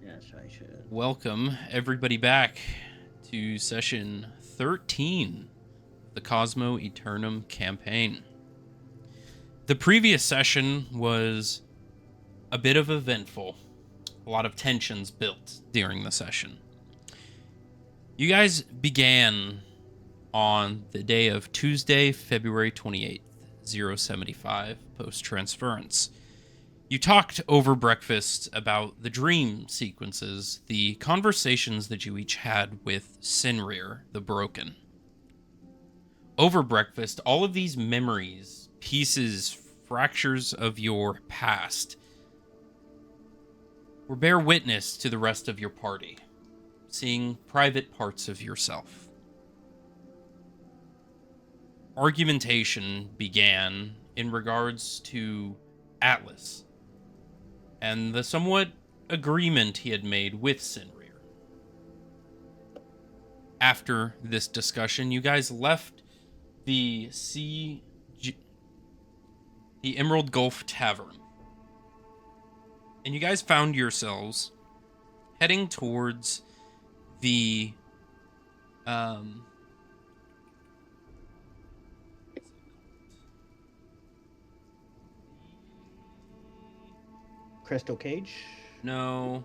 Yes, I should. Welcome, everybody, back to session 13 of the Cosmo Eternum campaign. The previous session was a bit of eventful. A lot of tensions built during the session. You guys began on the day of Tuesday, February 28th, 075, post-transference. You talked over breakfast about the dream sequences, the conversations that you each had with Sinrir, the Broken. Over breakfast, all of these memories, pieces, fractures of your past, were bear witness to the rest of your party, seeing private parts of yourself. Argumentation began in regards to Atlas and the somewhat agreement he had made with Sinrir. After this discussion, you guys left the Emerald Gulf Tavern, and you guys found yourselves heading towards the Crystal Cage? no,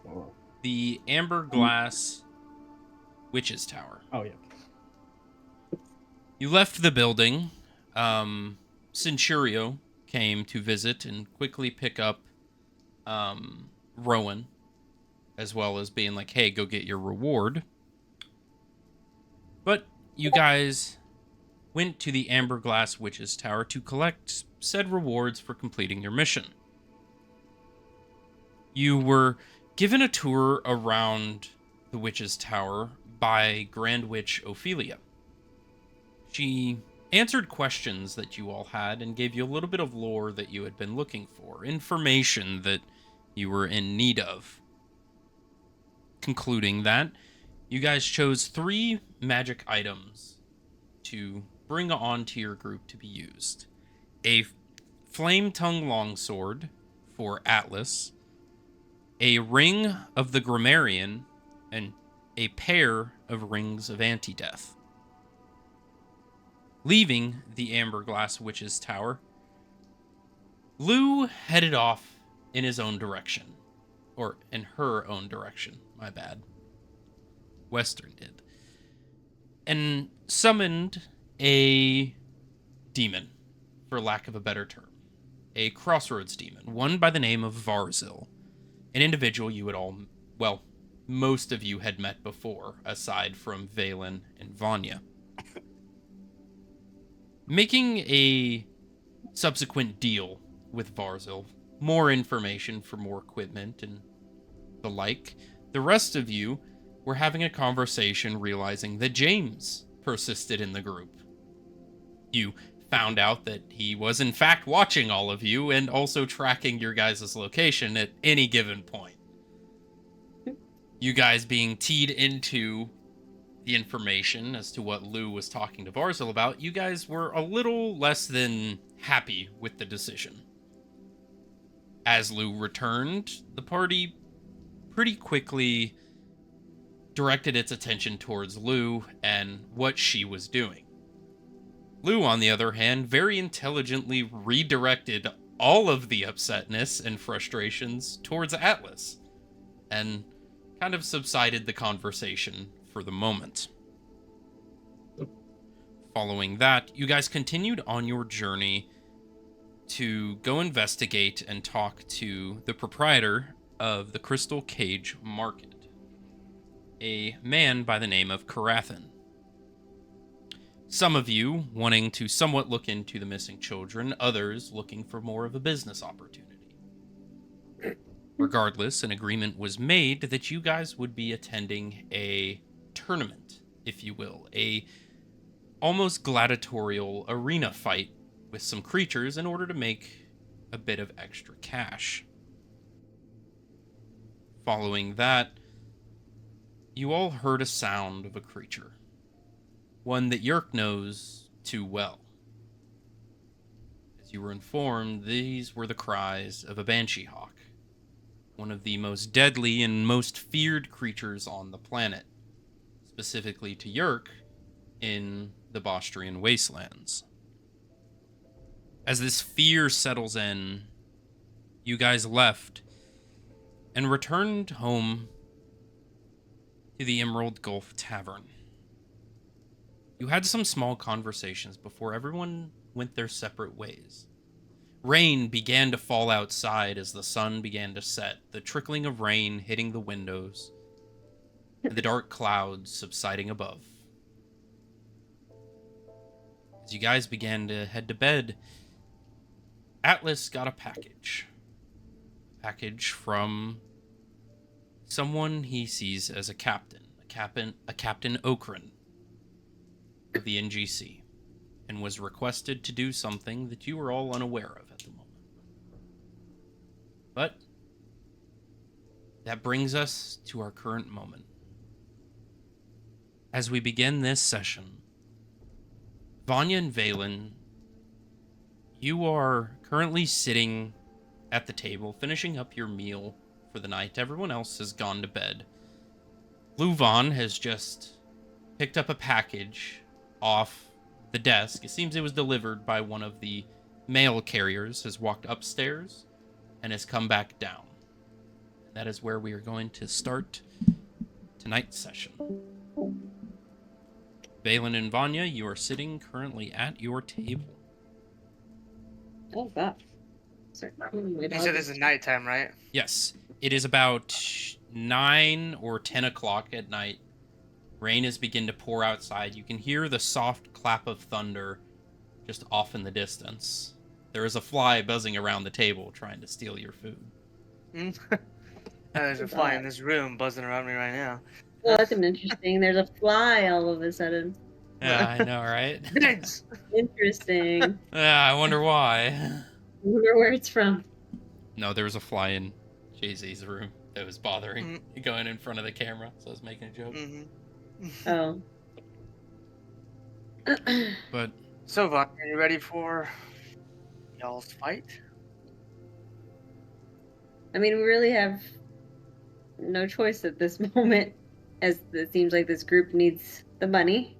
Oh, the Amber Glass Witch's Tower. oh yeah. You left the building. Centurio came to visit and quickly pick up Rowan, as well as being like, hey, go get your reward. But you guys went to the Amber Glass Witch's Tower to collect said rewards for completing your mission. You were given a tour around the Witch's Tower by Grand Witch Ophelia. She answered questions that you all had and gave you a little bit of lore that you had been looking for, information that you were in need of. Concluding that, you guys chose 3 magic items to bring onto your group to be used. A flame tongue longsword for Atlas, a ring of the Grammarian, and a pair of rings of anti-death. Leaving the Amber Glass Witch's Tower, Lou headed off in his own direction. Or in her own direction, my bad. Western did. And summoned a demon, for lack of a better term. A crossroads demon, one by the name of Varzil. An individual you had all, well, most of you had met before, aside from Valen and Vanya. Making a subsequent deal with Varzil, more information for more equipment and the like, the rest of you were having a conversation realizing that James persisted in the group. You found out that he was in fact watching all of you and also tracking your guys' location at any given point. You guys being teed into the information as to what Lou was talking to Varzil about, you guys were a little less than happy with the decision. As Lou returned, the party pretty quickly directed its attention towards Lou and what she was doing. Lou, on the other hand, very intelligently redirected all of the upsetness and frustrations towards Atlas, and kind of subsided the conversation for the moment. Following that, you guys continued on your journey to go investigate and talk to the proprietor of the Crystal Cage Market, a man by the name of Karathan. Some of you wanting to somewhat look into the missing children, others looking for more of a business opportunity. Regardless, an agreement was made that you guys would be attending a tournament, if you will, a almost gladiatorial arena fight with some creatures in order to make a bit of extra cash. Following that, you all heard a sound of a creature, one that Yerk knows too well. As you were informed, these were the cries of a banshee hawk. one of the most deadly and most feared creatures on the planet, specifically to Yerk in the Bostrian wastelands. As this fear settles in, you guys left and returned home to the Emerald Gulf Tavern. You had some small conversations before everyone went their separate ways. Rain began to fall outside as the sun began to set, the trickling of rain hitting the windows, and the dark clouds subsiding above. As you guys began to head to bed, Atlas got a package. A package from someone he sees as a captain Captain Okran of the NGC, and was requested to do something that you were all unaware of at the moment. But that brings us to our current moment. As we begin this session, Vanya and Valen, you are currently sitting at the table, finishing up your meal for the night. Everyone else has gone to bed. Luvan has just picked up a package off the desk. It seems it was delivered by one of the mail carriers, has walked upstairs, and has come back down. And that is where we are going to start tonight's session. Valen and Vanya, you are sitting currently at your table. Oh, God. You said this is nighttime, right? Yes, it is about 9 or 10 o'clock at night. Rain has begun to pour outside. You can hear the soft clap of thunder just off in the distance. There is a fly buzzing around the table trying to steal your food. There's a fly in this room buzzing around me right now. Well, that's interesting. There's a fly all of a sudden. Yeah, I know, right? Thanks. Interesting. Yeah, I wonder why. I wonder where it's from. No, there was a fly in Jay-Z's room that was bothering going in front of the camera, so I was making a joke. Oh. But So, Vaughn, are you ready for y'all's fight? I mean, we really have no choice at this moment, as it seems like this group needs the money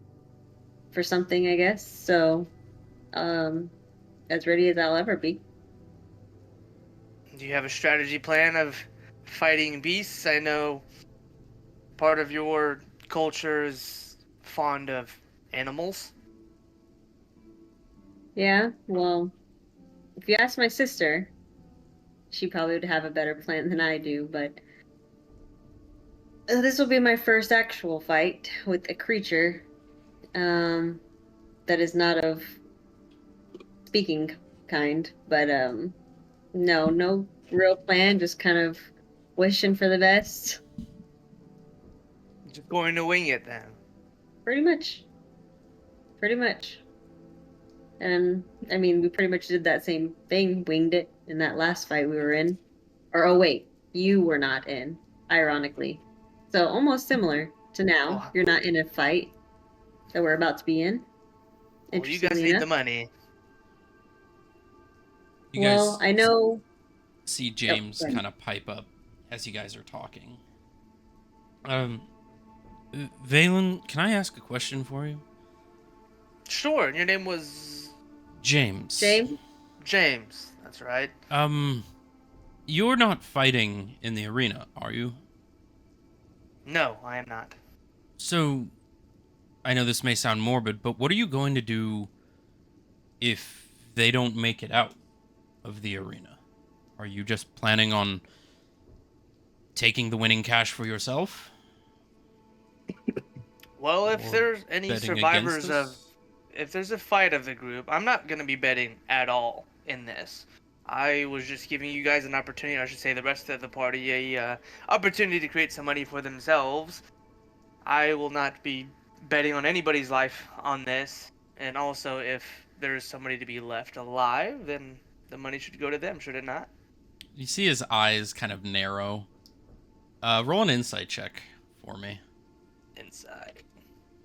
for something, I guess. So, as ready as I'll ever be. Do you have a strategy plan of fighting beasts? I know part of your culture is fond of animals. Yeah, well, if you ask my sister, she probably would have a better plan than I do, but this will be my first actual fight with a creature that is not of speaking kind, but no real plan, just kind of wishing for the best. Just going to wing it then. Pretty much. And I mean, we pretty much did that same thing, winged it in that last fight we were in. Or oh wait, you were not in, ironically. So almost similar to now. Oh. You're not in a fight that we're about to be in. Well, you guys need the money. you Well, guys I know. see James go ahead. kind of pipe up as you guys are talking. Valen, can I ask a question for you? Sure, and your name was James. James. That's right. You're not fighting in the arena, are you? No, I am not. So, I know this may sound morbid, but what are you going to do if they don't make it out of the arena? Are you just planning on taking the winning cash for yourself? Well, if Or there's any betting survivors against of... us? If there's a fight of the group, I'm not going to be betting at all in this. I was just giving you guys an opportunity, I should say the rest of the party, a opportunity to create some money for themselves. I will not be betting on anybody's life on this. And also, if there's somebody to be left alive, then the money should go to them, should it not? You see his eyes kind of narrow. Roll an insight check for me. Inside.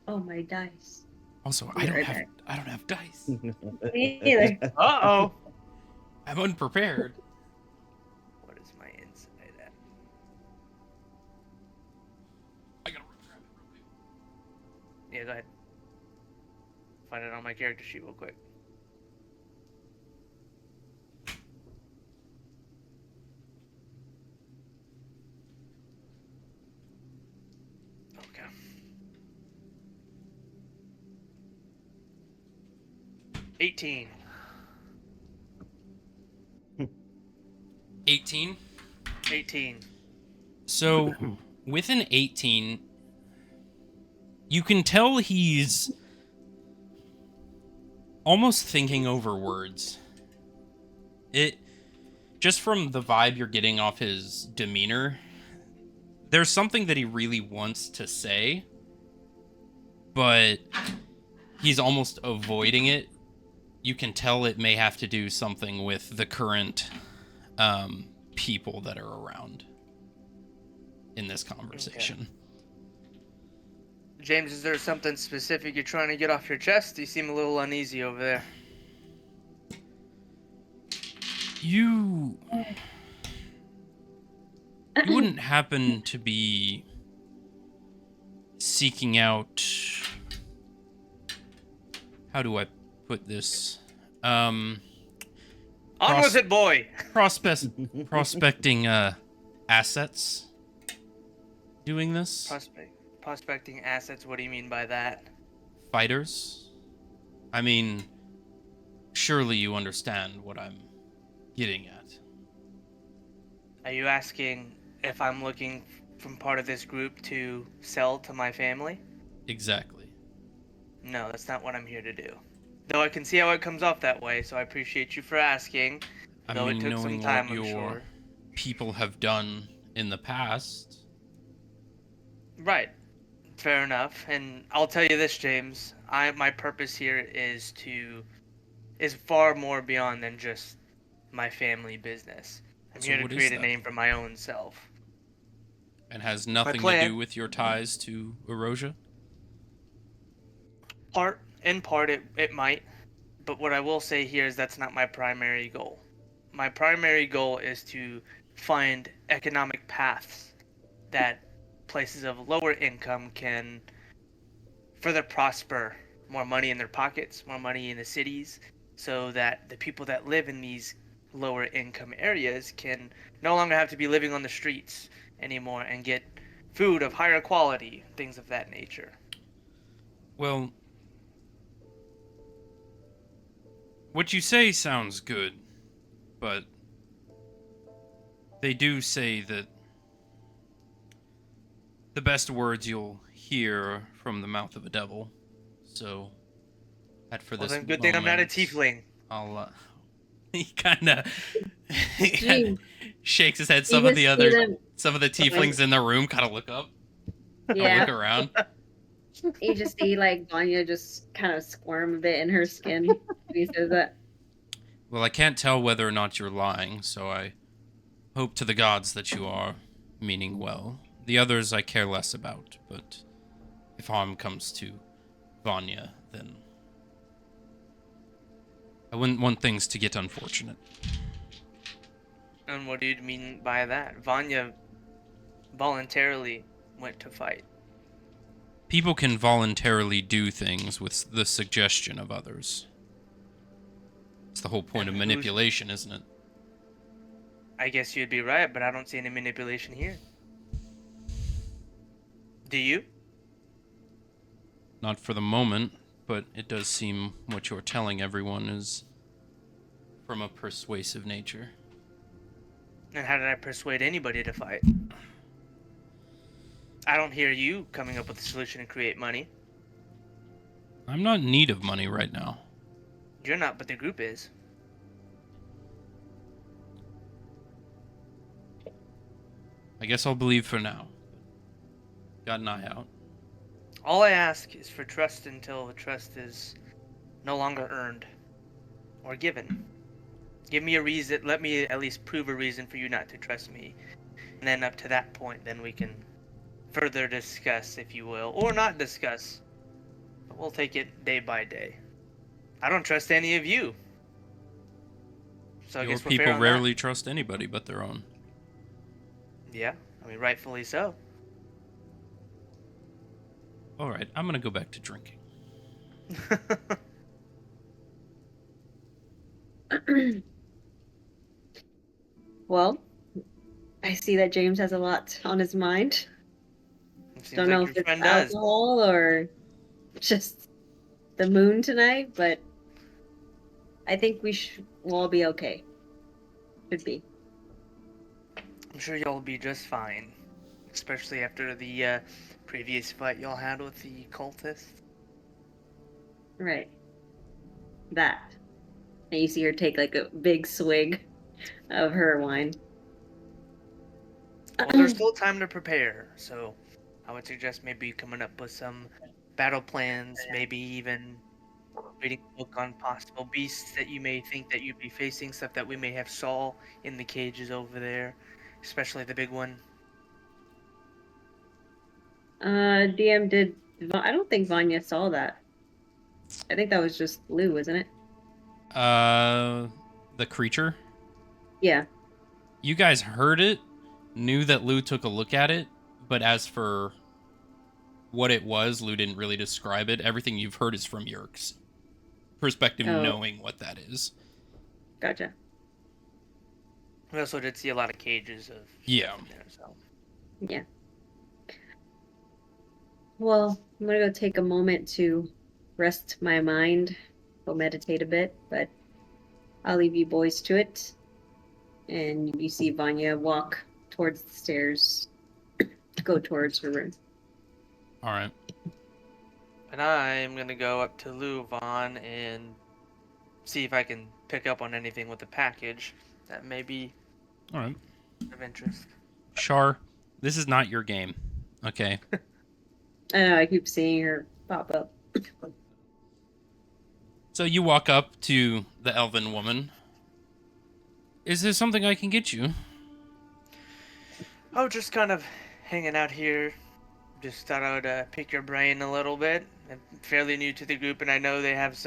Oh, my dice. Also, Be I don't right have back. dice. Me either. Uh-oh. I'm unprepared. What is my insight at? Yeah, go ahead. Find it on my character sheet real quick. Okay. 18. 18. 18. So, with an 18, you can tell he's almost thinking over words. Just from the vibe you're getting off his demeanor, there's something that he really wants to say, but he's almost avoiding it. You can tell it may have to do something with the current people that are around in this conversation. Okay. James, is there something specific you're trying to get off your chest? You seem a little uneasy over there. You wouldn't happen to be seeking out... How do I put this? On with it, boy! Prospecting assets? Doing this? Prospecting assets, what do you mean by that? Fighters? I mean, surely you understand what I'm getting at. Are you asking if I'm looking from part of this group to sell to my family? Exactly. No, that's not what I'm here to do. Though I can see how it comes off that way, so I appreciate you for asking. I Though mean, it took some knowing time, what I'm your sure. people have done in the past. Right. Fair enough. And I'll tell you this, James. My purpose here is far more beyond than just my family business. I'm So here to what is create a that? name for my own self. And has nothing to plan- do with your ties to Erosia? In part, it might. But what I will say here is that's not my primary goal. My primary goal is to find economic paths that places of lower income can further prosper, more money in their pockets, more money in the cities, so that the people that live in these lower income areas can no longer have to be living on the streets anymore and get food of higher quality, things of that nature. Well, what you say sounds good, but they do say that the best words you'll hear from the mouth of a devil. So, for Well, this then good thing I'm not a moment, tiefling. I'll he kind of Gee. shakes his head. You just see them- Some of the tieflings in the room kind of look up, Yeah. look around. You just see like Vanya just kind of squirm a bit in her skin when he says that. Well, I can't tell whether or not you're lying, so I hope to the gods that you are meaning well. The others I care less about, but if harm comes to Vanya, then I wouldn't want things to get unfortunate. And what do you mean by that? Vanya voluntarily went to fight. People can voluntarily do things with the suggestion of others. It's the whole point of And manipulation, isn't it? I guess you'd be right, but I don't see any manipulation here. Do you? Not for the moment, but it does seem what you're telling everyone is from a persuasive nature. And how did I persuade anybody to fight? I don't hear you coming up with a solution to create money. I'm not in need of money right now. You're not, but the group is. I guess I'll believe for now. Got an eye out. All I ask is for trust until the trust is no longer earned or given. Give me a reason, let me at least prove a reason for you not to trust me. And then up to that point, then we can further discuss, if you will, or not discuss. But we'll take it day by day. I don't trust any of you. So I Your guess we're fair people on rarely trust anybody but their own. that. Yeah, I mean, rightfully so. All right, I'm gonna go back to drinking. Well, I see that James has a lot on his mind. It seems Don't know like if your it's friend does. alcohol or just the moon tonight, but I think we'll all be okay. Should be. I'm sure y'all will be just fine. Especially after the previous fight y'all had with the cultists. Right. That. And you see her take like a big swig of her wine. Well, there's still time to prepare, so I would suggest maybe coming up with some battle plans, maybe even reading a book on possible beasts that you may think that you'd be facing, stuff that we may have saw in the cages over there, especially the big one. DM did. I don't think Vanya saw that. I think that was just Lou, wasn't it? The creature. Yeah. You guys heard it, knew that Lou took a look at it, but as for what it was, Lou didn't really describe it. Everything you've heard is from Yerk's perspective, Oh. knowing what that is. Gotcha. We also did see a lot of cages of Yeah. stuff in there, so. Yeah. Well, I'm gonna go take a moment to rest my mind, go meditate a bit, but I'll leave you boys to it. And you see Vanya walk towards the stairs, go towards her room. All right. And I'm gonna go up to Louvain and see if I can pick up on anything with the package that may be All right. of interest. Char, this is not your game. Okay. I know, I keep seeing her pop up. So you walk up to the elven woman. Is there something I can get you? Oh, just kind of hanging out here. Just thought I would pick your brain a little bit. I'm fairly new to the group, and I know they have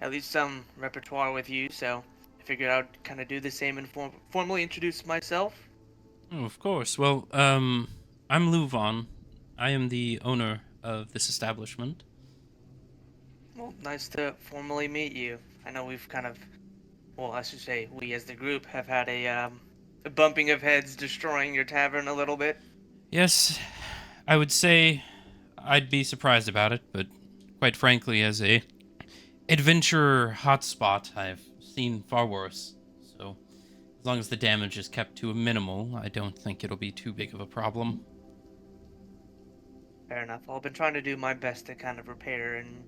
at least some repertoire with you, so I figured I'd kind of do the same and formally introduce myself. Oh, of course. Well, I'm Louvain. I am the owner of this establishment. Well, nice to formally meet you. I know we've well, I should say we as the group have had a bumping of heads destroying your tavern a little bit. Yes, I would say I'd be surprised about it, but quite frankly, as a adventurer hotspot, I've seen far worse. So, as long as the damage is kept to a minimal, I don't think it'll be too big of a problem. Fair enough. Well, I've been trying to do my best to kind of repair and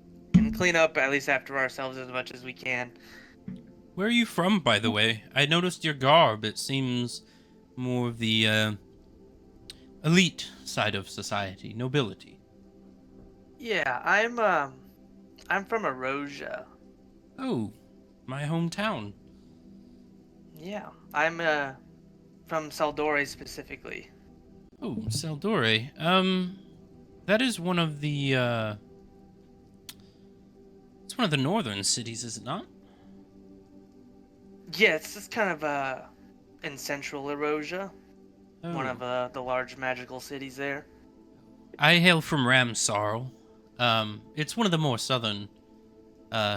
clean up, at least after ourselves, as much as we can. Where are you from, by the way? I noticed your garb. It seems more of the elite side of society, nobility. Yeah, I'm from Erosia. Oh, my hometown. Yeah, I'm from Saldore specifically. Oh, Saldore. That is one of the it's one of the northern cities, is it not? Yeah, it's just kind of in central Erosia, one Oh. of the large magical cities there. I hail from Ramsarl. It's one of the more southern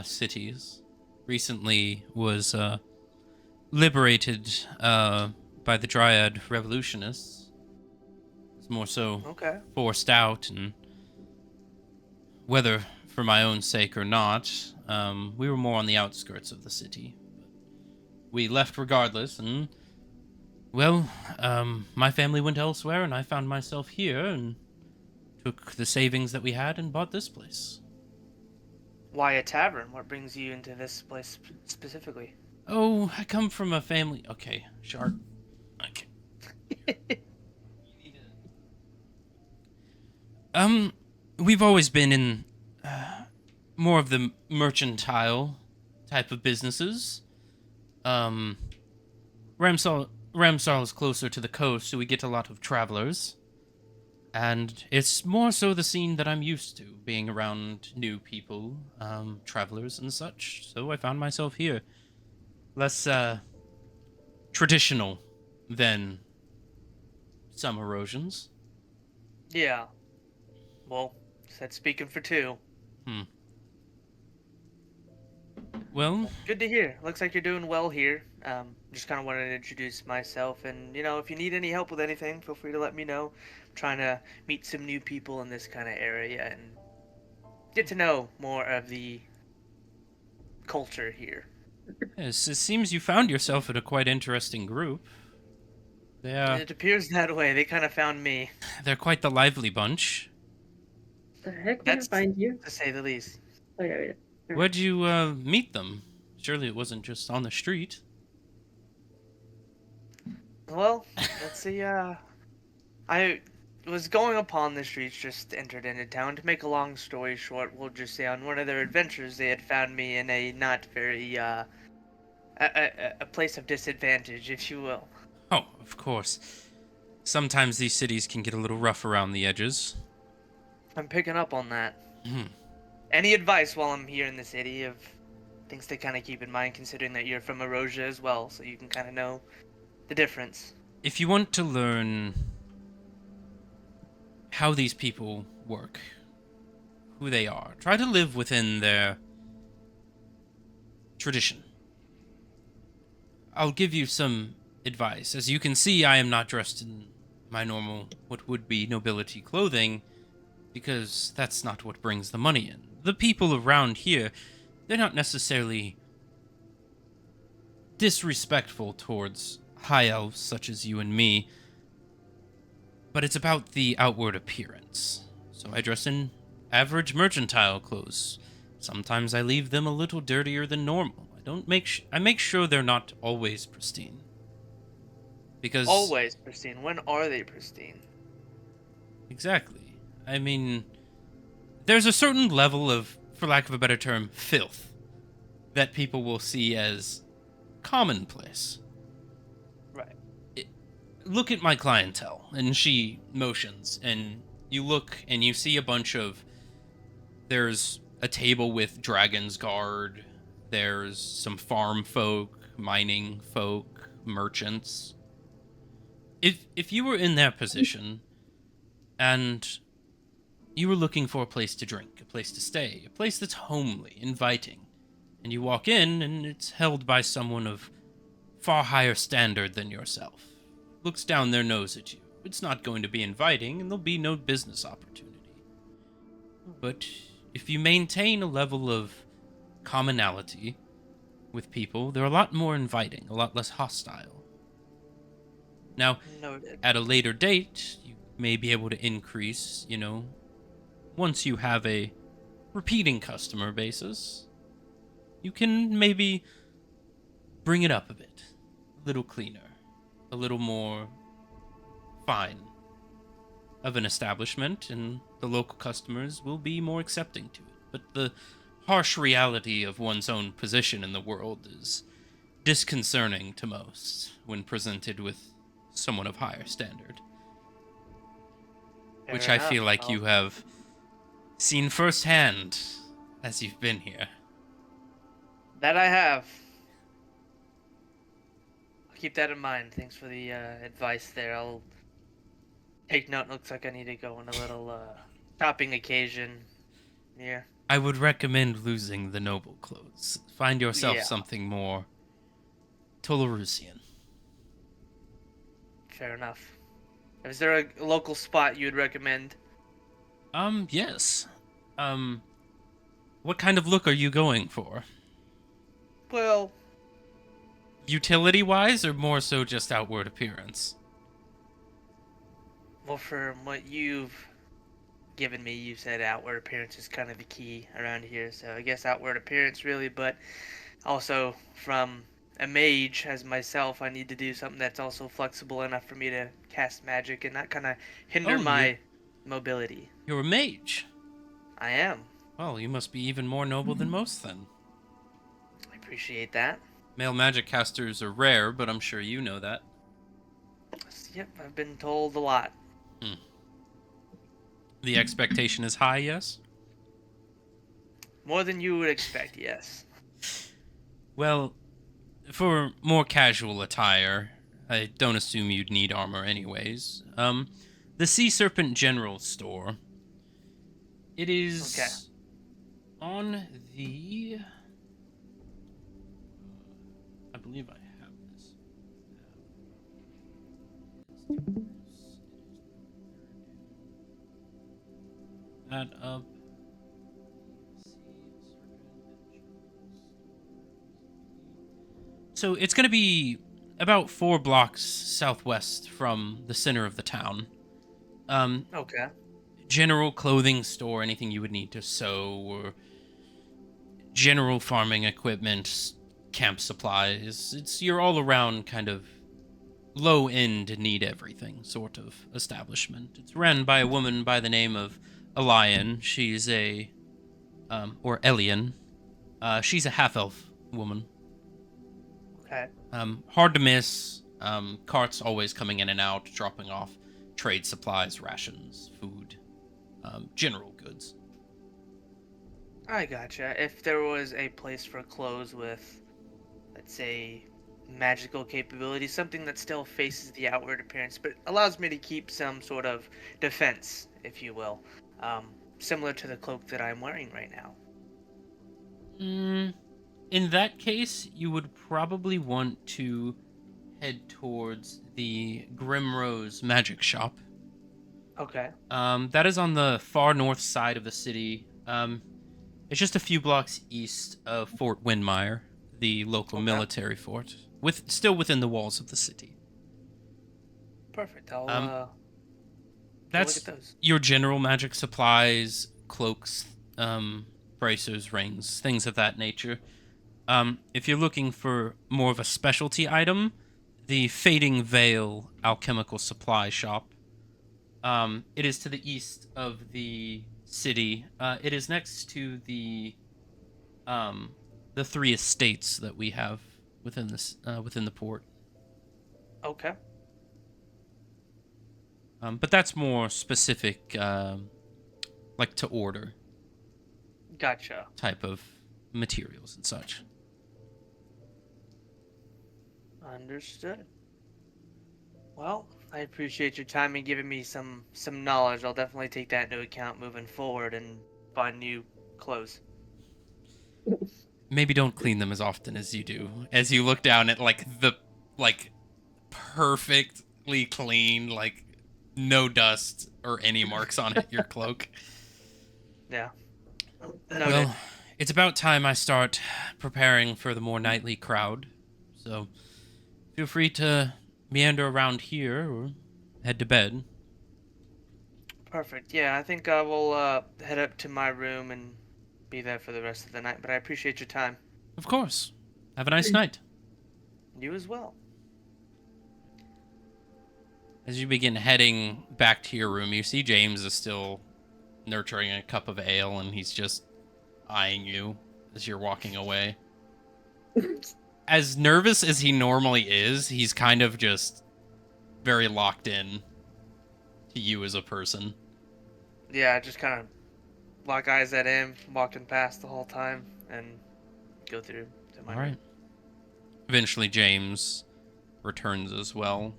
cities. Recently was liberated by the Dryad revolutionists. It's more so Okay. forced out, and whether for my own sake or not, we were more on the outskirts of the city. We left regardless, and well, my family went elsewhere, and I found myself here, and took the savings that we had and bought this place. Why a tavern? What brings you into this place specifically? Oh, I come from a family. Okay, shark. Okay. We've always been in more of the mercantile type of businesses. Ramsar is closer to the coast, so we get a lot of travelers. And it's more so the scene that I'm used to, being around new people, travelers and such. So I found myself here. Less, traditional than some erosions. Yeah. Well, Said speaking for two. Hmm. Well, Good to hear. Looks like you're doing well here. Just kind of wanted to introduce myself, and if you need any help with anything, feel free to let me know. I'm trying to meet some new people in this kind of area and get to know more of the culture here. yes, it seems you found yourself in a quite interesting group. It appears that way. They kind of found me. They're quite the lively bunch. The heck did I That's find you? to say the least. Oh, yeah, yeah. Where'd you meet them? Surely it wasn't just on the street. Well, let's see. I was going upon the streets, just entered into town. To make a long story short, we'll just say on one of their adventures, they had found me in a not very a place of disadvantage, if you will. Oh, of course. Sometimes these cities can get a little rough around the edges. I'm picking up on that. Hmm. Any advice while I'm here in the city of things to kind of keep in mind, considering that you're from Erosia as well, so you can kind of know the difference. If you want to learn how these people work, who they are, try to live within their tradition. I'll give you some advice. As you can see, I am not dressed in my normal, what would be nobility clothing, because that's not what brings the money in. The people around here, they're not necessarily disrespectful towards high elves such as you and me, but it's about the outward appearance. So I dress in average mercantile clothes. Sometimes I leave them a little dirtier than normal. I make sure they're not always pristine. Because Always pristine. When are they pristine? exactly. I mean, there's a certain level of, for lack of a better term, filth that people will see as commonplace. Right. Look at my clientele, and she motions, and you look and you see a bunch of, there's a table with dragon's guard, there's some farm folk, mining folk, merchants. If you were in their position and you were looking for a place to drink, a place to stay, a place that's homely, inviting, and you walk in and it's held by someone of far higher standard than yourself, looks down their nose at you, it's not going to be inviting and there'll be no business opportunity. But if you maintain a level of commonality with people, they're a lot more inviting, a lot less hostile. Now, Noted. at a later date, you may be able to increase, once you have a repeating customer basis, you can maybe bring it up a bit. A little cleaner, a little more fine of an establishment, and the local customers will be more accepting to it. But the harsh reality of one's own position in the world is disconcerting to most when presented with someone of higher standard. Fair Which I enough. feel like Well, you have seen firsthand as you've been here. That I have. I'll keep that in mind. Thanks for the advice there. I'll take note. Looks like I need to go on a little shopping occasion. Yeah. I would recommend losing the noble clothes. Find yourself Yeah. something more Tolarusian. Fair enough. Is there a local spot you'd recommend? Yes. What kind of look are you going for? Well, Utility-wise, or more so just outward appearance? from what you've given me, you said outward appearance is kind of the key around here. So I guess outward appearance really, but also from a mage as myself, I need to do something that's also flexible enough for me to cast magic and not kind of hinder Oh, my mobility. You're a mage. I am. Well, you must be even more noble than most, then. I appreciate that. Male magic casters are rare, but I'm sure you know that. Yep, I've been told a lot. The expectation is high, yes? More than you would expect, yes. Well, for more casual attire, I don't assume you'd need armor anyways. The Sea Serpent General Store It is on the... I believe I have this. That up. So it's going to be about 4 blocks southwest from the center of the town. Okay. General clothing store, anything you would need to sew, or general farming equipment, camp supplies. It's your all-around kind of low-end need everything sort of establishment. It's run by a woman by the name of Elian. She's a, or Elian. She's a half-elf woman. Okay. Hard to miss. Carts always coming in and out, dropping off trade supplies, rations, food, general goods. I gotcha. If there was a place for clothes with, let's say, magical capabilities, something that still faces the outward appearance, but allows me to keep some sort of defense, if you will, similar to the cloak that I'm wearing right now. In that case, you would probably want to head towards the Grimrose Magic Shop. Okay. That is on the far north side of the city. It's just a few blocks east of Fort Windmire, the local military fort, still within the walls of the city. Perfect. I'll That's look at those. your general magic supplies, cloaks, bracers, rings, things of that nature. If you're looking for more of a specialty item, the Fading Veil Alchemical Supply Shop. It is to the east of the city. It is next to the 3 estates that we have within this within the port. Okay. But that's more specific, like to order Gotcha. type of materials and such. Understood. Well, I appreciate your time and giving me some knowledge. I'll definitely take that into account moving forward and find new clothes. Maybe don't clean them as often as you do. As you look down at the perfectly clean, no dust or any marks on it, your cloak. Yeah. Well, Noted. it's about time I start preparing for the more nightly crowd. So feel free to meander around here or head to bed. Perfect. Yeah, I think I will head up to my room and be there for the rest of the night. But I appreciate your time. Of course. Have a nice night. You as well. As you begin heading back to your room, you see James is still nurturing a cup of ale, and he's just eyeing you as you're walking away. As nervous as he normally is, he's kind of just very locked in to you as a person. Yeah, just kind of lock eyes at him, walking past the whole time, and go through to my All right. room. Eventually, James returns as well.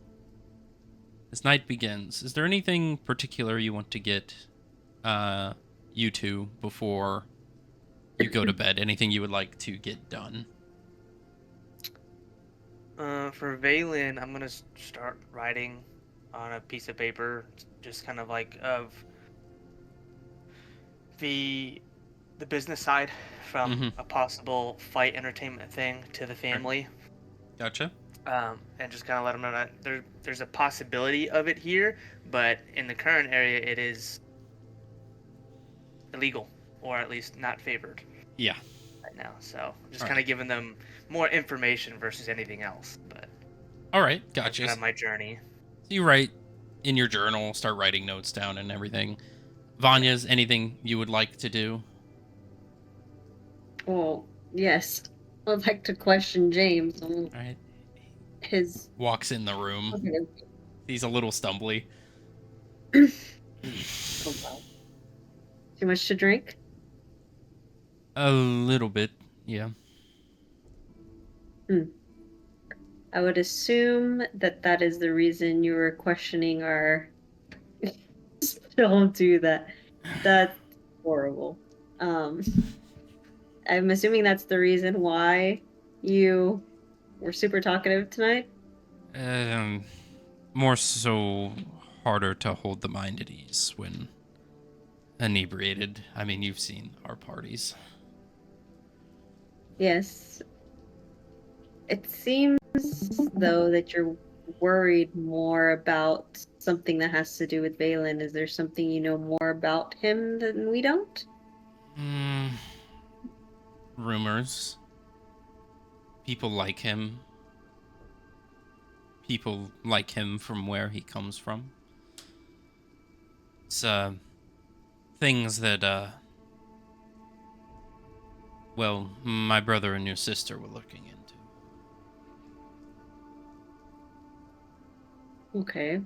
As night begins, is there anything particular you want to get you two before you go to bed? Anything you would like to get done? For Valen, I'm gonna start writing on a piece of paper, just kind of of the business side from a possible fight entertainment thing to the family. Gotcha. And just kind of let them know that there's a possibility of it here, but in the current area, it is illegal, or at least not favored Yeah. right now. So just All kind right. of giving them more information versus anything else. But All right. that's Gotcha. kind of my journey. So you write in your journal, start writing notes down and everything. Vanya's, anything you would like to do? Well, yes. I'd like to question James on All right. his. Walks in the room. He's a little stumbly. Too much to drink? A little bit, yeah. I would assume that is the reason you were questioning our. Don't do that. That's horrible. Um, I'm assuming that's the reason why you were super talkative tonight. More so harder to hold the mind at ease when inebriated. I mean, you've seen our parties. Yes. It seems though that you're worried more about something that has to do with Valen. Is there something you know more about him than we don't? Hmm. Rumors. People like him. People like him from where he comes from. It's, things that, well, my brother and your sister were looking into. Okay.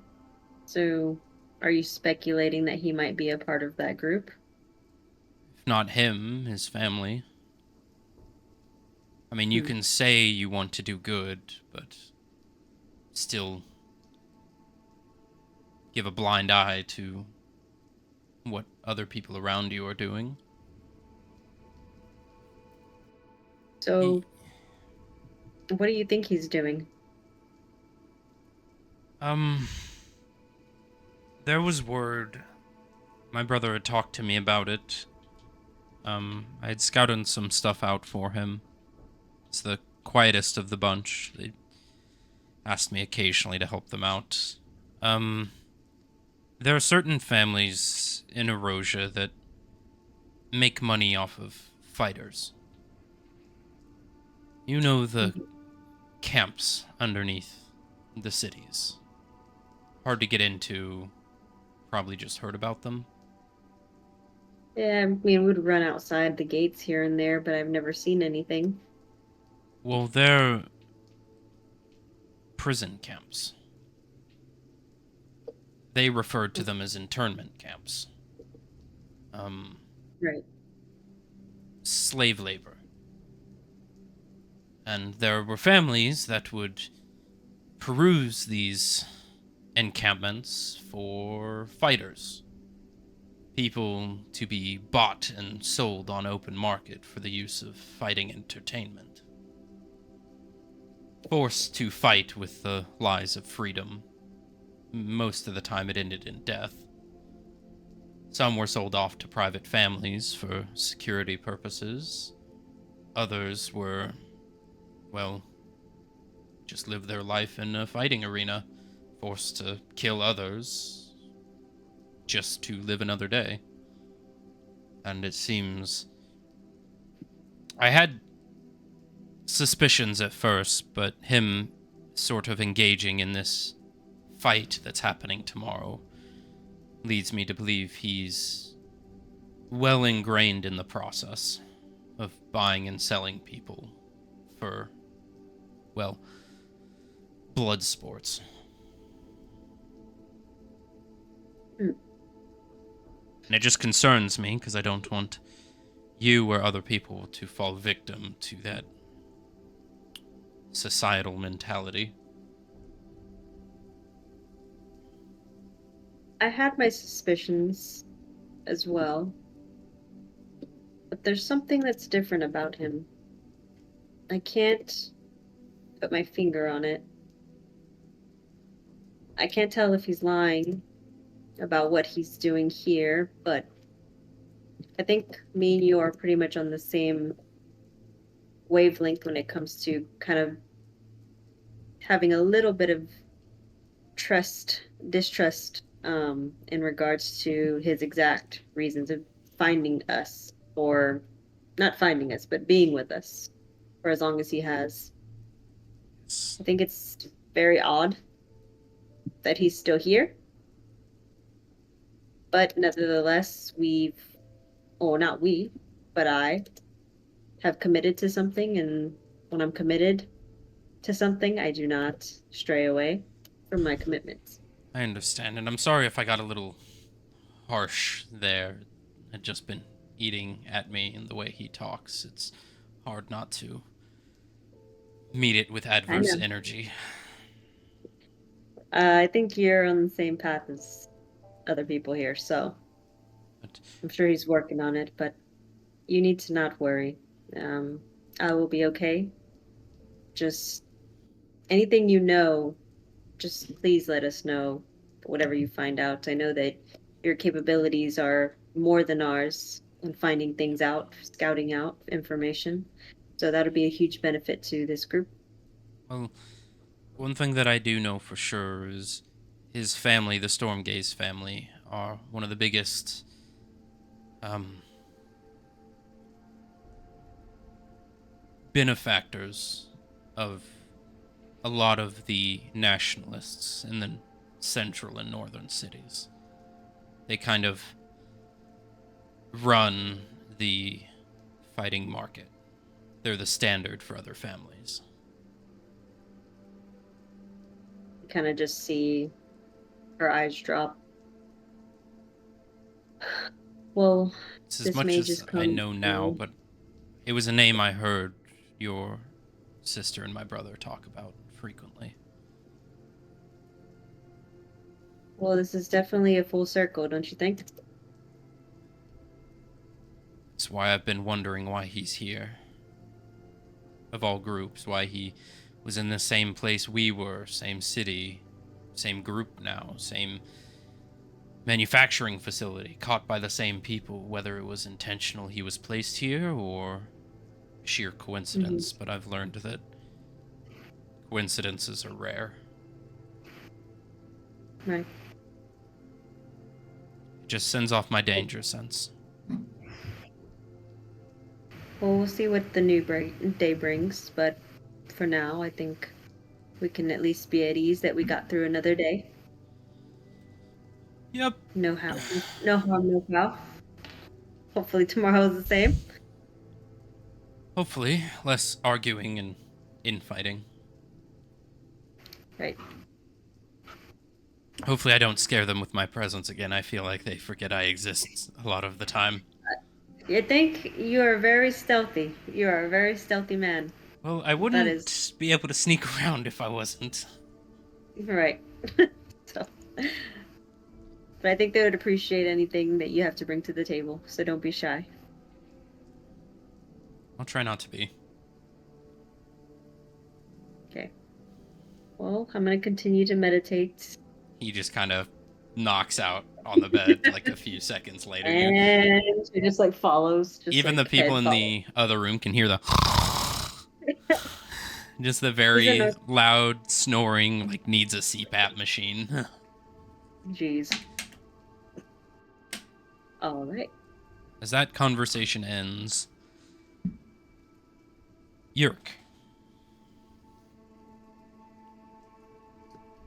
So are you speculating that he might be a part of that group? If not him, his family. I mean, you Hmm. can say you want to do good, but still give a blind eye to what other people around you are doing. So what do you think he's doing? Um, there was word. My brother had talked to me about it. I had scouted some stuff out for him. It's the quietest of the bunch. They asked me occasionally to help them out. Um, there are certain families in Erosia that make money off of fighters. You know the camps underneath the cities. Hard to get into. Probably just heard about them. Yeah, I mean, we'd run outside the gates here and there, but I've never seen anything. Well, they're prison camps. They referred to them as internment camps. Um, Right. slave labor. And there were families that would peruse these encampments for fighters. People to be bought and sold on open market for the use of fighting entertainment. Forced to fight with the lies of freedom. Most of the time it ended in death. Some were sold off to private families for security purposes. Others were, well, just lived their life in a fighting arena, forced to kill others just to live another day. And it seems I had suspicions at first, but him sort of engaging in this fight that's happening tomorrow leads me to believe he's well ingrained in the process of buying and selling people for, well, blood sports. Hmm. And it just concerns me because I don't want you or other people to fall victim to that societal mentality. I had my suspicions as well, but there's something that's different about him. I can't put my finger on it. I can't tell if he's lying about what he's doing here, but I think me and you are pretty much on the same wavelength when it comes to kind of having a little bit of distrust, in regards to his exact reasons of finding us, or not finding us, but being with us for as long as he has. I think it's very odd that he's still here, but nevertheless, not we, but I have committed to something, and when I'm committed to something, I do not stray away from my commitments. I understand, and I'm sorry if I got a little harsh there. I'd just been eating at me in the way he talks. It's hard not to meet it with I adverse know. energy. I think you're on the same path as other people here, so But I'm sure he's working on it, but you need to not worry. Um, I will be okay. Just anything you know, just please let us know whatever you find out. I know that your capabilities are more than ours in finding things out, scouting out information. So that'll be a huge benefit to this group. well, one thing that I do know for sure is his family, the Stormgaze family, are one of the biggest benefactors of a lot of the nationalists in the central and northern cities. They kind of run the fighting market. They're the standard for other families. You kind of just see her eyes drop. Well, It's as this much may as just I come know now, to, but it was a name I heard your sister and my brother talk about frequently. well, this is definitely a full circle, don't you think? That's why I've been wondering why he's here. Of all groups, why he was in the same place we were, same city, same group now, same manufacturing facility, caught by the same people, whether it was intentional he was placed here or sheer coincidence, but I've learned that coincidences are rare. Right. It just sends off my danger sense. Well, we'll see what the new day brings, but for now, I think we can at least be at ease that we got through another day. Yep. No harm, no harm, no foul. Hopefully tomorrow's the same. Hopefully, less arguing and infighting. Right. Hopefully I don't scare them with my presence again. I feel like they forget I exist a lot of the time. I think you are very stealthy. You are a very stealthy man. Well, I That wouldn't is be able to sneak around if I wasn't. right. So, but I think they would appreciate anything that you have to bring to the table. So don't be shy. I'll try not to be. Okay. Well, I'm gonna continue to meditate. He just kind of knocks out on the bed like a few seconds later. And it just like follows. Just Even like the people head in follows. the other room can hear the just the He's very a loud snoring, like needs a CPAP machine. Jeez. All right. As that conversation ends, Yerk,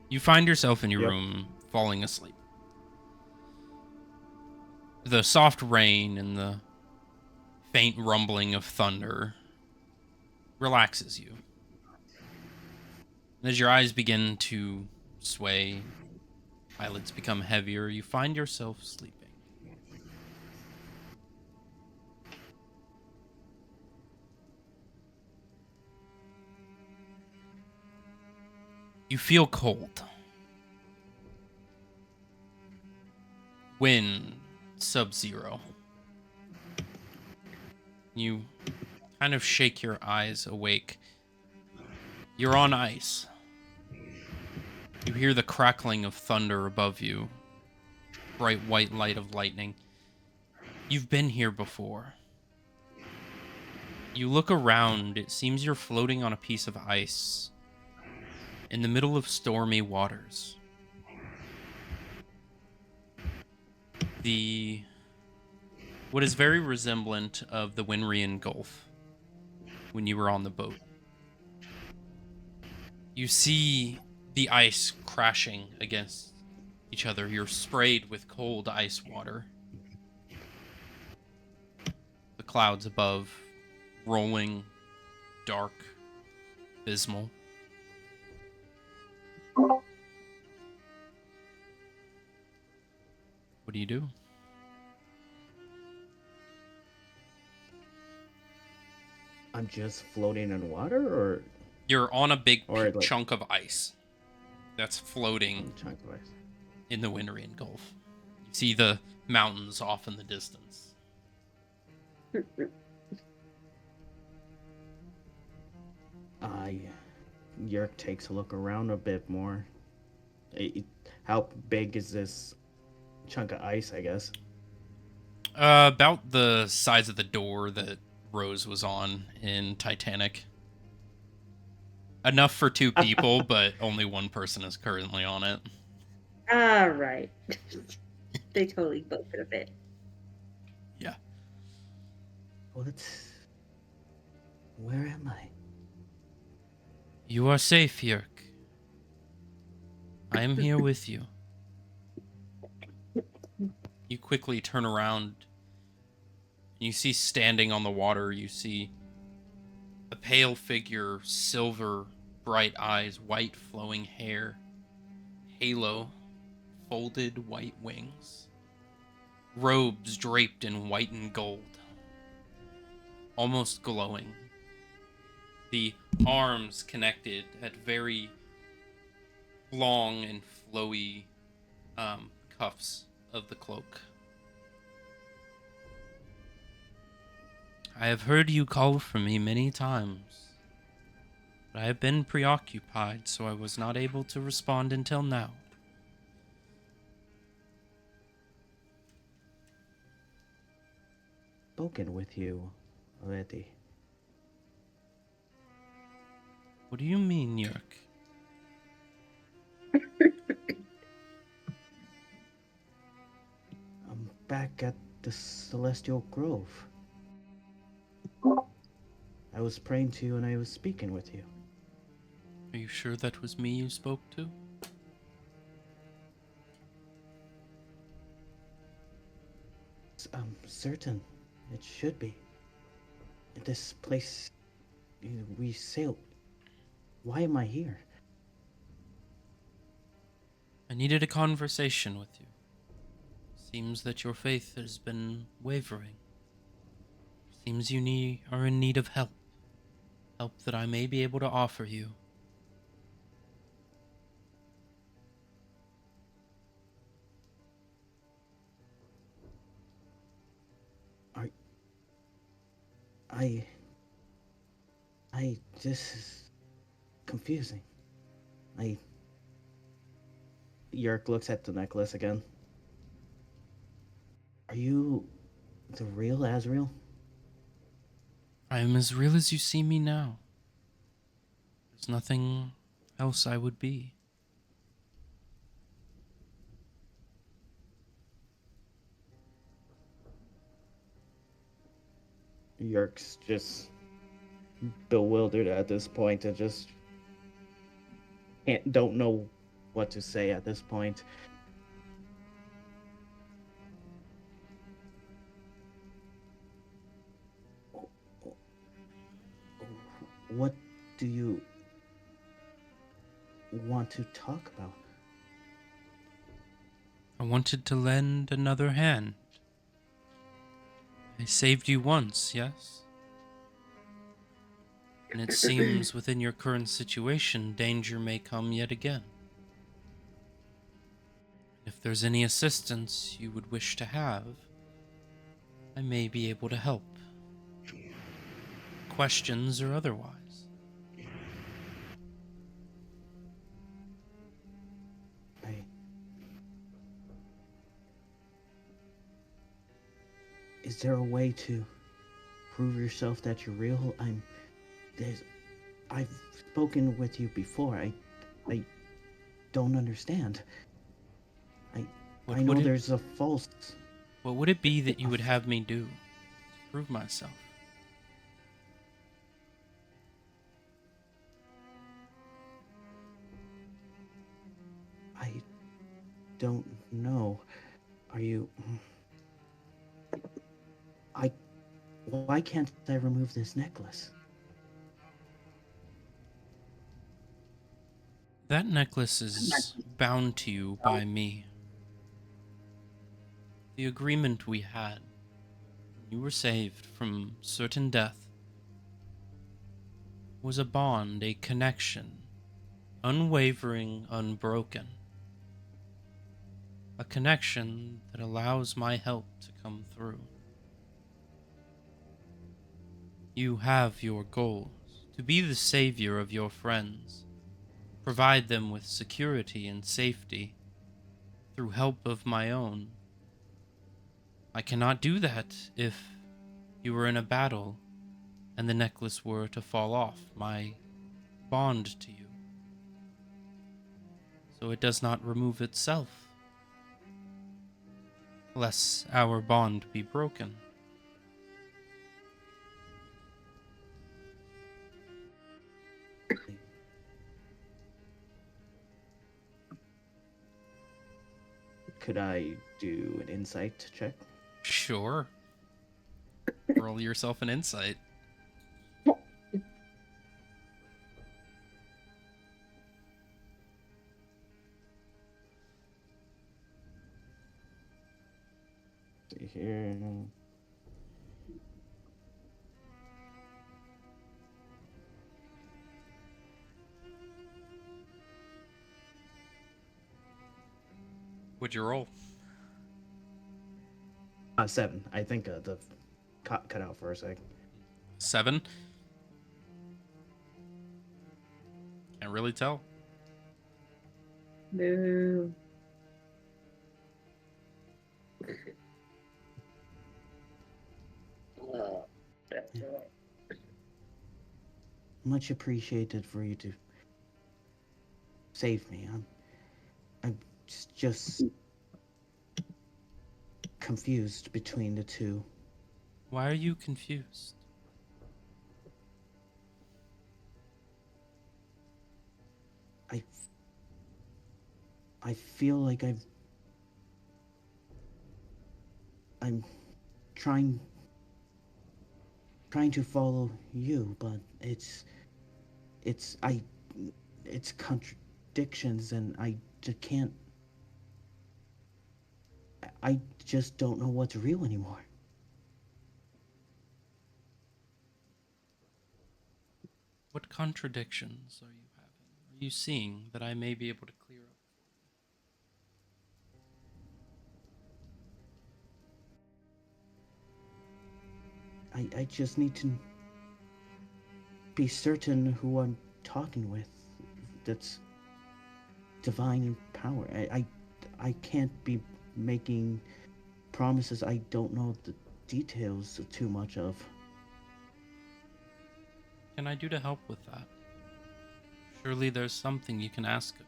you find yourself in your room falling asleep. The soft rain and the faint rumbling of thunder relaxes you. As your eyes begin to sway, eyelids become heavier, you find yourself sleeping. You feel cold. Wind, sub-zero. You kind of shake your eyes awake. You're on ice. You hear the crackling of thunder above you. Bright white light of lightning. You've been here before. You look around. It seems you're floating on a piece of ice in the middle of stormy waters. What is very resemblant of the Winrian Gulf when you were on the boat. You see the ice crashing against each other. You're sprayed with cold ice water. The clouds above, rolling, dark, abysmal. What do you do? I'm just floating in water, or You're on a big Or, like- chunk of ice that's floating chunk of ice? in the Winrian Gulf. You see the mountains off in the distance. Yerk takes a look around a bit more. How big is this chunk of ice, I guess? About the size of the door that Rose was on in Titanic. Enough for 2 people, but only one person is currently on it. All right. They totally both could have fit. Yeah. Where am I? You are safe, Yerk. I am here with you. You quickly turn around. You see standing on the water, you see a pale figure, silver, bright eyes, white flowing hair, halo, folded white wings, robes draped in white and gold, almost glowing. The arms connected at very long and flowy cuffs of the cloak. I have heard you call for me many times, but I have been preoccupied, so I was not able to respond until now. Spoken with you already. What do you mean, Yerk? I'm back at the Celestial Grove. I was praying to you and I was speaking with you. Are you sure that was me you spoke to? I'm certain it should be. This place we sailed. Why am I here? I needed a conversation with you. Seems that your faith has been wavering. Seems you are in need of help. Help that I may be able to offer you. This is confusing. Yerk looks at the necklace again. Are you the real Azrael? I am as real as you see me now. There's nothing else I would be. Yerk's just bewildered at this point and just don't know what to say at this point. What do you want to talk about? I wanted to lend another hand. I saved you once, yes? And it seems within your current situation, danger may come yet again. If there's any assistance you would wish to have, I may be able to help. Questions or otherwise. Is there a way to prove yourself that you're real? I've spoken with you before. I don't understand. I know there's a false. What would it be that you would have me do to prove myself? I don't know. Are you? Why can't I remove this necklace? That necklace is bound to you by me. The agreement we had, you were saved from certain death, was a bond, a connection, unwavering, unbroken. a connection that allows my help to come through. You have your goals, to be the savior of your friends, provide them with security and safety through help of my own. I cannot do that if you were in a battle and the necklace were to fall off my bond to you. So it does not remove itself, lest our bond be broken. Could I do an insight check? Sure. Roll yourself an insight. See here. What'd you roll? 7. I think the cut out for a sec. 7? Can't really tell. Boo. Much appreciated for you to save me. I'm just confused between the two. Why are you confused? I feel like I'm trying to follow you, but it's contradictions, and I just can't. I just don't know what's real anymore. What contradictions are you having? Are you seeing that I may be able to clear up? I just need to be certain who I'm talking with. That's divine in power. I can't be making promises I don't know the details too much of. What can I do to help with that? Surely there's something you can ask of me.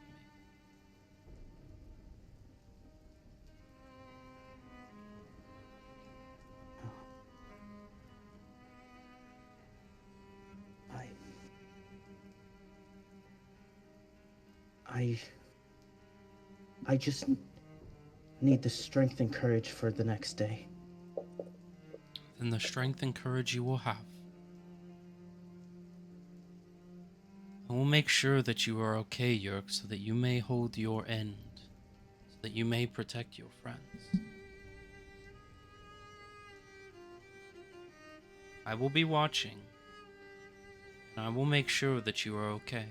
I just need the strength and courage for the next day. Then the strength and courage you will have. I will make sure that you are okay, Yerk, so that you may hold your end, so that you may protect your friends. I will be watching, and I will make sure that you are okay.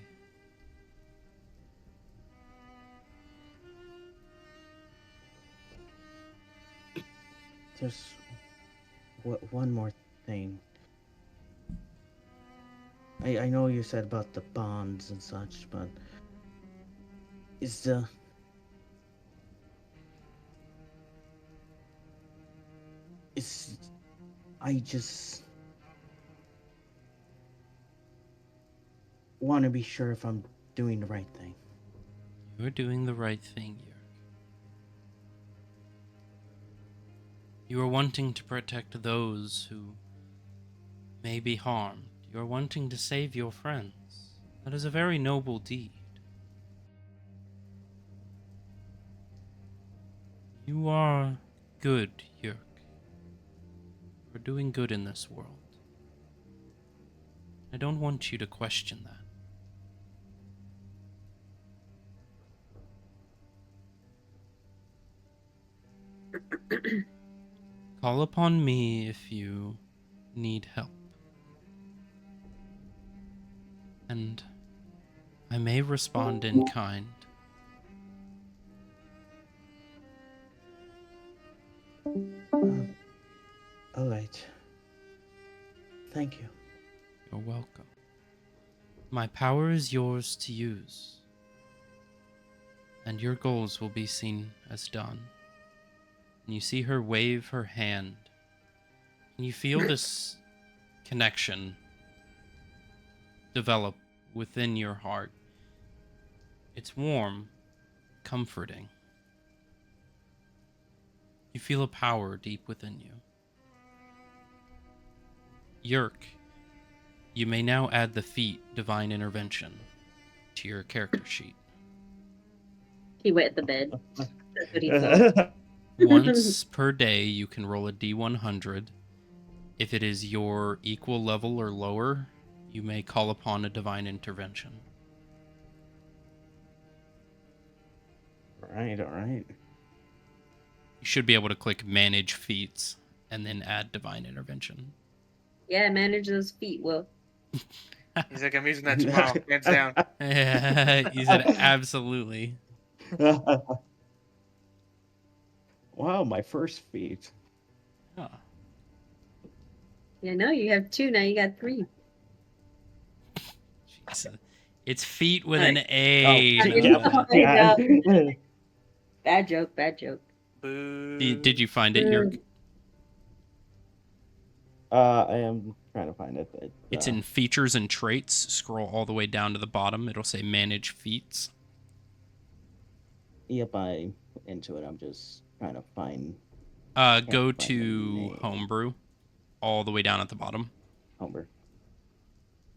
There's one more thing. I know you said about the bonds and such, but is I just want to be sure if I'm doing the right thing. You're doing the right thing, Yerk. You are wanting to protect those who may be harmed. You are wanting to save your friends. That is a very noble deed. You are good, Yerk. You are doing good in this world. I don't want you to question that. Call upon me if you need help. And I may respond in kind. All right. Thank you. You're welcome. My power is yours to use, and your goals will be seen as done. And you see her wave her hand, and you feel this connection develop within your heart. It's warm, comforting. You feel a power deep within you. Yerk, you may now add the feat Divine Intervention to your character sheet. He wet the bed. That's what he thought. Once per day, you can roll a d100. If it is your equal level or lower, you may call upon a Divine Intervention. All right. You should be able to click Manage Feats and then add Divine Intervention. Yeah, manage those feet, Will. He's like, I'm using that tomorrow. Hands down. He said, absolutely. Wow, my first feat. Huh. Yeah, no, you have 2, now you got 3. Jesus. It's feet with Alright. an A. I not know. a- Bad joke. Boo. Did you find it? Yerk? I am trying to find it. But, It's in Features and Traits. Scroll all the way down to the bottom. It'll say Manage Feats. Yep, I'm into it. I'm just trying to find. Go find the to name. Homebrew, all the way down at the bottom. Homer.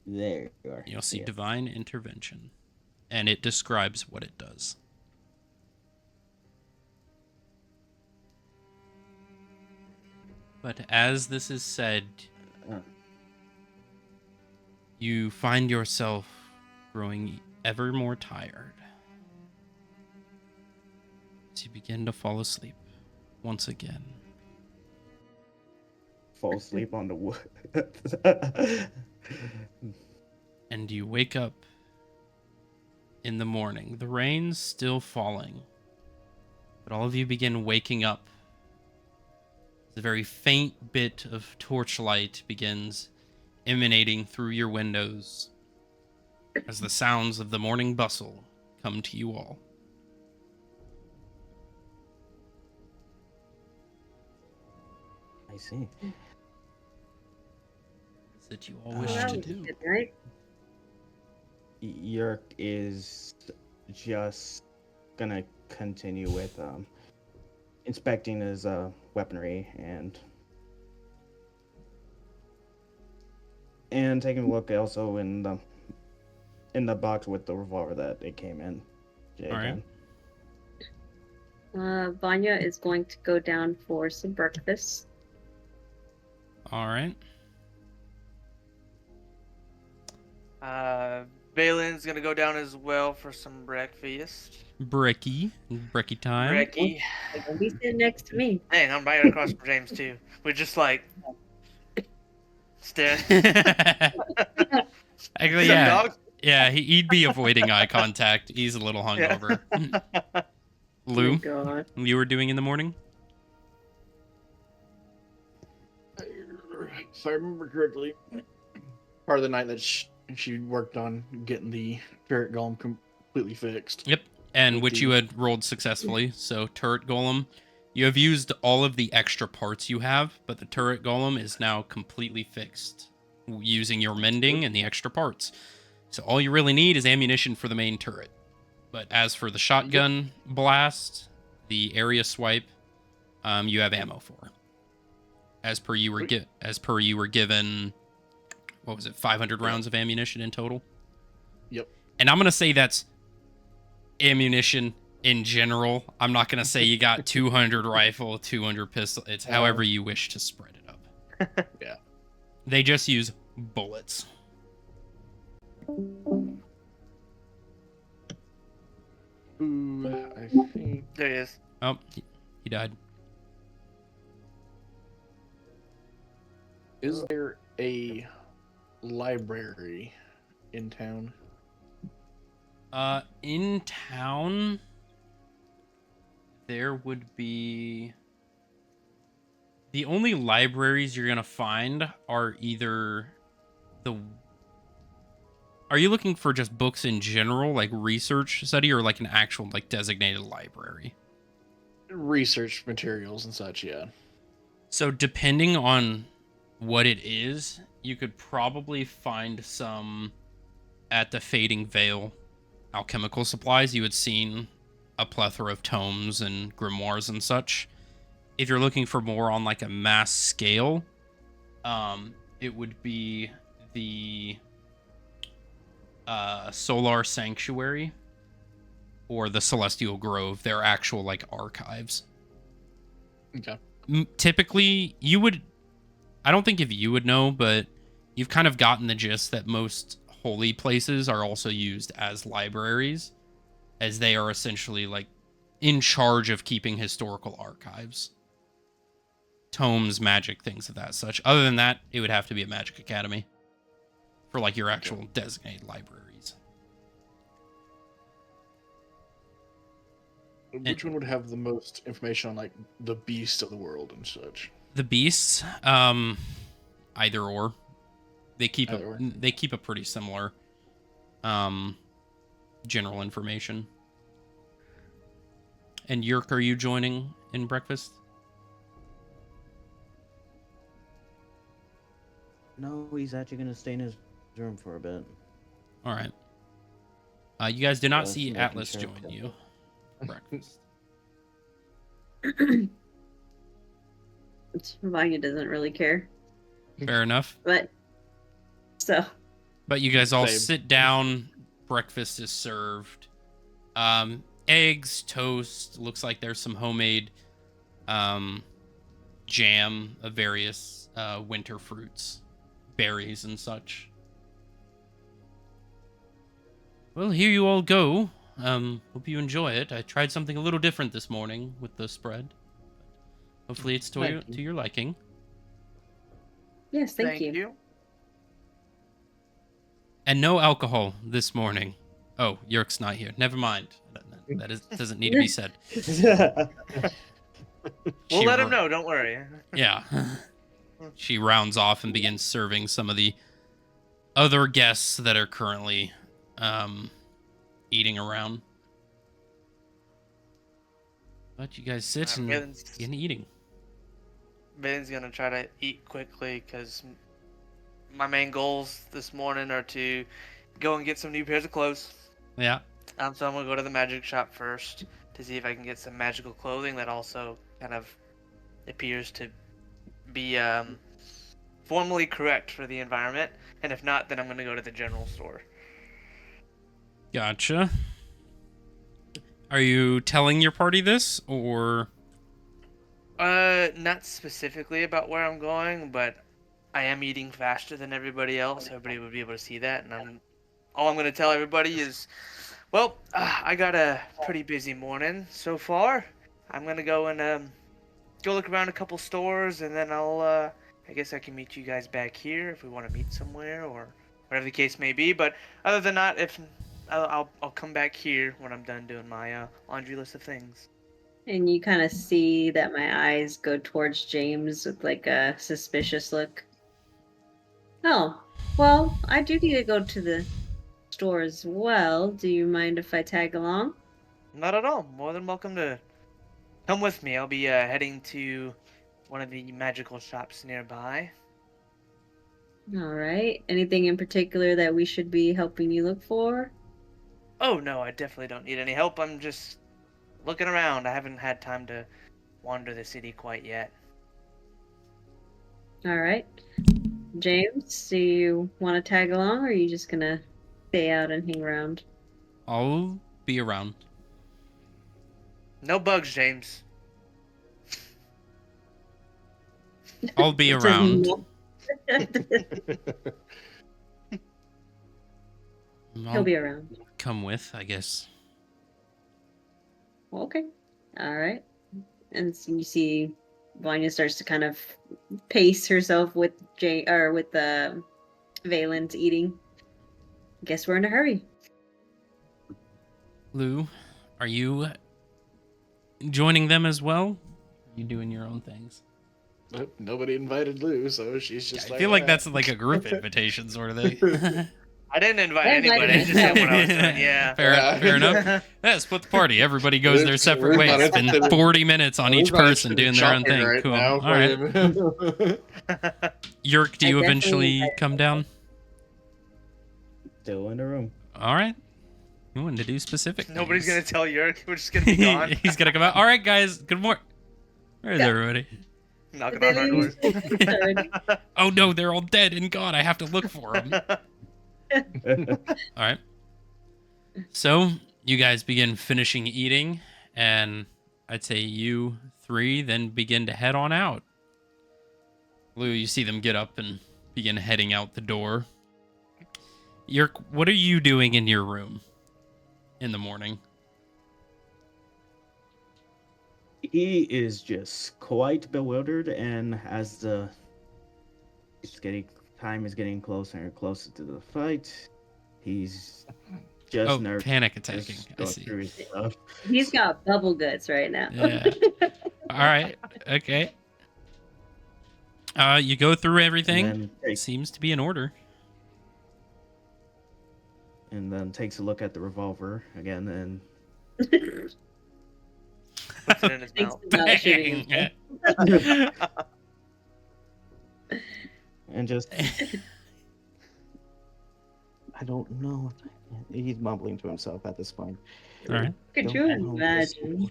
There you are. You'll see Yeah. Divine Intervention, and it describes what it does. But as this is said, Uh, you find yourself growing ever more tired as you begin to fall asleep once again. fall asleep on the wood. And you wake up in the morning. The rain's still falling, but all of you begin waking up. The very faint bit of torchlight begins emanating through your windows as the sounds of the morning bustle come to you all. I see. That you all wish Oh, to that do. Good, right? Yerk is just gonna continue with inspecting his weaponry and taking a look also in the box with the revolver that it came in. All right. Vanya is going to go down for some breakfast. All right. Balin's gonna go down as well for some breakfast. Brekkie time. Brekkie. Don't be sitting next to me. Dang, I'm right across from James too. We're just like staring. Actually, Some yeah. dogs? Yeah, he'd be avoiding eye contact. He's a little hungover. Oh Lou, my God. you were doing in the morning? If I remember correctly, part of the night that she worked on getting the turret golem completely fixed. Yep. And With which the- you had rolled successfully. So turret golem, you have used all of the extra parts you have, but the turret golem is now completely fixed using your mending and the extra parts. So all you really need is ammunition for the main turret. But as for the shotgun blast, the area swipe, you have ammo for. As per you were given, what was it, 500 rounds of ammunition in total? Yep. And I'm gonna say that's ammunition in general. I'm not gonna say you got 200 rifle, 200 pistol. It's however you wish to spread it up. Yeah. They just use bullets. Ooh, I think There he is. Oh, he died. is there a library in town? In town, there would be. The only libraries you're gonna find are either the. Are you looking for just books in general, like research study, or like an actual like designated library? Research materials and such, yeah. So depending on what it is, you could probably find some at the Fading Veil alchemical supplies. You had seen a plethora of tomes and grimoires and such. If you're looking for more on like a mass scale, it would be the Solar Sanctuary or the Celestial Grove. They're actual like archives. Okay. Typically, you would. I don't think if you would know, but you've kind of gotten the gist that most holy places are also used as libraries, as they are essentially like in charge of keeping historical archives, tomes, magic, things of that such. Other than that, it would have to be a magic academy for like your actual designated libraries. Which one would have the most information on like the beast of the world and such? The beasts, either or. They keep a pretty similar general information. And Yerk, are you joining in breakfast? No, he's actually gonna stay in his room for a bit. All right. You guys did not Just see making Atlas sure. join you for breakfast. Vanya doesn't really care, Fair enough. but so But you guys all Same. sit down. Breakfast is served. Eggs, toast. Looks like there's some homemade jam of various winter fruits, berries, and such. Well, here you all go. Hope you enjoy it. I tried something a little different this morning with the spread. Hopefully it's to your liking. yes, thank you. And no alcohol this morning. Oh, Yerk's not here. Never mind. Doesn't need to be said. We'll She let him ru- know. Don't worry. Yeah. She rounds off and begins serving some of the other guests that are currently eating around. But you guys sit and begin eating. Ben's gonna try to eat quickly because my main goals this morning are to go and get some new pairs of clothes. Yeah. So I'm gonna go to the magic shop first to see if I can get some magical clothing that also kind of appears to be formally correct for the environment. And if not, then I'm gonna go to the general store. Gotcha. Are you telling your party this, or? Not specifically about where I'm going, but I am eating faster than everybody else. Everybody would be able to see that, and all I'm gonna tell everybody is, well, I got a pretty busy morning so far. I'm gonna go and go look around a couple stores, and then I guess I can meet you guys back here if we want to meet somewhere or whatever the case may be. But other than that, if I'll come back here when I'm done doing my laundry list of things. And you kind of see that my eyes go towards James with like a suspicious look. Oh, well, I do need to go to the store as well. Do you mind if I tag along? Not at all. More than welcome to come with me. I'll be heading to one of the magical shops nearby. All right. Anything in particular that we should be helping you look for? Oh no, I definitely don't need any help. I'm just looking around. I haven't had time to wander the city quite yet. All right. James, do you want to tag along or are you just going to stay out and hang around? I'll be around. No bugs, James. I'll be around. He'll be around. Come with, I guess. Okay. All right. And so you see Vanya starts to kind of pace herself with Valen's eating. Guess we're in a hurry. Lou, are you joining them as well? Are you doing your own things? Nobody invited Lou, so she's just I feel like "Ah." that's like a group invitation sort of thing. I didn't invite I invited anybody. I just said what I was doing. Yeah, Yeah. fair enough. Yeah, split the party. Everybody goes their separate We're not ways. Spend interested in- 40 minutes on We're each not person interested in doing their own shopping thing. right Cool. now. All right. Yerk, do I you definitely eventually invited come down? Still in the room. All right. You wanted to do specific Nobody's things. gonna tell Yerk. We're just gonna be gone. He's gonna come out. All right, guys. Good morning. Where's Yeah. everybody? Knocking Did on they our leave? doors. Already? Oh no, they're all dead and gone. I have to look for them. All right. So you guys begin finishing eating, and I'd say you three then begin to head on out. Lou, you see them get up and begin heading out the door. Yerk, what are you doing in your room in the morning? He is just quite bewildered, and as time is getting closer and closer to the fight, he's just Oh, nervous. panic attacking. Just I going see. through his stuff. He's got bubble guts right now. Yeah. All right. Okay. You go through everything. And then, Seems to be in order. and then takes a look at the revolver again, and Puts it in his Thinks mouth. about shooting Bang. himself. and just I don't know. He's mumbling to himself at this point. All right. Could Don't you know if this imagine?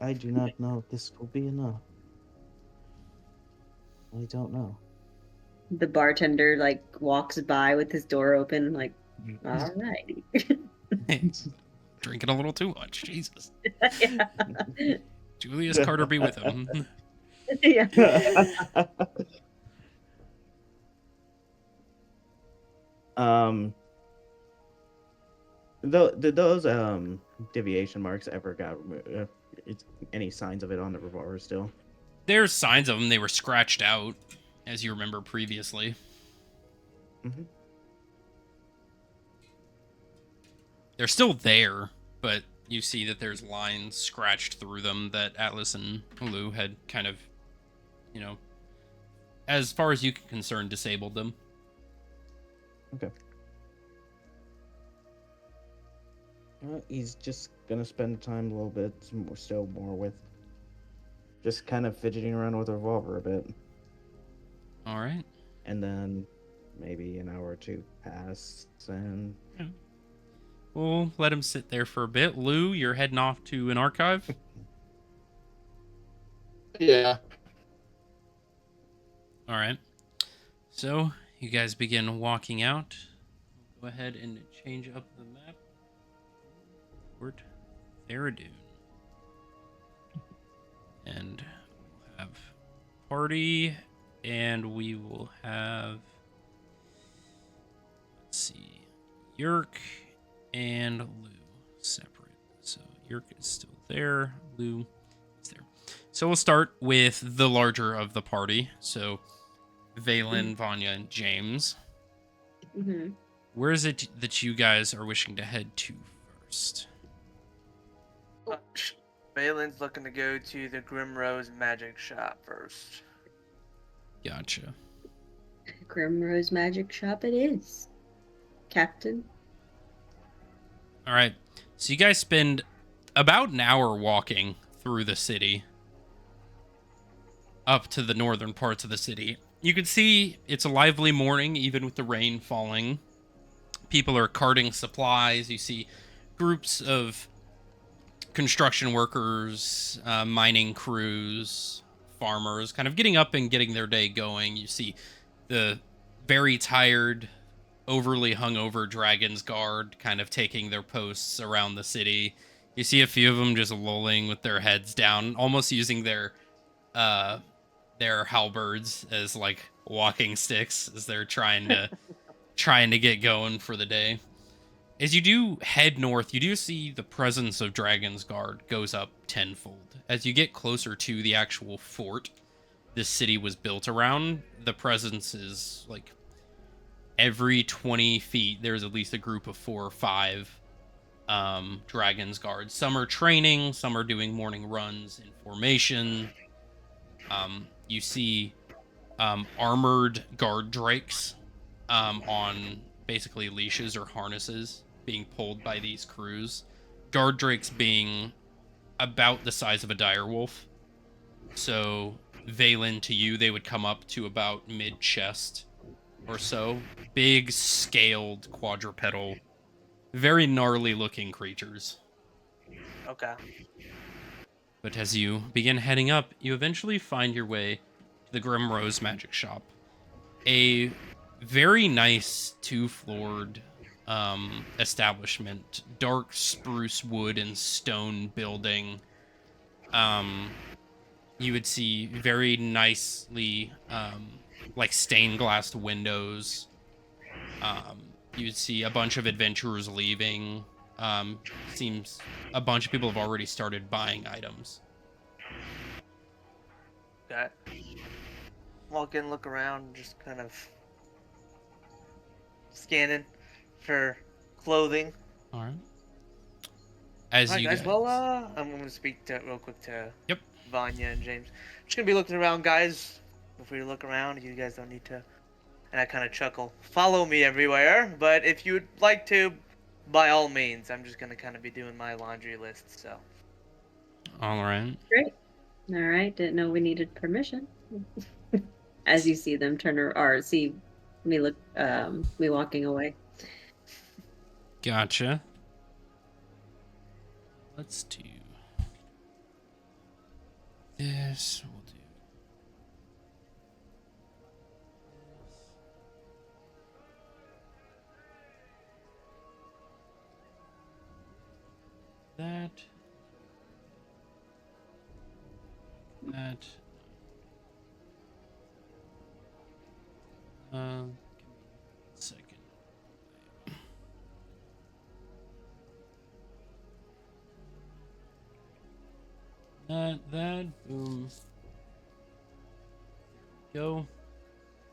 I do not know if this will be enough. I don't know. The bartender like walks by with his door open, like, all right. Drinking a little too much. Jesus. Yeah. Julius Carter be with him. Yeah. Did those deviation marks ever got removed? Any signs of it on the revolver still? There's signs of them. They were scratched out, as you remember previously. Mm-hmm. They're still there, but you see that there's lines scratched through them that Atlas and Lou had kind of, you know, as far as you can concern, disabled them. Okay. He's just gonna spend time a little bit more with, just kind of fidgeting around with the revolver a bit, All right. and then maybe an hour or two pass, and We'll let him sit there for a bit. Lou, you're heading off to an archive. Yeah. All right. So you guys begin walking out. Go ahead and change up the map. Port Theradoon. And we'll have party, and we will have, let's see, Yerk and Lou separate. So Yerk is still there. Lou is there. So we'll start with the larger of the party. So Valen, Vanya, and James. Mm-hmm. Where is it that you guys are wishing to head to first? Valen's looking to go to the Grimrose magic shop first. Gotcha. Grimrose Magic Shop it is, Captain. All right. So you guys spend about an hour walking through the city up to the northern parts of the city. You can see it's a lively morning, even with the rain falling. People are carting supplies. You see groups of construction workers, mining crews, farmers kind of getting up and getting their day going. You see the very tired, overly hungover Dragon's Guard kind of taking their posts around the city. You see a few of them just lolling with their heads down, almost using their halberds as like walking sticks as they're trying to get going for the day. As you do head north, you do see the presence of Dragon's Guard goes up tenfold. As you get closer to the actual fort this city was built around, the presence is like every 20 feet, there's at least a group of 4 or 5 Dragon's Guards. Some are training, some are doing morning runs in formation. you see armored guard drakes on basically leashes or harnesses being pulled by these crews. Guard drakes being about the size of a direwolf. So, Valen, to you, they would come up to about mid-chest or so. Big, scaled, quadrupedal, very gnarly-looking creatures. Okay. But as you begin heading up, you eventually find your way to the Grim Rose Magic Shop. A very nice two-floored establishment. Dark spruce wood and stone building. You would see very nicely like stained glass windows. You would see a bunch of adventurers leaving. Seems a bunch of people have already started buying items. Okay. Walk in, look around, just kind of scanning for clothing. All right. As Alright, you guys. guys, Well, I'm gonna speak real quick to Yep. Vanya and James. Just gonna be looking around, guys. Before you look around, you guys don't need to. And I kind of chuckle. Follow me everywhere, but if you'd like to, by all means, I'm just gonna kind of be doing my laundry list. So. all right. Great. All right. Didn't know we needed permission. As you see them turn or see me me walking away. Gotcha. Let's do this. We'll do that. That. Give me a second. That, boom. Go.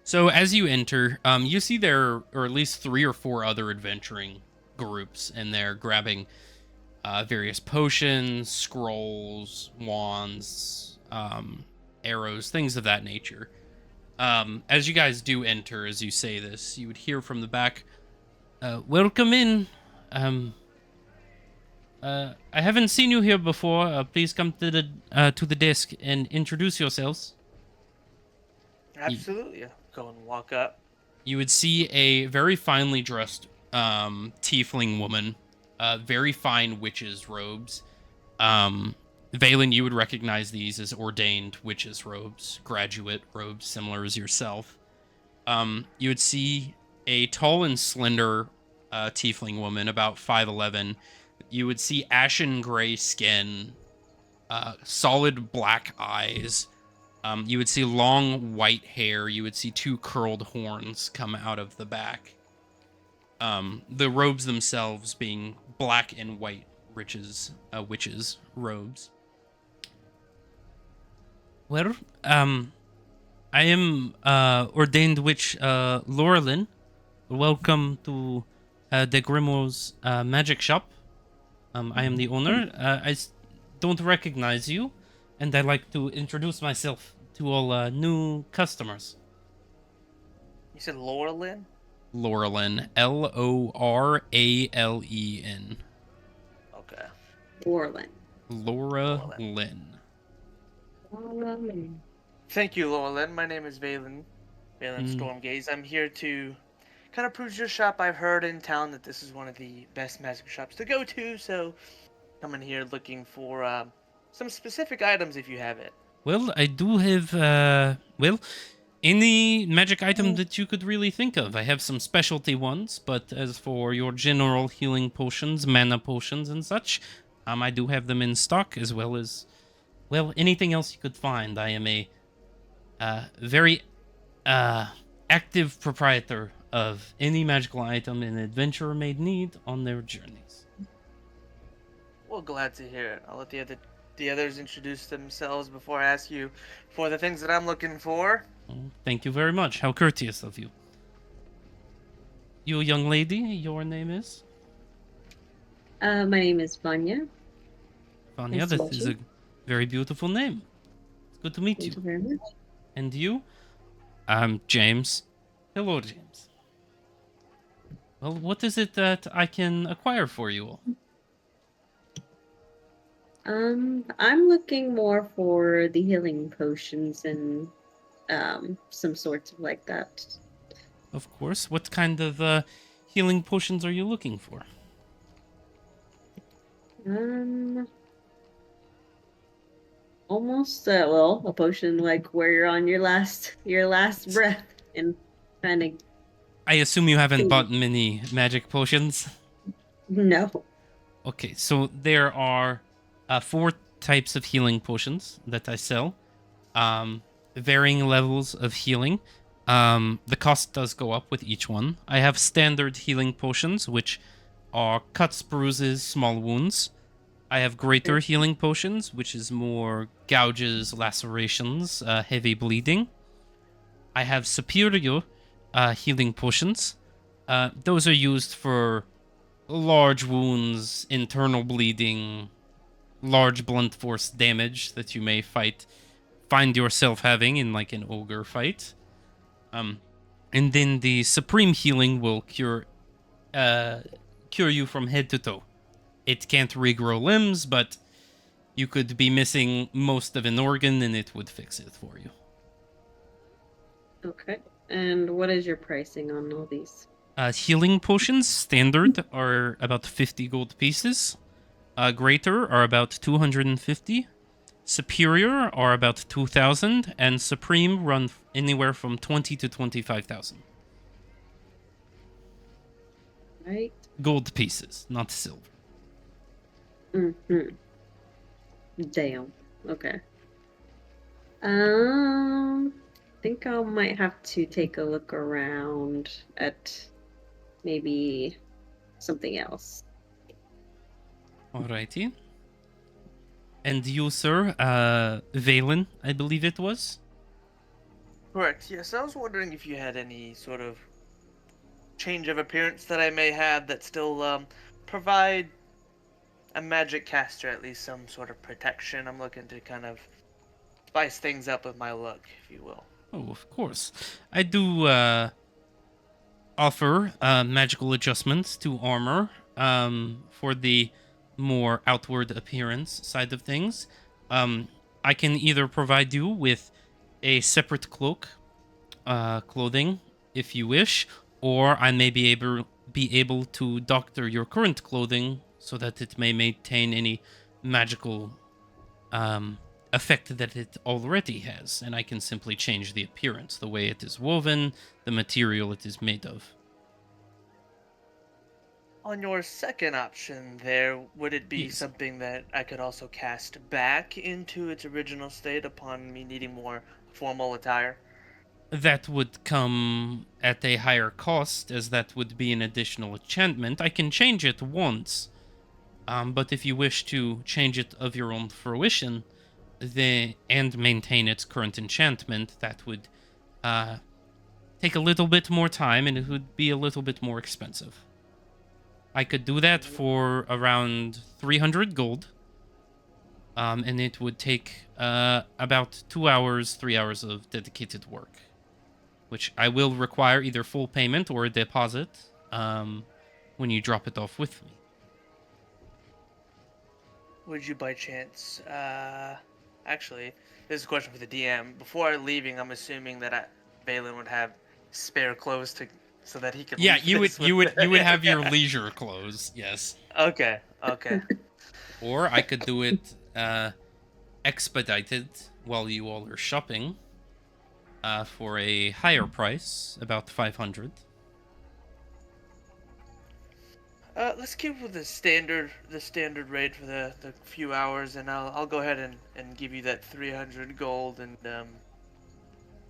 So as you enter, you see there are at least 3 or 4 other adventuring groups in there grabbing various potions, scrolls, wands, arrows, things of that nature. As you guys do enter, as you say this, you would hear from the back, welcome in. I haven't seen you here before. Please come to the desk and introduce yourselves. Absolutely. Go and walk up. You would see a very finely dressed tiefling woman, very fine witch's robes. Valen, you would recognize these as ordained witch's robes, graduate robes, similar as yourself. You would see a tall and slender tiefling woman, about 5'11". You would see ashen gray skin, solid black eyes. You would see long white hair. You would see 2 curled horns come out of the back. The robes themselves being black and white witches' robes. Well, I am ordained witch Laurelin. Welcome to the Grimoire's magic shop. I am the owner. Don't recognize you, and I like to introduce myself to all new customers. You said Laurelin? Laurelin, Loralen. Okay. Orlin. Laura Lynn. Thank you, Laurelin. My name is Valen. Valen Stormgaze. I'm here to kind of peruse your shop. I've heard in town that this is one of the best magic shops to go to, so come in here looking for some specific items if you have it. Well, I do have, any magic item that you could really think of. I have some specialty ones, but as for your general healing potions, mana potions, and such, I do have them in stock, as well as, well, anything else you could find. I am a very active proprietor of any magical item an adventurer may need on their journeys. Well, glad to hear it. I'll let the others introduce themselves before I ask you for the things that I'm looking for. Oh, thank you very much. How courteous of you. You, young lady, your name is? My name is Vanya. Vanya, Nice to this meet is a you. very beautiful name. It's good to meet Thank you you. very much. And you? I'm James. Hello, James. Well, what is it that I can acquire for you all? I'm looking more for the healing potions and some sorts of like that. Of course. What kind of healing potions are you looking for? Um, almost well, a potion like where you're on your last breath and kind of I assume you haven't bought many magic potions? no. Okay, so there are 4 types of healing potions that I sell. Um, Varying levels of healing. The cost does go up with each one. I have standard healing potions, which are cuts, bruises, small wounds. I have greater healing potions, which is more gouges, lacerations, heavy bleeding. I have superior healing potions. Those are used for large wounds, internal bleeding, large blunt force damage that you may find yourself having in like an ogre fight. Um, and then the supreme healing will cure you from head to toe. It can't regrow limbs, but you could be missing most of an organ and it would fix it for you. Okay. And what is your pricing on all these? Healing potions standard are about 50 gold pieces. Greater are about 250. Superior are about 2,000, and Supreme run anywhere from 20 to 25,000. Right. Gold pieces, not silver. Mm-hmm. Damn. Okay. Think I might have to take a look around at maybe something else. Alrighty. And you, sir, Valen, I believe it was? Correct. Yes, I was wondering if you had any sort of change of appearance that I may have that still provide a magic caster at least some sort of protection. I'm looking to kind of spice things up with my look, if you will. Oh, of course. I do offer magical adjustments to armor for the more outward appearance side of things. I can either provide you with a separate clothing, if you wish, or I may be able to doctor your current clothing so that it may maintain any magical effect that it already has, and I can simply change the appearance, the way it is woven, the material it is made of. On your second option there, would it be Yes. something that I could also cast back into its original state upon me needing more formal attire? That would come at a higher cost, as that would be an additional enchantment. I can change it once, but if you wish to change it of your own fruition, and maintain its current enchantment, that would take a little bit more time and it would be a little bit more expensive. I could do that for around 300 gold, and it would take about 2 hours, 3 hours of dedicated work, which I will require either full payment or a deposit when you drop it off with me. Would you by chance, actually, this is a question for the DM. Before leaving, I'm assuming that Balin would have spare clothes so that he could Yeah, leave you would this you with would you would me. have your leisure clothes, yes. Okay, okay. Or I could do it expedited while you all are shopping for a higher price, about 500. Let's keep with the standard rate for the few hours, and I'll go ahead and give you that 300 gold, and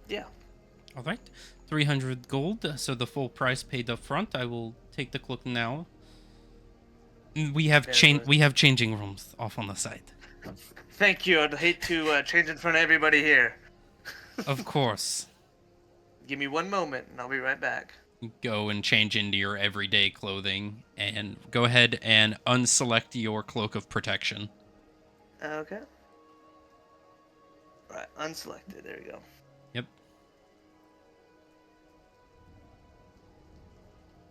yeah. All right, 300 gold. So the full price paid up front. I will take the cloak now. We have There goes. we have changing rooms off on the side. Thank you. I'd hate to change in front of everybody here. Of course. Give me one moment, and I'll be right back. Go and change into your everyday clothing, and go ahead and unselect your cloak of protection. Okay. Right, unselected. There we go. Yep.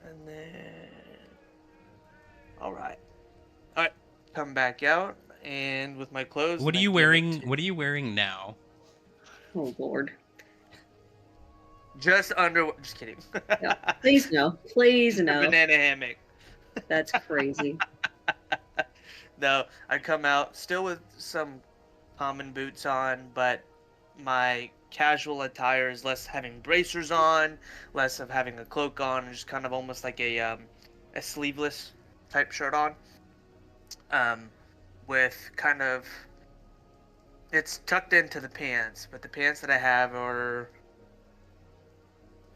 And then, all right. Come back out, and with my clothes. What and are I you give it wearing? to- What are you wearing now? Oh Lord. Just under. Just kidding. Yeah. Please no. Please Just a no. banana hammock. That's crazy. No, I come out still with some common boots on, but my casual attire is less having bracers on, less of having a cloak on, and just kind of almost like a sleeveless type shirt on. Um, with kind of it's tucked into the pants, but the pants that I have are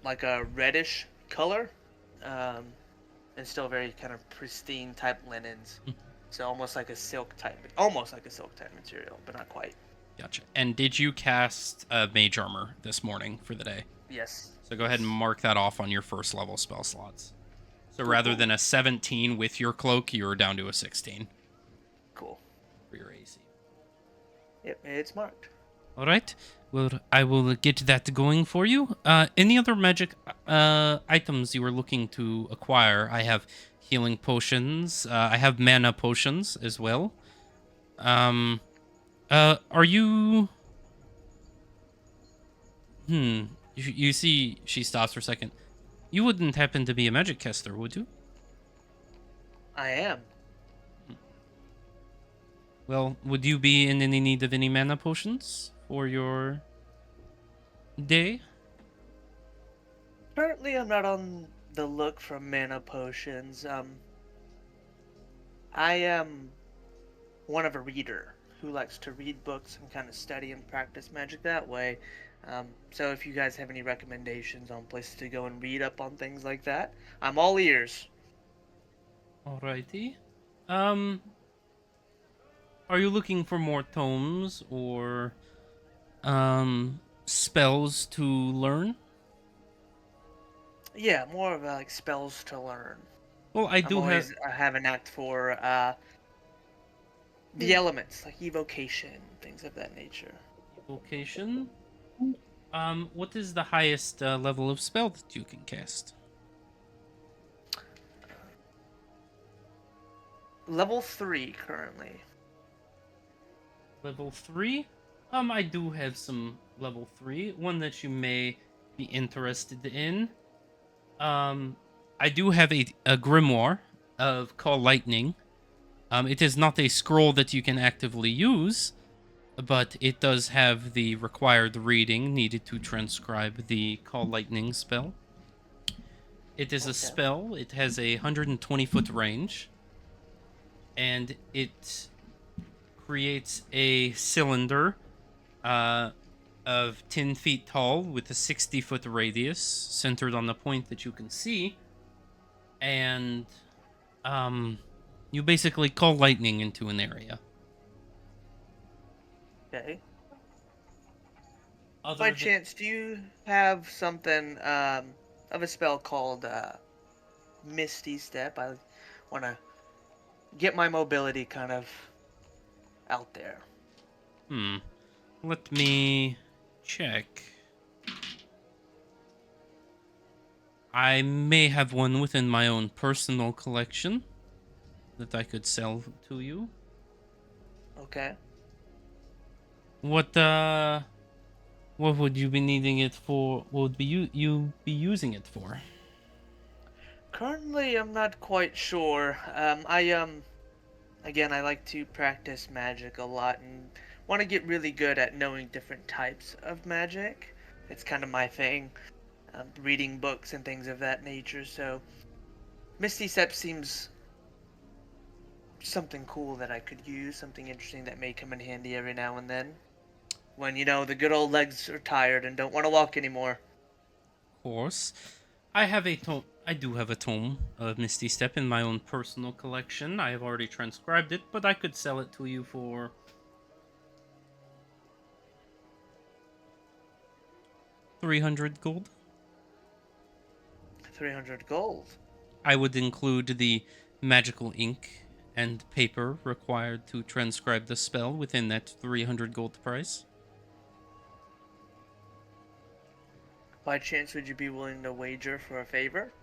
like a reddish color, um, and still very kind of pristine type linens. So almost like a silk type material, but not quite. Gotcha. And did you cast mage armor this morning for the day? Yes. So go ahead and mark that off on your first level spell slots. So Cool, rather cool. than a 17 with your cloak, you're down to a 16 Cool. for your AC. Yep, it's marked. All right. Well, I will get that going for you. Any other magic items you were looking to acquire? I have healing potions. I have mana potions as well. Are you? You see, she stops for a second. You wouldn't happen to be a magic caster, would you? I am. Well, would you be in any need of any mana potions for your day? Currently, I'm not on the look for mana potions. I am one of a reader who likes to read books and kind of study and practice magic that way. So if you guys have any recommendations on places to go and read up on things like that, I'm all ears. Alrighty. Um, are you looking for more tomes or spells to learn? Yeah, more of like spells to learn. Well, I do have. I have an act for the elements, like evocation, things of that nature. Evocation. What is the highest level of spell that you can cast? Level 3 currently. Level 3? I do have some level 3. One that you may be interested in. I do have a grimoire of Call Lightning. It is not a scroll that you can actively use, but it does have the required reading needed to transcribe the Call Lightning spell. It is a Okay. spell. It has a 120-foot range, and it creates a cylinder of 10 feet tall with a 60-foot radius centered on the point that you can see. And you basically call lightning into an area. Okay. Other By than- chance, do you have something of a spell called Misty Step? I want to get my mobility kind of out there. Let me check. I may have one within my own personal collection that I could sell to you. Okay. What would you be needing it for? What would be you be using it for? Currently, I'm not quite sure. Again, I like to practice magic a lot and want to get really good at knowing different types of magic. It's kind of my thing. Reading books and things of that nature. So, Misty Step seems something cool that I could use, something interesting that may come in handy every now and then. When, the good old legs are tired and don't want to walk anymore. Of course. I do have a tome of Misty Step in my own personal collection. I have already transcribed it, but I could sell it to you for 300 gold. 300 gold. I would include the magical ink and paper required to transcribe the spell within that 300 gold price. By chance, would you be willing to wager for a favor?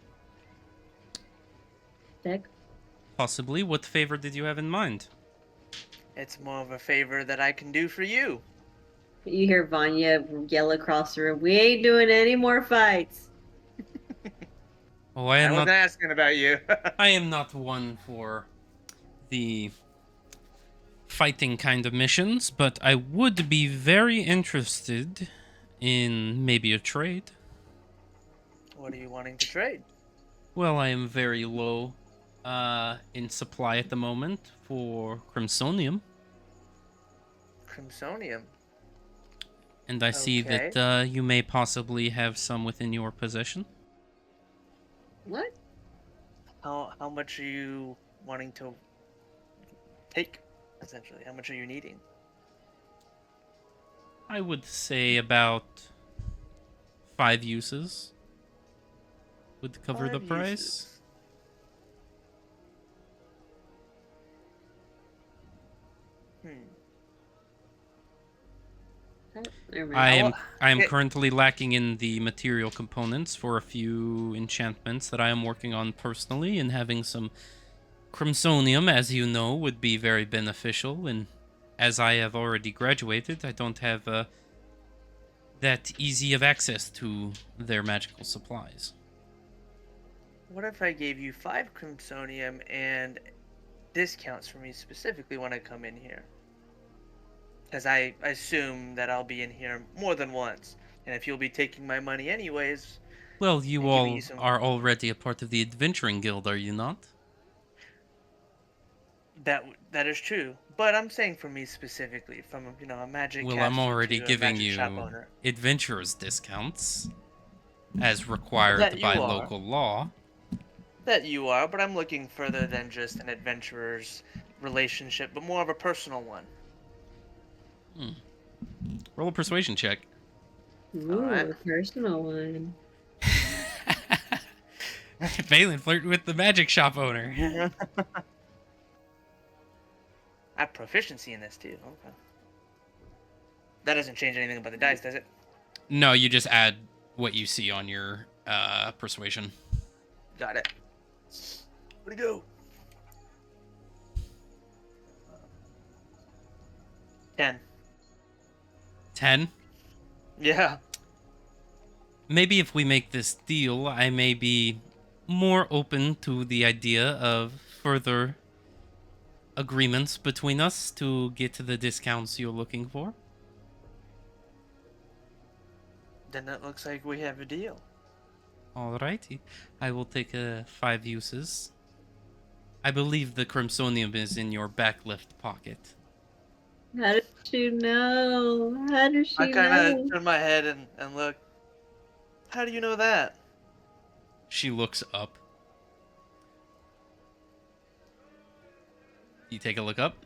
Deck. Possibly. What favor did you have in mind? It's more of a favor that I can do for you. You hear Vanya yell across the room, "We ain't doing any more fights." Oh, I I am wasn't not. asking about you. I am not one for the fighting kind of missions, but I would be very interested in maybe a trade. What are you wanting to trade? Well, I am very low in supply at the moment for Crimsonium, Crimsonium. and I see Okay. that you may possibly have some within your possession. What? How much are you wanting to take? Essentially, how much are you needing? I would say about 5 uses would cover the 5 price. uses. Never mind. I will- am it- currently lacking in the material components for a few enchantments that I am working on personally, and having some Crimsonium, as you know, would be very beneficial. And as I have already graduated, I don't have that easy of access to their magical supplies. What if I gave you 5 Crimsonium and discounts for me specifically when I come in here? Because I assume that I'll be in here more than once. And if you'll be taking my money anyways, Well, you and giving all you some... are already a part of the Adventuring Guild, are you not? That is true. But I'm saying for me specifically, from a magic Well, caster I'm already to a giving magic shop you owner. adventurers discounts, as required That by you are. local law. That you are, but I'm looking further than just an adventurer's relationship, but more of a personal one. Roll a persuasion check. Ooh, Alright. a personal one. Valen flirting with the magic shop owner. I have proficiency in this too. Okay. That doesn't change anything about the dice, does it? No, you just add what you see on your persuasion. Got it. Where'd it go? 10. 10. Yeah. Maybe if we make this deal, I may be more open to the idea of further agreements between us to get to the discounts you're looking for. Then it looks like we have a deal. Alrighty. I will take 5 uses. I believe the Crimsonium is in your back left pocket. How did you know? How does she I kind know? of turn my head and look. How do you know that? She looks up. You take a look up?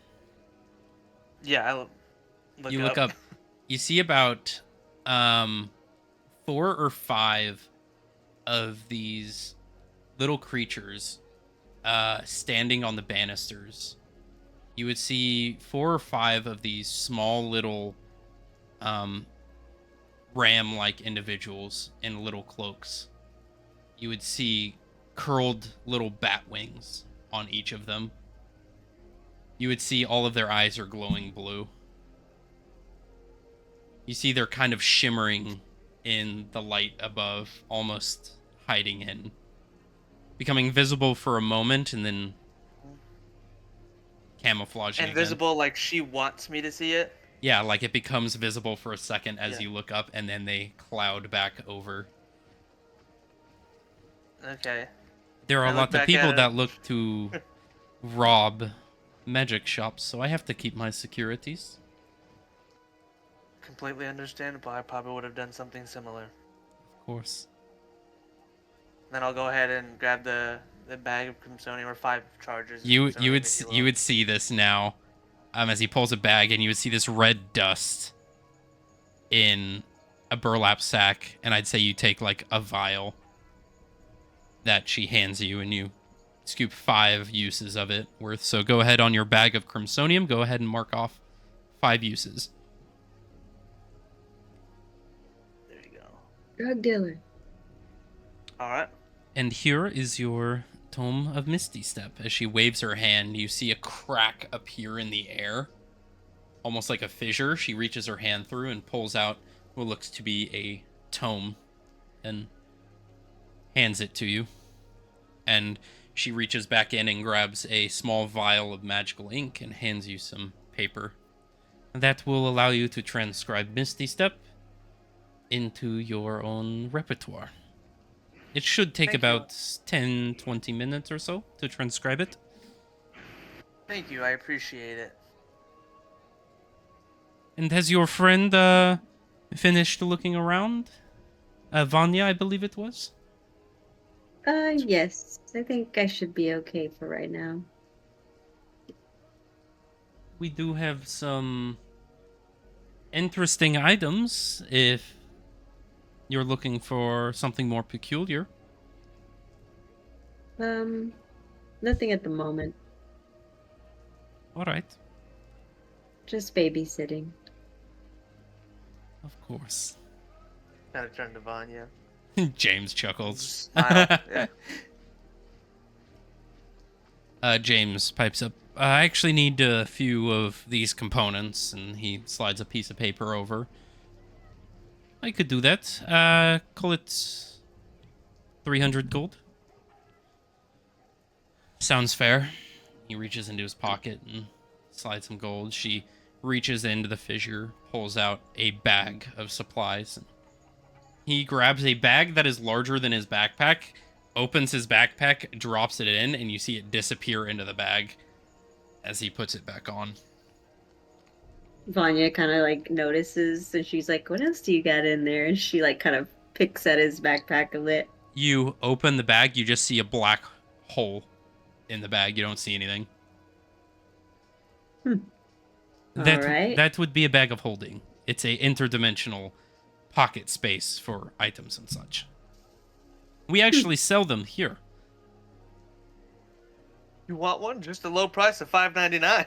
Yeah, I look You look up. You see about 4 or 5 of these little creatures standing on the banisters. You would see 4 or 5 of these small little ram-like individuals in little cloaks. You would see curled little bat wings on each of them. You would see all of their eyes are glowing blue. You see they're kind of shimmering in the light above, almost hiding in. Becoming visible for a moment and then camouflaging again. Invisible, like she wants me to see it. Yeah, like it becomes visible for a second as Yeah. you look up, and then they cloud back over. Okay. There are I a look lot of back people at that it. look to rob magic shops, so I have to keep my securities. Completely understandable. I probably would have done something similar. Of course. Then I'll go ahead and grab the bag of Crimsonium, or 5 charges. of You Crimsonium, if you will. would see this now, as he pulls a bag, and you would see this red dust in a burlap sack, and I'd say you take like a vial that she hands you, and you scoop 5 uses of it worth. So go ahead on your bag of Crimsonium. Go ahead and mark off 5 uses. There you go. Drug dealer. All right. And here is your Tome of Misty Step. As she waves her hand, you see a crack appear in the air, almost like a fissure. She reaches her hand through and pulls out what looks to be a tome and hands it to you. And she reaches back in and grabs a small vial of magical ink and hands you some paper. That will allow you to transcribe Misty Step into your own repertoire. It should take Thank you. about 10, 20 minutes or so to transcribe it. Thank you. I appreciate it. And has your friend finished looking around? Vanya, I believe it was? Yes. I think I should be okay for right now. We do have some interesting items if you're looking for something more peculiar. Nothing at the moment. All right, Just babysitting. of course. Kind of turn to Vanya. James chuckles. Smile. Yeah. James pipes up. I actually need a few of these components, and he slides a piece of paper over. I could do that. Call it 300 gold. Sounds fair. He reaches into his pocket and slides some gold. She reaches into the fissure, pulls out a bag of supplies. He grabs a bag that is larger than his backpack, opens his backpack, drops it in, and you see it disappear into the bag as he puts it back on. Vanya kind of like notices and she's like, "What else do you got in there?" And she like kind of picks at his backpack a bit. You open the bag, you just see a black hole in the bag. You don't see anything. Alright. That would be a bag of holding. It's a interdimensional pocket space for items and such. We actually sell them here. You want one? Just a low price of $5.99.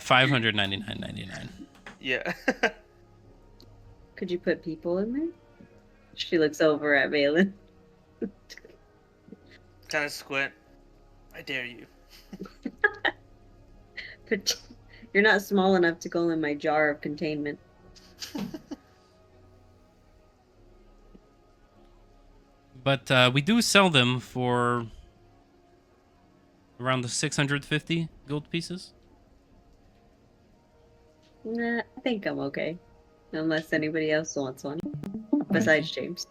$599.99. Yeah. Could you put people in there? She looks over at Valen. Kind of squint. I dare you. But you're not small enough to go in my jar of containment. But we do sell them for around the 650 gold pieces. Nah, I think I'm okay. Unless anybody else wants one. Besides James.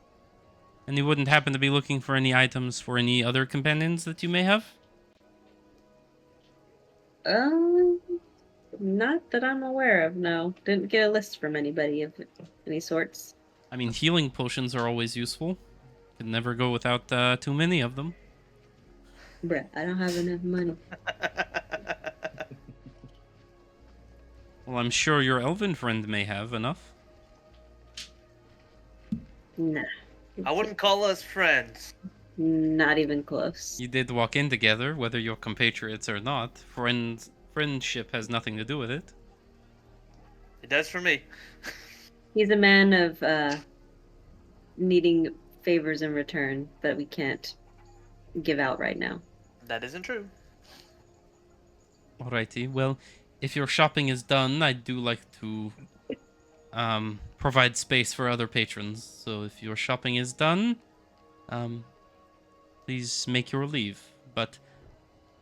And you wouldn't happen to be looking for any items for any other companions that you may have? Not that I'm aware of, no. Didn't get a list from anybody of any sorts. I mean, healing potions are always useful. Could never go without too many of them. Bruh, I don't have enough money. Well, I'm sure your elven friend may have enough. Nah. I wouldn't call us friends. Not even close. You did walk in together, whether you're compatriots or not. Friendship has nothing to do with it. It does for me. He's a man of needing favors in return that we can't give out right now. That isn't true. Alrighty, well, if your shopping is done, I do like to provide space for other patrons. So if your shopping is done, please make your leave. But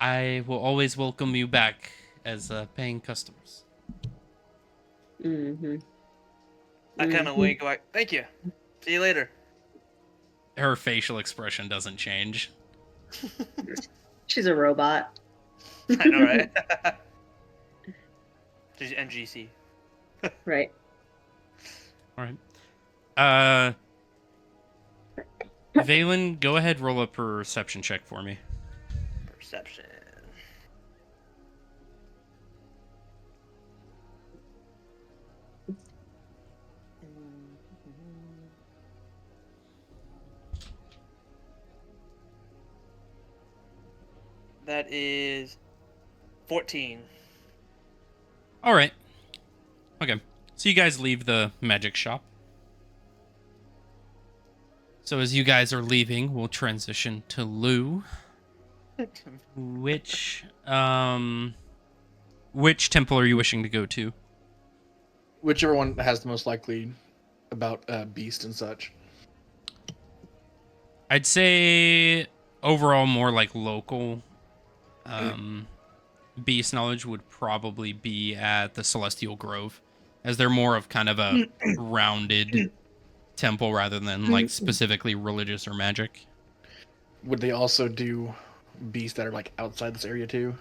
I will always welcome you back as paying customers. Mm-hmm. I kind of wink like, thank you. See you later. Her facial expression doesn't change. She's a robot. I know, right? She's NGC. Right. Alright. Valen, go ahead, roll a perception check for me. Perception. That is 14. Alright. Okay. So you guys leave the magic shop. So as you guys are leaving, we'll transition to Lou. Which temple are you wishing to go to? Whichever one has the most likely about beast and such. I'd say overall more like local beast knowledge would probably be at the Celestial Grove, as they're more of kind of a rounded temple rather than like specifically religious or magic. Would they also do beasts that are like outside this area too?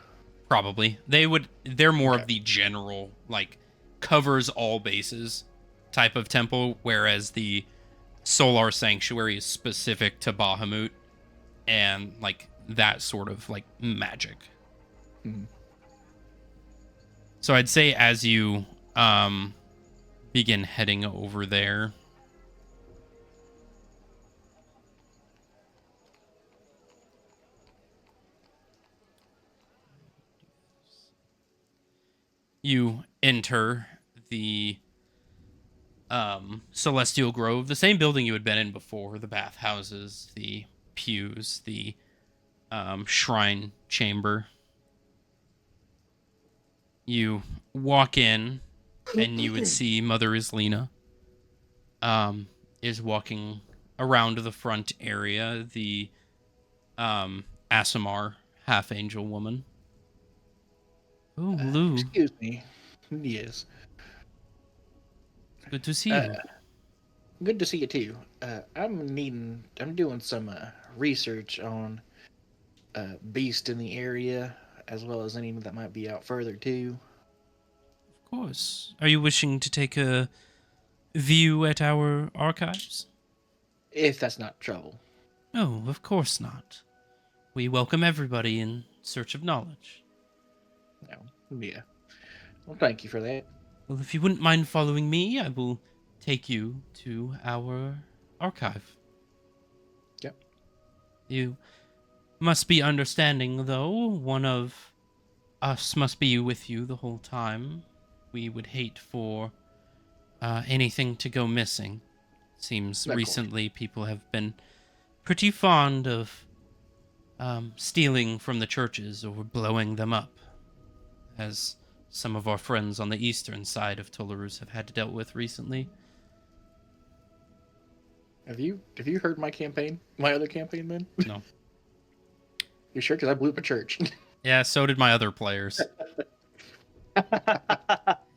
Probably. They're more Okay. of the general, like, covers all bases type of temple, whereas the Solar Sanctuary is specific to Bahamut and, like, that sort of, like, magic. Mhm. So I'd say as you begin heading over there, you enter the Celestial Grove, the same building you had been in before, the bathhouses, the pews, the shrine chamber. You walk in and you would see Mother Islena is walking around the front area, the Asimar half-angel woman. Oh, Lou. Excuse me. Yes. Good to see you. Good to see you too. I'm doing some research on beast in the area, as well as any that might be out further too. Of course. Are you wishing to take a view at our archives? If that's not trouble. Oh, of course not. We welcome everybody in search of knowledge. No. Yeah. Well, thank you for that. Well, if you wouldn't mind following me, I will take you to our archive. Yep. You must be understanding, though, one of us must be with you the whole time. We would hate for anything to go missing. Seems Of course. recently people have been pretty fond of stealing from the churches or blowing them up, as some of our friends on the eastern side of Tolarus have had to deal with recently. Have you heard my campaign? My other campaign, man? No. You sure? Because I blew up a church. Yeah, so did my other players.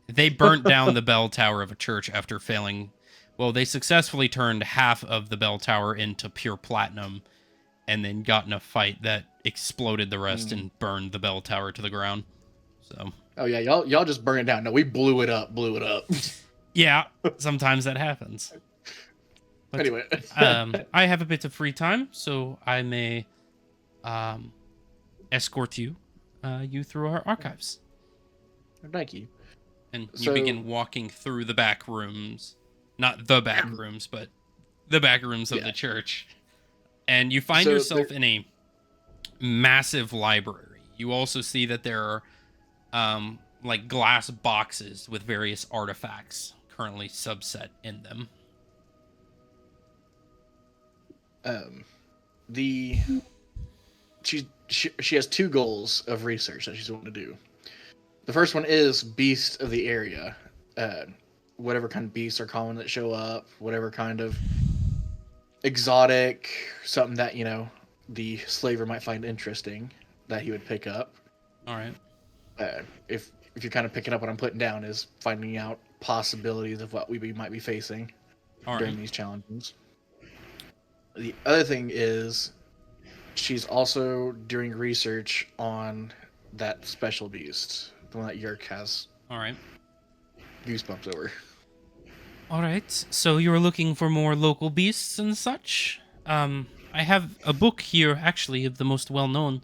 They burnt down the bell tower of a church after failing. Well, they successfully turned half of the bell tower into pure platinum and then got in a fight that exploded the rest and burned the bell tower to the ground. So, Oh yeah, y'all just burn it down. No, we blew it up. yeah, sometimes that happens. But, Anyway. I have a bit of free time, so I may escort you through our archives. Thank you. And you So- begin walking through the back rooms. Not the back rooms, but the back rooms of the church. And you find So yourself in a massive library. You also see that there are like glass boxes with various artifacts currently subset in them. She has two goals of research that she's wanting to do. The first one is beast of the area. Whatever kind of beasts are common that show up, whatever kind of exotic, something that, the slaver might find interesting that he would pick up. All right. If you're kind of picking up what I'm putting down, is finding out possibilities of what we might be facing All during right. these challenges. The other thing is she's also doing research on that special beast, the one that Yerk has All right. goosebumps over. All right. So you're looking for more local beasts and such? I have a book here, actually, of the most well-known.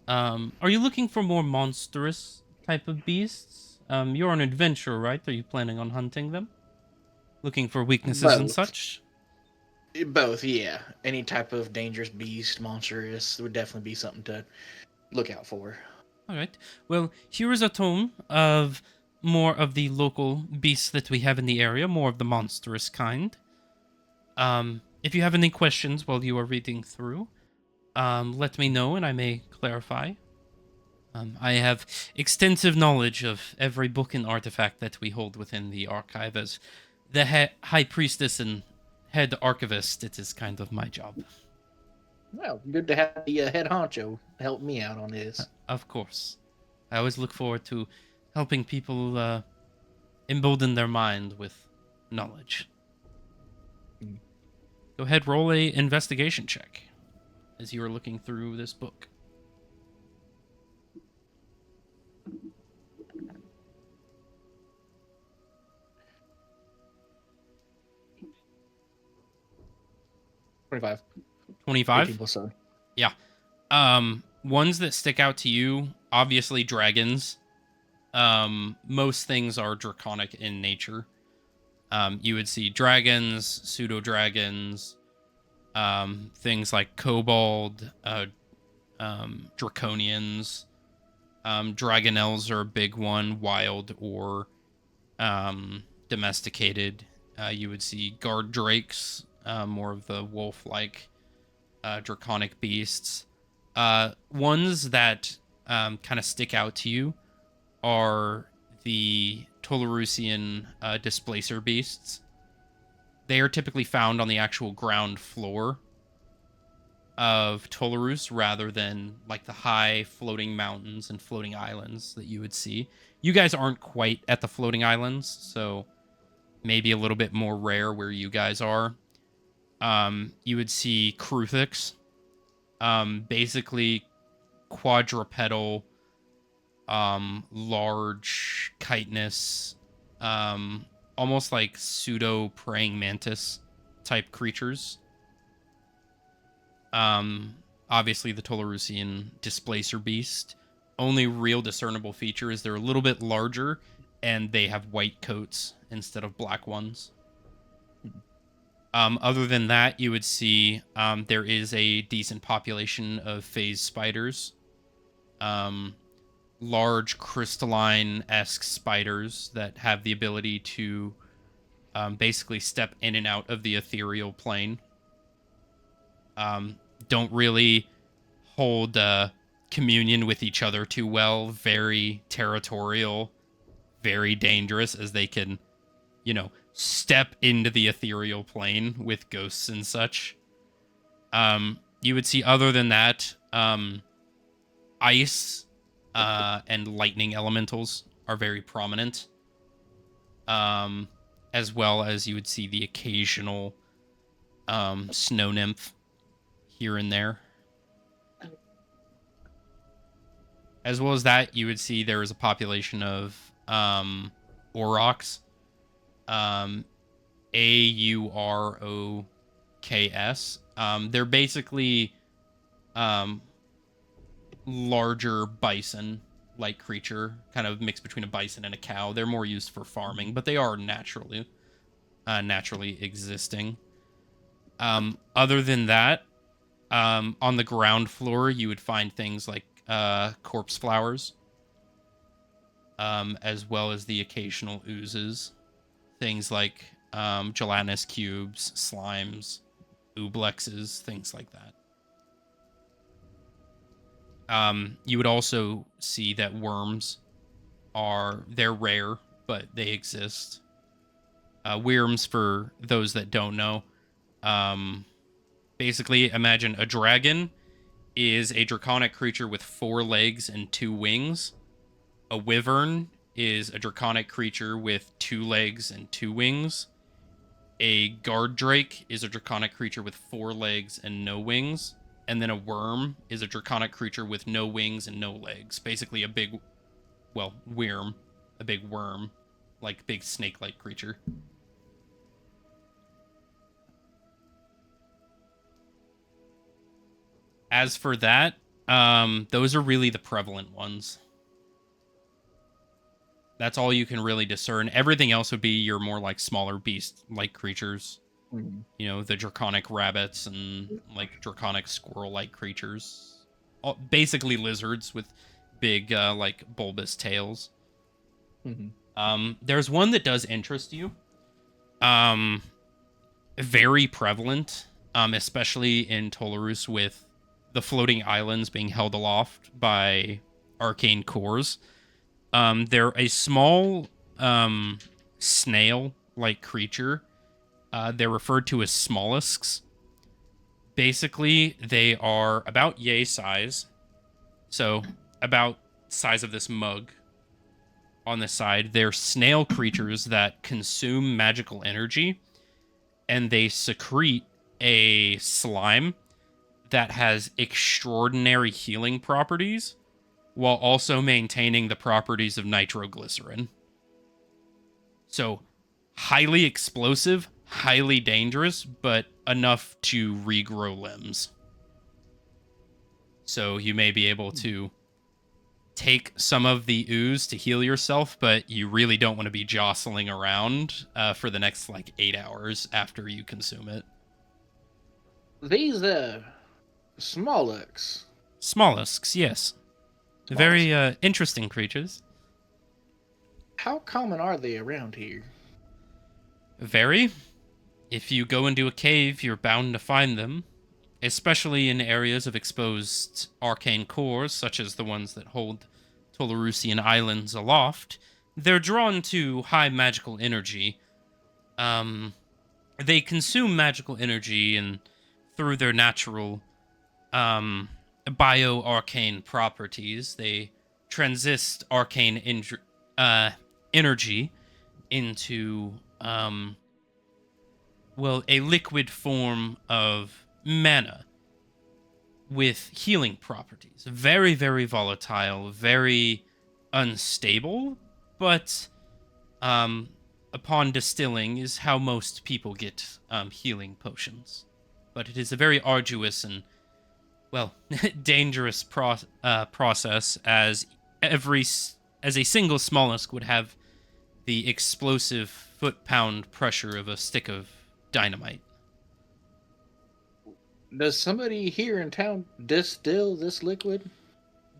Are you looking for more monstrous type of beasts? You're an adventurer, right? Are you planning on hunting them? Looking for weaknesses and Both. such? Both, yeah. Any type of dangerous beast, monstrous, would definitely be something to look out for. All right. Well, here is a tome of more of the local beasts that we have in the area, more of the monstrous kind. if you have any questions while you are reading through, let me know and I may clarify. I have extensive knowledge of every book and artifact that we hold within the archive. As the high priestess and head archivist, it is kind of my job. Well, good to have the head honcho help me out on this. Of course. I always look forward to helping people embolden their mind with knowledge. Go ahead, roll a investigation check as you are looking through this book. $25. 25? 18 + 7. Yeah. Ones that stick out to you, obviously dragons. Most things are draconic in nature. You would see dragons, pseudo-dragons, things like kobold, draconians. Dragonels are a big one, wild or domesticated. You would see guard drakes, more of the wolf-like draconic beasts. Ones that kind of stick out to you are the Tolarusian displacer beasts. They are typically found on the actual ground floor of Tolarus rather than like the high floating mountains and floating islands that you would see. You guys aren't quite at the floating islands, so maybe a little bit more rare where you guys are. You would see Kruthix, basically quadrupedal, large chitinous, almost like pseudo praying mantis type creatures. Obviously the Tolarusian displacer beast. Only real discernible feature is they're a little bit larger and they have white coats instead of black ones. Other than that, you would see there is a decent population of phase spiders. Large crystalline-esque spiders that have the ability to basically step in and out of the ethereal plane. Don't really hold communion with each other too well. Very territorial, very dangerous, as they can, step into the ethereal plane with ghosts and such. You would see, other than that, ice and lightning elementals are very prominent. As well as you would see the occasional snow nymph here and there. As well as that, you would see there is a population of aurochs. Auroks. They're basically larger bison-like creature, kind of mixed between a bison and a cow. They're more used for farming, but they are naturally existing. Other than that, on the ground floor, you would find things like corpse flowers, as well as the occasional oozes. Things like gelatinous cubes, slimes, ooblexes, things like that. You would also see that worms they're rare, but they exist. Worms, for those that don't know, basically imagine a dragon is a draconic creature with 4 legs and 2 wings. A wyvern is a draconic creature with 2 legs and 2 wings. A guard drake is a draconic creature with 4 legs and no wings. And then a worm is a draconic creature with no wings and no legs. Basically a big worm. A big worm. Like big snake-like creature. As for that, those are really the prevalent ones. That's all you can really discern. Everything else would be your more like smaller beast-like creatures. Mm-hmm. The draconic rabbits and like draconic squirrel-like creatures. Basically lizards with big like bulbous tails. Mm-hmm. There's one that does interest you. Very prevalent especially in Tolarus with the floating islands being held aloft by arcane cores. They're a small snail-like creature. They're referred to as mollusks. Basically, they are about yay size, so about size of this mug on the side. They're snail creatures that consume magical energy, and they secrete a slime that has extraordinary healing properties while also maintaining the properties of nitroglycerin. So, highly explosive, highly dangerous, but enough to regrow limbs. So, you may be able to take some of the ooze to heal yourself, but you really don't want to be jostling around for the next, 8 hours after you consume it. These, Smolluks. Mollusks, yes. Very interesting creatures. How common are they around here? Very. If you go into a cave, you're bound to find them, especially in areas of exposed arcane cores, such as the ones that hold Tolarusian islands aloft. They're drawn to high magical energy. They consume magical energy and through their natural bio-arcane properties, they transist arcane energy into a liquid form of mana with healing properties. Very, very volatile, very unstable, but upon distilling is how most people get healing potions. But it is a very arduous and, dangerous process, as a single mollusk would have the explosive foot-pound pressure of a stick of dynamite. Does somebody here in town distill this liquid?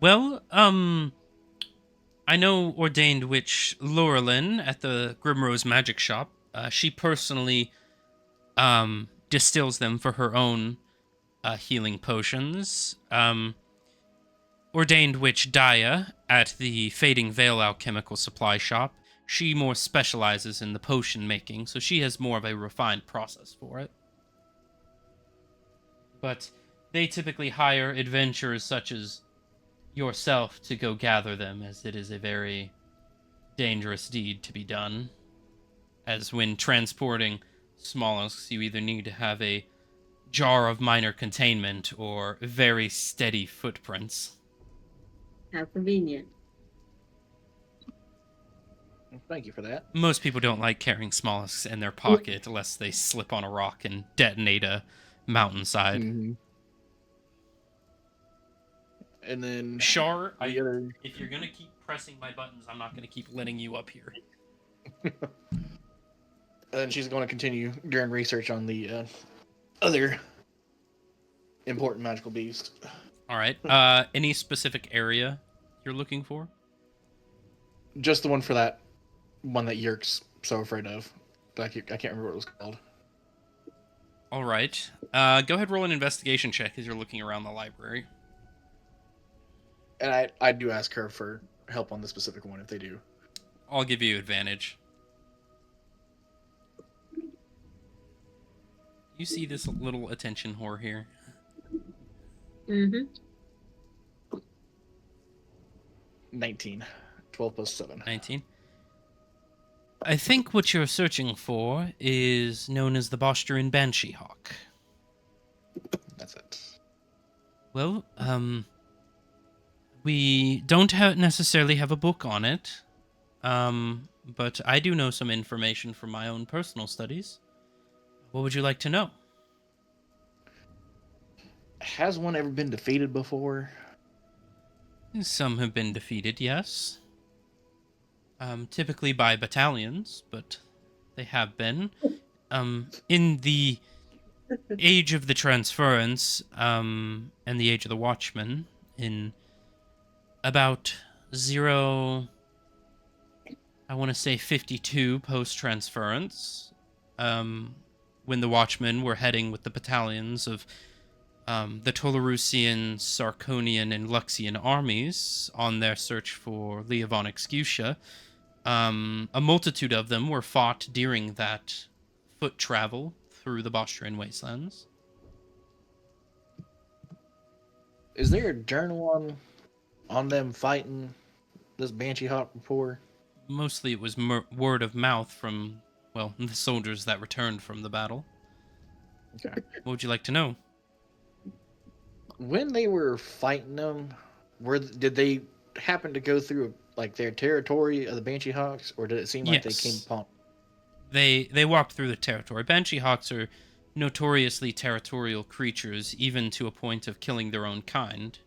Well, I know ordained witch Laurelyn at the Grimrose Magic Shop. She personally distills them for her own healing potions. Ordained witch Daya at the Fading Veil Alchemical Supply Shop. She more specializes in the potion making, so she has more of a refined process for it. But they typically hire adventurers such as yourself to go gather them, as it is a very dangerous deed to be done. As when transporting mollusks, you either need to have a jar of minor containment or very steady footprints. How convenient. Thank you for that. Most people don't like carrying mollusks in their pocket unless they slip on a rock and detonate a mountainside. Mm-hmm. And then Shar, if you're gonna keep pressing my buttons, I'm not gonna keep letting you up here. And she's going to continue doing research on the other important magical beast. All right. Any specific area you're looking for? Just the one for that one that Yerk's so afraid of. I can't remember what it was called. All right. Go ahead, roll an investigation check as you're looking around the library. And I do ask her for help on the specific one if they do. I'll give you advantage. You see this little attention whore here? Mm-hmm. 19. 12 plus 7. 19. I think what you're searching for is known as the Bostrian Banshee Hawk. That's it. Well, we don't necessarily have a book on it, but I do know some information from my own personal studies. What would you like to know? Has one ever been defeated before? Some have been defeated, yes. Typically by battalions, but they have been. In the age of the Transference, and the age of the Watchmen, in about 52 post-Transference, when the Watchmen were heading with the battalions of the Tolarusian, Sarkonian, and Luxian armies on their search for Leovon Excutia, a multitude of them were fought during that foot travel through the Bostrian wastelands. Is there a journal on them fighting this Banshee Hawk before? Mostly it was word of mouth from, well, the soldiers that returned from the battle. Okay. What would you like to know? When they were fighting them, did they happen to go through like their territory of the Banshee Hawks, or did it seem like they came Yes. upon? They walked through the territory. Banshee Hawks are notoriously territorial creatures, even to a point of killing their own kind.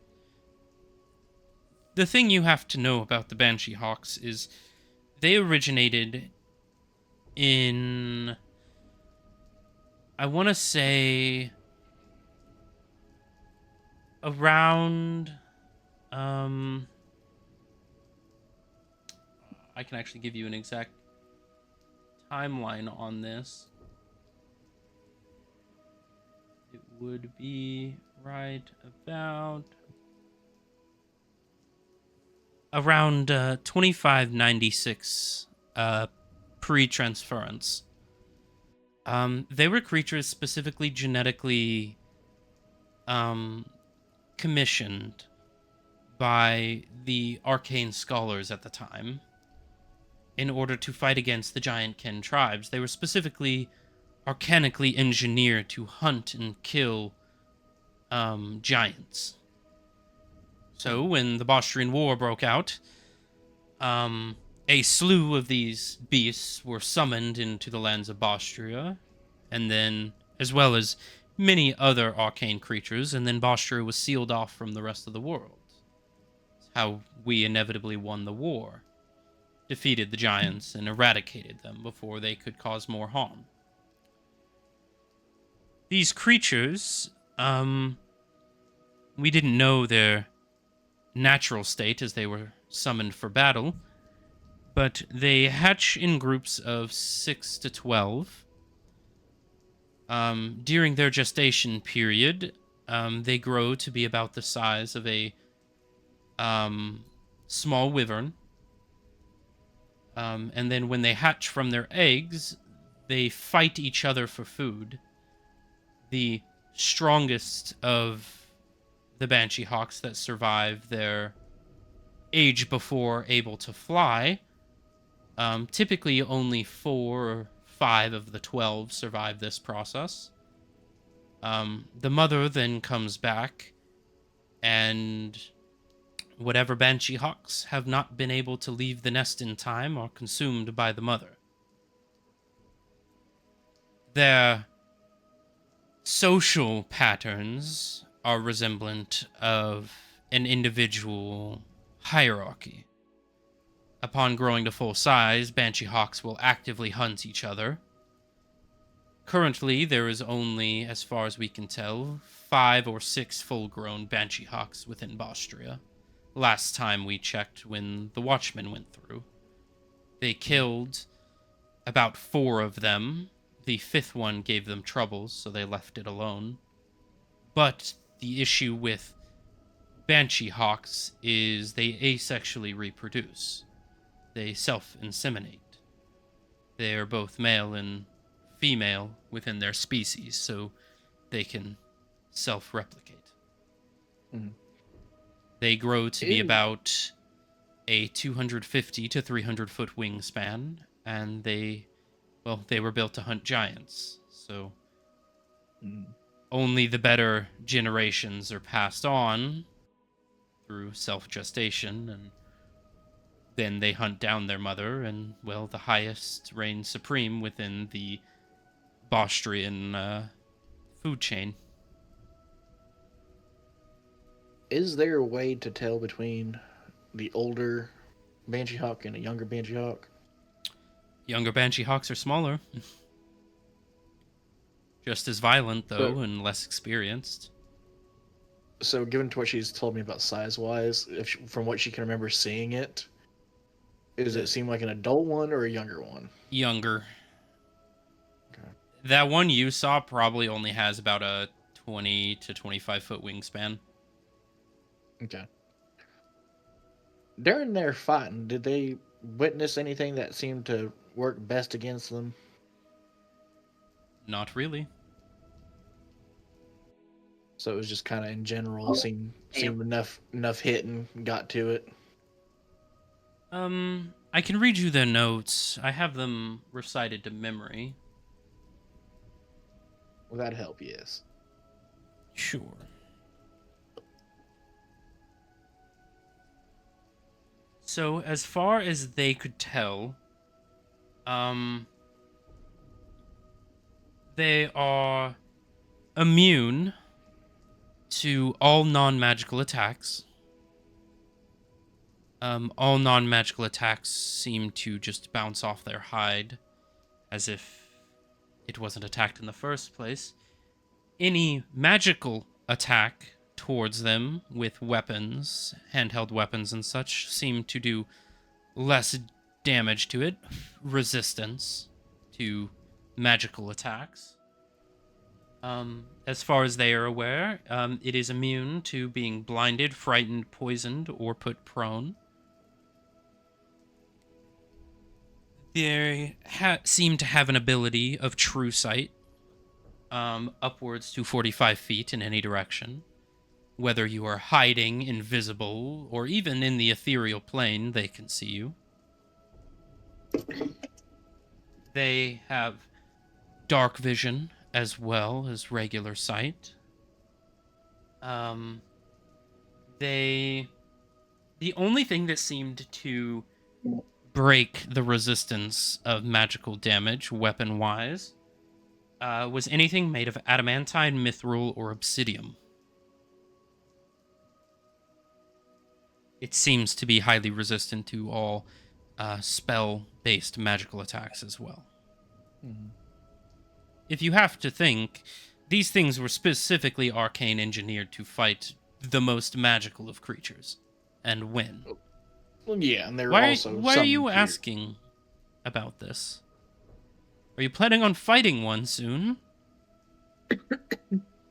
The thing you have to know about the Banshee Hawks is they originated in, I want to say, around, I can actually give you an exact timeline on this. It would be right about around 2596 pre-transference. They were creatures specifically genetically commissioned by the arcane scholars at the time in order to fight against the giant kin tribes. They were specifically arcanically engineered to hunt and kill giants. So when the Bostrian War broke out, a slew of these beasts were summoned into the lands of Bostria, and then, as well as many other arcane creatures, and then Bostria was sealed off from the rest of the world. It's how we inevitably won the war. Defeated the giants and eradicated them before they could cause more harm. These creatures, we didn't know their natural state as they were summoned for battle, but they hatch in groups of 6 to 12. During their gestation period, they grow to be about the size of a small wyvern. And then when they hatch from their eggs, they fight each other for food. The strongest of the Banshee Hawks that survive their age before able to fly, typically only 4 or 5 of the 12 survive this process. The mother then comes back, and whatever Banshee Hawks have not been able to leave the nest in time are consumed by the mother. Their social patterns are resemblant of an individual hierarchy. Upon growing to full size, Banshee Hawks will actively hunt each other. Currently, there is only, as far as we can tell, 5 or 6 full-grown Banshee Hawks within Bostria. Last time we checked when the Watchmen went through. They killed about 4 of them. The 5th one gave them troubles, so they left it alone. But the issue with Banshee Hawks is they asexually reproduce. They self-inseminate. They are both male and female within their species, so they can self-replicate. Mm-hmm. They grow to be about a 250 to 300 foot wingspan, and they were built to hunt giants, so only the better generations are passed on through self-gestation, and then they hunt down their mother, and, well, the highest reigns supreme within the Bostrian food chain. Is there a way to tell between the older Banshee Hawk and a younger Banshee Hawk? Younger Banshee Hawks are smaller. Just as violent, though, and less experienced. So, given to what she's told me about size-wise, from what she can remember seeing it, does it seem like an adult one or a younger one? Younger. Okay. That one you saw probably only has about a 20 to 25 foot wingspan. Okay. During their fighting, did they witness anything that seemed to work best against them? Not really. So it was just kind of in general, seemed enough hit and got to it. I can read you their notes. I have them recited to memory. Will that help? Yes. Sure. So, as far as they could tell, they are immune to all non-magical attacks. All non-magical attacks seem to just bounce off their hide, as if it wasn't attacked in the first place. Any magical attack towards them with weapons, handheld weapons and such, seem to do less damage to it. Resistance to magical attacks. As far as they are aware, it is immune to being blinded, frightened, poisoned, or put prone. They seem to have an ability of true sight, upwards to 45 feet in any direction. Whether you are hiding, invisible, or even in the ethereal plane, they can see you. They have dark vision as well as regular sight. The only thing that seemed to break the resistance of magical damage, weapon-wise, was anything made of adamantine, mithril, or obsidian. It seems to be highly resistant to all spell-based magical attacks as well. Mm-hmm. If you have to think, these things were specifically arcane engineered to fight the most magical of creatures and win. Well, yeah, and they're Why also. Why are you here. asking about this? Are you planning on fighting one soon?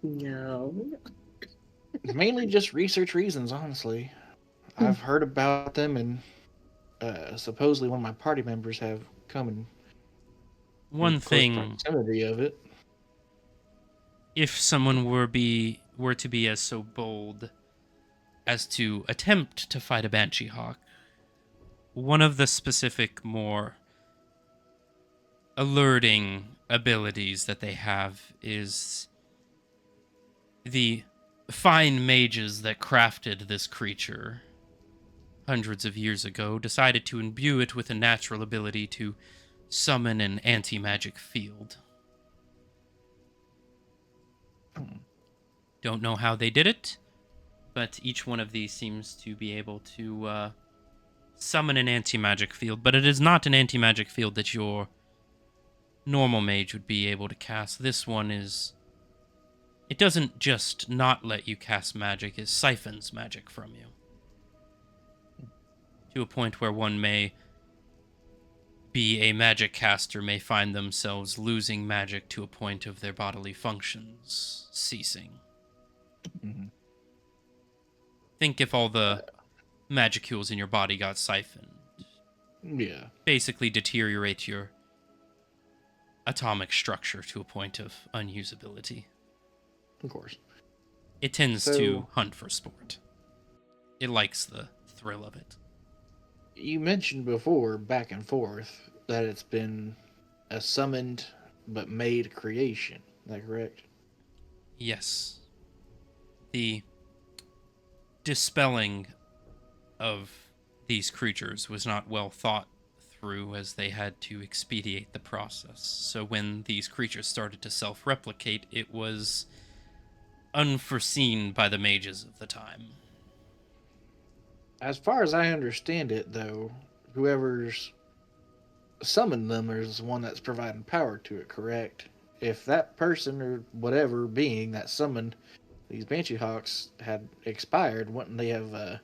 No. Mainly just research reasons, honestly. I've heard about them, and supposedly one of my party members have come and One close thing, proximity of it. if someone were to be as so bold as to attempt to fight a Banshee Hawk, one of the specific, more alerting abilities that they have is the fine mages that crafted this creature hundreds of years ago decided to imbue it with a natural ability to summon an anti-magic field. Don't know how they did it, but each one of these seems to be able to summon an anti-magic field, but it is not an anti-magic field that your normal mage would be able to cast. This one is... It doesn't just not let you cast magic, it siphons magic from you. To a point where one may be a magic caster, may find themselves losing magic to a point of their bodily functions ceasing. Mm-hmm. Think if all the magicules in your body got siphoned. Yeah. Basically deteriorate your atomic structure to a point of unusability. Of course. It tends to hunt for sport. It likes the thrill of it. You mentioned before, back and forth, that it's been a summoned but made creation. Is that correct? Yes. The dispelling of these creatures was not well thought through, as they had to expedite the process. So when these creatures started to self-replicate, it was unforeseen by the mages of the time. As far as I understand it, though, whoever's summoned them is the one that's providing power to it, correct? If that person or whatever being that summoned these Banshee Hawks had expired, wouldn't they have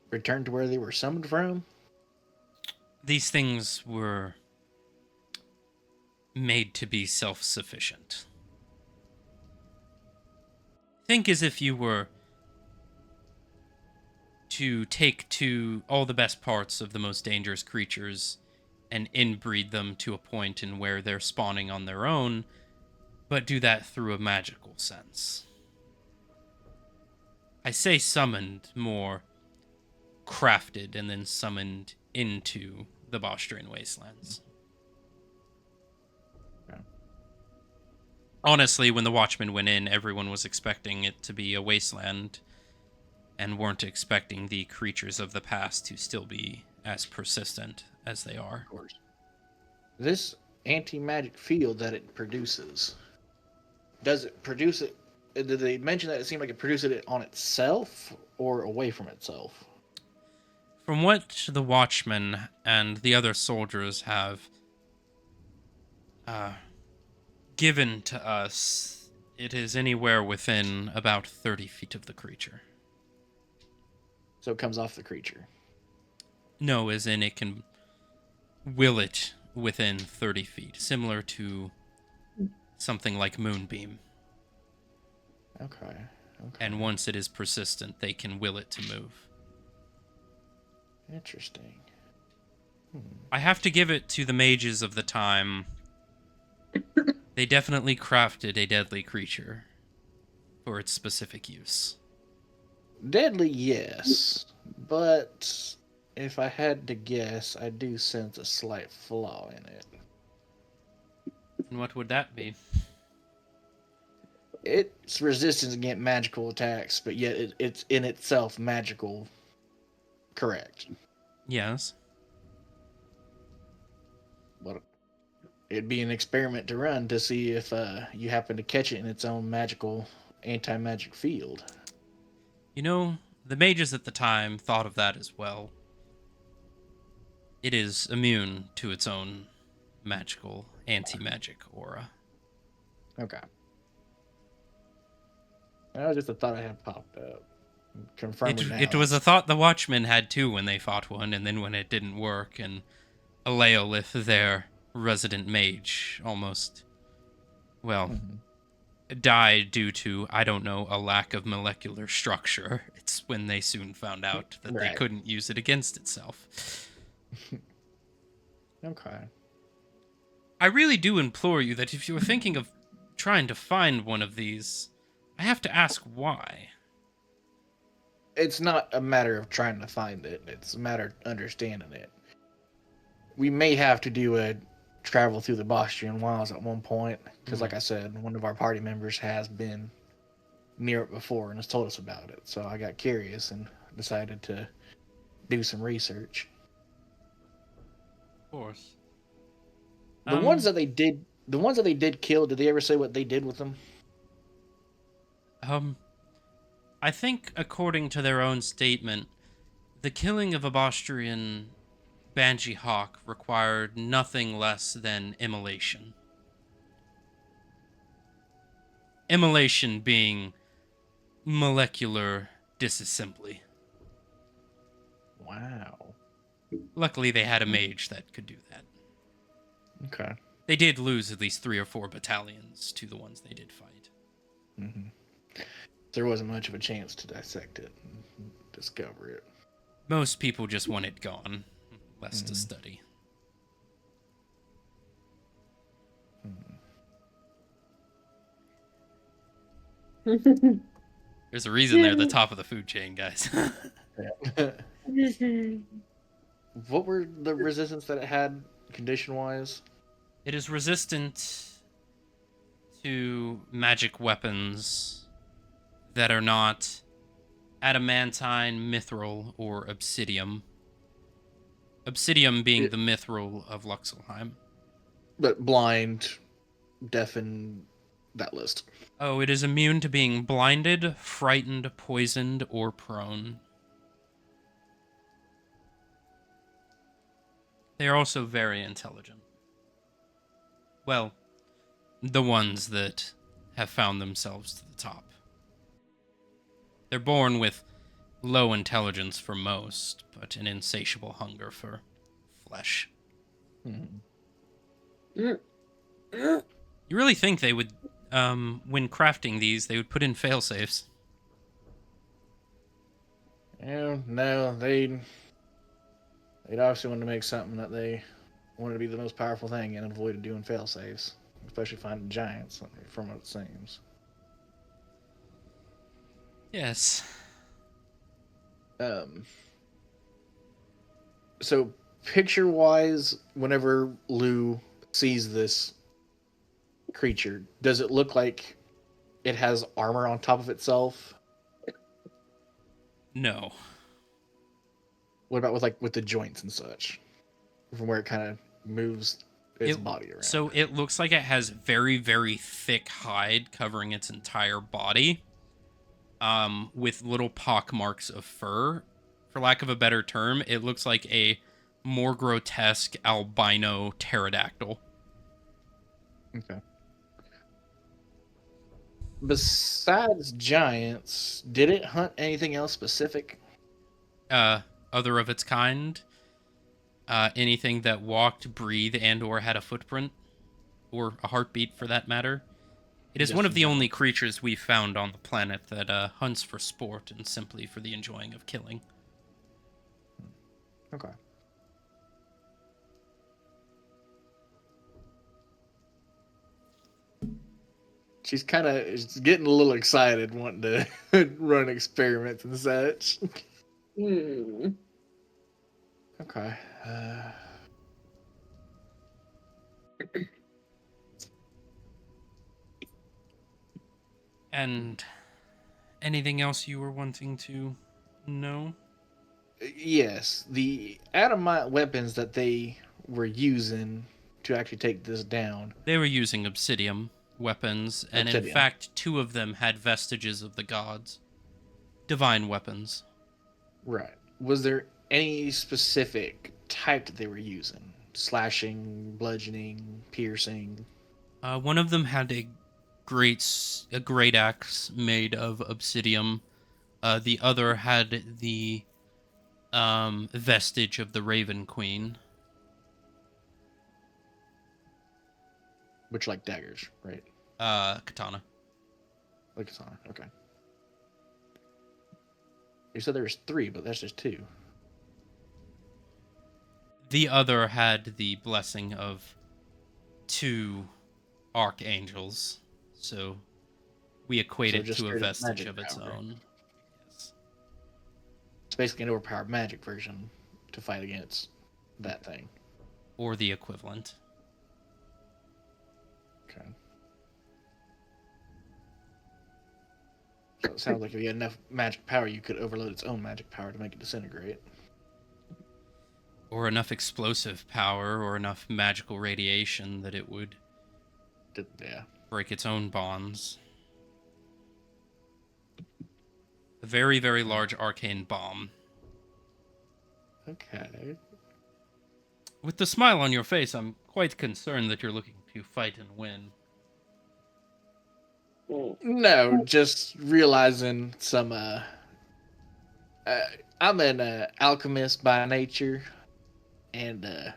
returned to where they were summoned from? These things were made to be self-sufficient. Think as if you were to take all the best parts of the most dangerous creatures and inbreed them to a point in where they're spawning on their own, but do that through a magical sense. I say summoned, more crafted and then summoned into the Bostrian wastelands. Okay. Honestly, when the Watchmen went in, everyone was expecting it to be a wasteland and weren't expecting the creatures of the past to still be as persistent as they are. Of course. This anti-magic field that it produces, does it produce it? Did they mention that it seemed like it produced it on itself or away from itself? From what the Watchmen and the other soldiers have given to us, it is anywhere within about 30 feet of the creature. So it comes off the creature. No, as in it can will it within 30 feet, similar to something like Moonbeam. Okay. And once it is persistent, they can will it to move. Interesting. I have to give it to the mages of the time. They definitely crafted a deadly creature for its specific use. Deadly, yes. But if I had to guess, I do sense a slight flaw in it. And what would that be? It's resistance against magical attacks, but yet it's in itself magical. Correct. Yes. But it'd be an experiment to run to see if you happen to catch it in its own magical anti-magic field. You know, the mages at the time thought of that as well. It is immune to its own magical anti-magic aura. Okay. That was just a thought I had popped up. Confirm it now. It was a thought the Watchmen had too when they fought one, and then when it didn't work, and Aleolith, their resident mage, almost, died due to, I don't know, a lack of molecular structure. It's when they soon found out that they couldn't use it against itself. Okay. I really do implore you that if you are thinking of trying to find one of these, I have to ask why. It's not a matter of trying to find it. It's a matter of understanding it. We may have to do a travel through the Bostrian Wilds at one point, because like I said, one of our party members has been near it before and has told us about it. So I got curious and decided to do some research. Of course. The ones that they did kill, did they ever say what they did with them? I think, according to their own statement, the killing of a Bostrian Banshee Hawk required nothing less than immolation. Immolation being molecular disassembly. Wow. Luckily, they had a mage that could do that. Okay. They did lose at least 3 or 4 battalions to the ones they did fight. Mm-hmm. There wasn't much of a chance to dissect it and discover it. Most people just want it gone, less to study. There's a reason they're the top of the food chain, guys. What were the resistance that it had, condition-wise? It is resistant to magic weapons that are not adamantine, mithril, or obsidium. Obsidium being the mithril of Luxelheim. But blind, deafen, that list. Oh, it is immune to being blinded, frightened, poisoned, or prone. They are also very intelligent. Well, the ones that have found themselves to the top. They're born with low intelligence for most, but an insatiable hunger for flesh. You really think they would, when crafting these, they would put in failsafes? No, they'd obviously want to make something that they wanted to be the most powerful thing and avoided doing failsafes, especially finding giants, from what it seems. Yes. So picture-wise, whenever Lou sees this creature, does it look like it has armor on top of itself? No. What about with the joints and such, from where it kind of moves its body around? So it looks like it has very, very thick hide covering its entire body, with little pock marks of fur. For lack of a better term, it looks like a more grotesque albino pterodactyl. Okay. Besides giants, did it hunt anything else specific? Other of its kind. Anything that walked, breathed, and/or had a footprint, or a heartbeat, for that matter. It is Just one of in the general. only creatures we've found on the planet that hunts for sport and simply for the enjoying of killing. Okay. She's kind of getting a little excited, wanting to run experiments and such. Hmm. Okay. And anything else you were wanting to know? Yes, the adamant weapons that they were using to actually take this down. They were using obsidian weapons, and in Obsidian. fact, 2 of them had vestiges of the gods. Divine weapons. Right. Was there any specific type that they were using? Slashing, bludgeoning, piercing? One of them had a great axe made of obsidian. The other had the vestige of the Raven Queen. Which, like daggers, right? Katana. Like katana. Okay. You said there was 3, but that's just 2. The other had the blessing of 2 archangels, so we equate So it just to a straight up vestige magic of its power. own. Yes. It's basically an overpowered magic version to fight against that thing. Or the equivalent. Okay. So it sounds like if you had enough magic power, you could overload its own magic power to make it disintegrate. Or enough explosive power or enough magical radiation that it would Yeah. break its own bonds. A very, very large arcane bomb. Okay. With the smile on your face, I'm quite concerned that you're looking to fight and win. No, just realizing some. I'm an alchemist by nature, and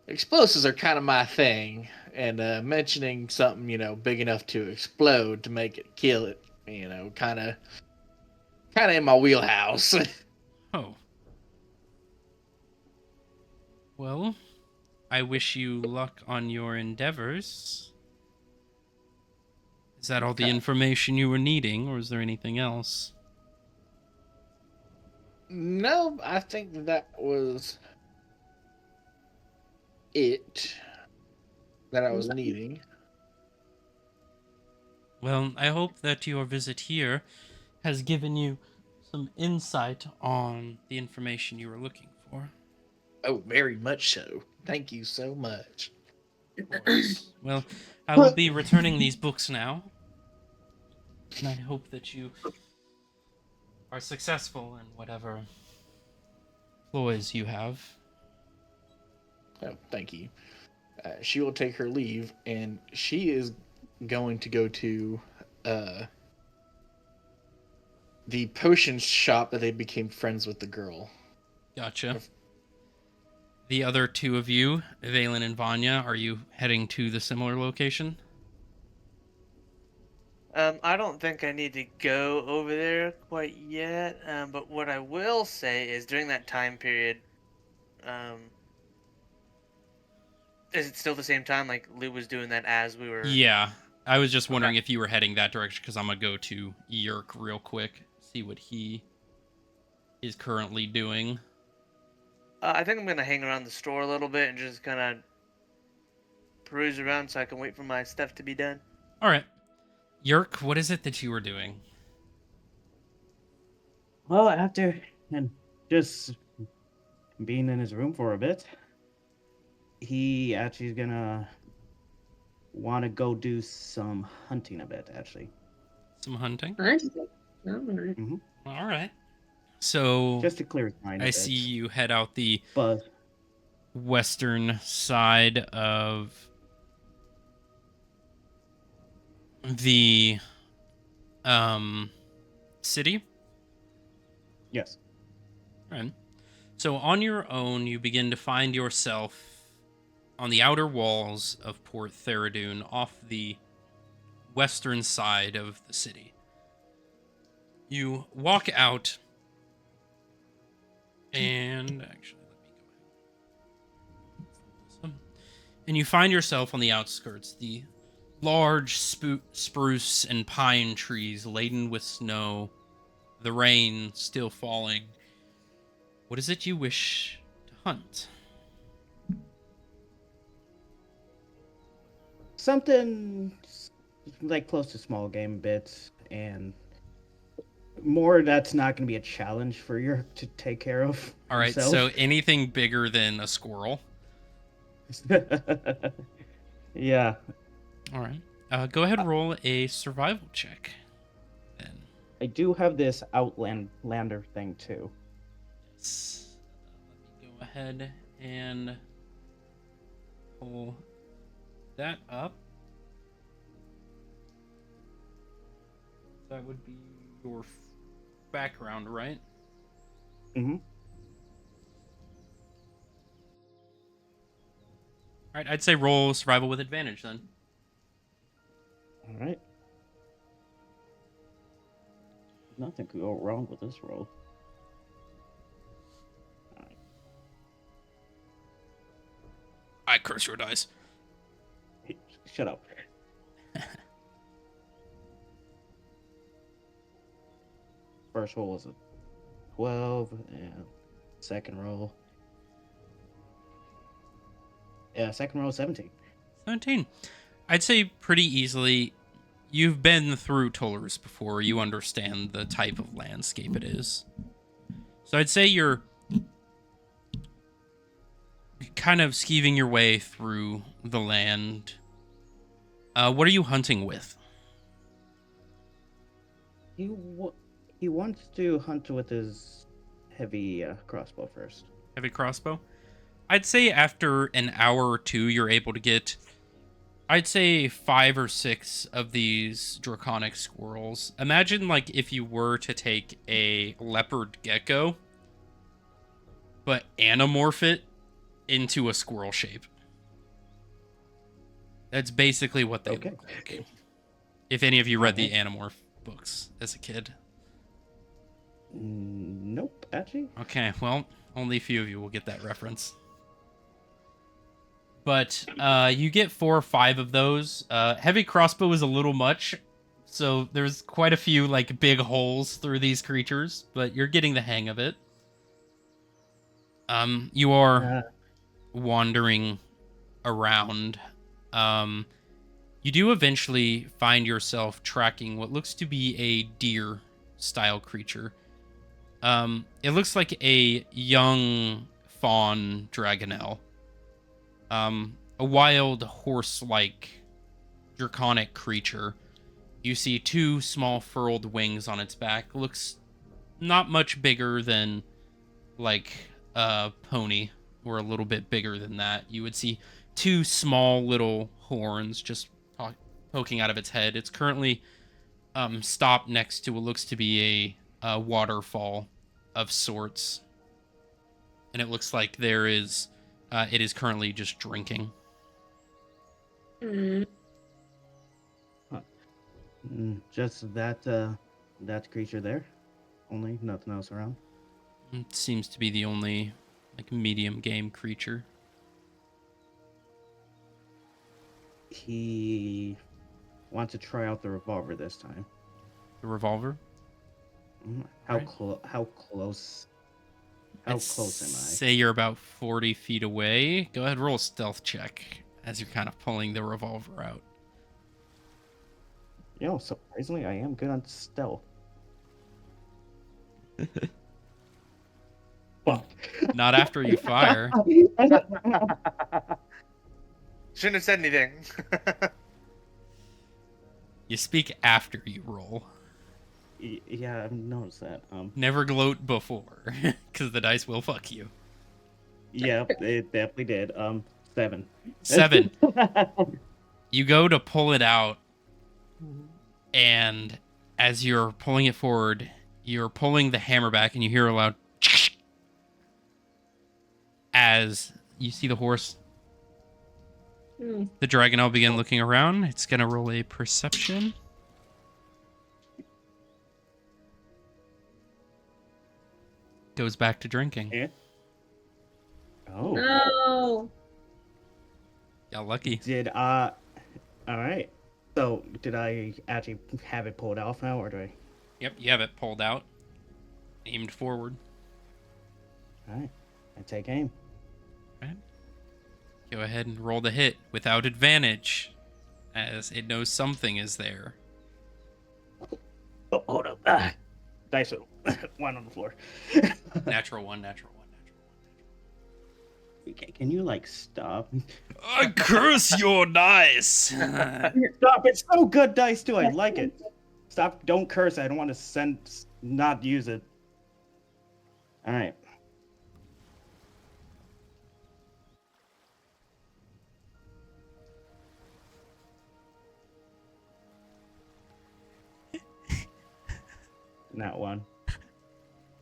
explosives are kind of my thing. And mentioning something, big enough to explode to make it kill it, kind of in my wheelhouse. Oh. Well, I wish you luck on your endeavors. Is that all the Okay. information you were needing, or is there anything else? No, I think that was it that I was needing. Well, I hope that your visit here has given you some insight on the information you were looking for. Oh, very much so. Thank you so much. Of course. Well, I will be returning these books now. And I hope that you are successful in whatever ploys you have. Oh, thank you. She will take her leave, and she is going to go to the potion shop that they became friends with the girl. Gotcha. The other two of you, Valen and Vanya, are you heading to the similar location? I don't think I need to go over there quite yet. But what I will say is during that time period, um, is it still the same time? Like Lou was doing that as we were. Yeah. I was just wondering Okay. if you were heading that direction because I'm going to go to Yerk real quick, see what he is currently doing. I think I'm gonna hang around the store a little bit and just kind of peruse around so I can wait for my stuff to be done. All right. Yerk, what is it that you were doing? Well, after and just being in his room for a bit, he actually is gonna want to go do some hunting a bit. Actually, Some hunting? Alright. All right. So just to clear his mind a I bit. see you head out the But western side of the city. yes, Right. So on your own, you begin to find yourself on the outer walls of Port Theridoon, off the western side of the city. You walk out, and actually, let me go ahead. And you find yourself on the outskirts, the large spruce and pine trees laden with snow, the rain still falling. What is it you wish to hunt? something like close to small game bits and more that's not going to be a challenge for you to take care of. All right, himself. so anything bigger than a squirrel. Yeah. All right. Go ahead and roll a survival check. Then. I do have this Outlander thing too. Yes. Let me go ahead and pull that up. That would be your background, right? Mm-hmm. All right, I'd say roll survival with advantage then. All right. Nothing could go wrong with this roll. All right. I curse your dice. Hey, shut up. First roll was a 12, and second roll. Yeah, second roll 17. 17. I'd say pretty easily. You've been through Toulouse before. You understand the type of landscape it is. So I'd say you're kind of skeeving your way through the land. What are you hunting with? He wants to hunt with his heavy crossbow first. Heavy crossbow? I'd say after an hour or two, you're able to get, I'd say 5 or 6 of these draconic squirrels. Imagine like if you were to take a leopard gecko, but anamorph it into a squirrel shape. That's basically what they look like. If any of you read the Animorph books as a kid. Nope, actually. Okay, well, only a few of you will get that reference. But you get 4 or 5 of those. Heavy crossbow is a little much, so there's quite a few like big holes through these creatures, but you're getting the hang of it. You are wandering around. You do eventually find yourself tracking what looks to be a deer-style creature. It looks like a young fawn dragonelle. A wild horse-like draconic creature. You see 2 small furled wings on its back. Looks not much bigger than like a pony, or a little bit bigger than that. You would see 2 small little horns just poking out of its head. It's currently stopped next to what looks to be a waterfall of sorts. And it looks like there is It is currently just drinking. Mm. Just that creature there. Only nothing else around. It seems to be the only like medium game creature. He wants to try out the revolver this time. The revolver. How Right. How close? How I'd close am I? Say you're about 40 feet away. Go ahead, roll a stealth check as you're kind of pulling the revolver out. You know, surprisingly, I am good on stealth. Fuck. Not after you fire. Shouldn't have said anything. You speak after you roll. Yeah, I've noticed that. Never gloat before, because the dice will fuck you. Yeah, it definitely did. 7. 7. You go to pull it out, and as you're pulling it forward, you're pulling the hammer back, and you hear a loud as you see the horse. Mm. The dragon will begin looking around. It's gonna roll a perception. Goes back to drinking. Yeah. Oh. No. Got lucky. All right. So, did I actually have it pulled off now, or do I? Yep, you have it pulled out, aimed forward. All right. I take aim. Right. Go ahead and roll the hit without advantage, as it knows something is there. Oh, hold up. Dice roll. 1 on the floor. Natural one. Can you, like, stop? Curse your dice! Stop! It's so good dice, too. I like it. Stop. Don't curse. I don't want to not use it. All right. Not 1.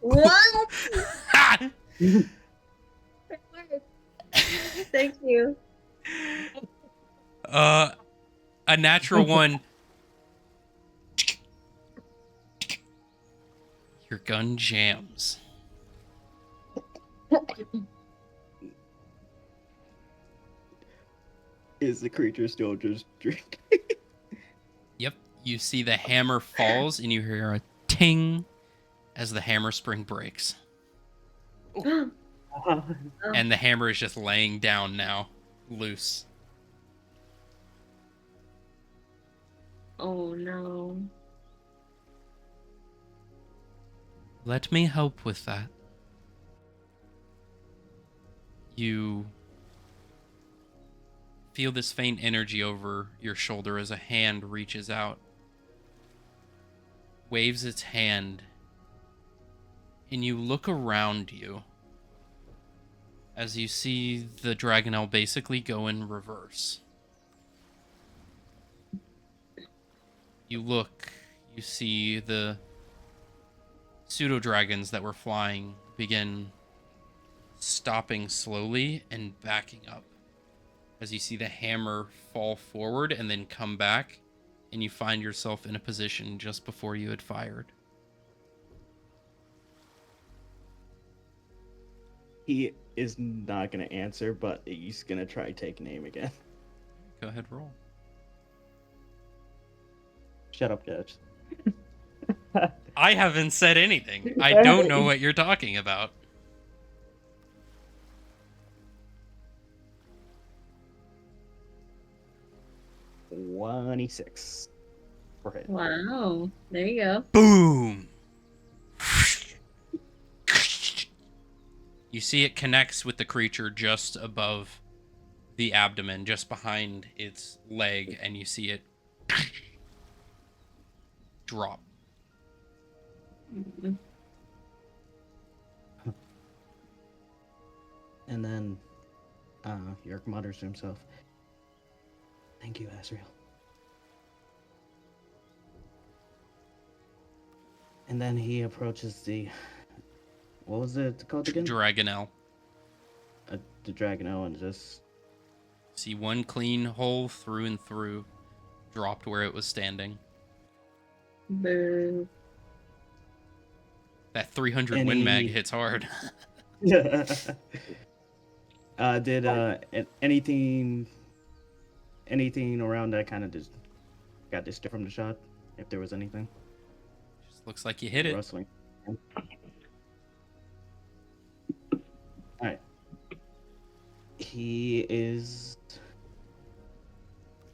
What? Ha! Thank you. A natural one. Your gun jams. Is the creature still just drinking? Yep, you see the hammer falls and you hear a ting as the hammer spring breaks. And the hammer is just laying down now, loose. Oh no. Let me help with that. You feel this faint energy over your shoulder as a hand reaches out, waves its hand, and you look around you as you see the Dragonel basically go in reverse. You look, you see the pseudo-dragons that were flying begin stopping slowly and backing up as you see the hammer fall forward and then come back, and you find yourself in a position just before you had fired. He is not going to answer, but he's going to try taking aim again. Go ahead, roll. Shut up, Judge. I haven't said anything. I don't know what you're talking about. $26 for hit. Wow. There you go. Boom! You see it connects with the creature just above the abdomen, just behind its leg, and you see it drop. Mm-hmm. And then Yerk mutters to himself, "Thank you, Asriel." And then he approaches the... What was it called again? Dragonel. the Dragonelle and just See one clean hole through and through, dropped where it was standing. Boo. That 300 Win Mag hits hard. Did anything around that kind of just got disturbed from the shot? If there was anything, Just looks like you hit it. rustling. All right. He is,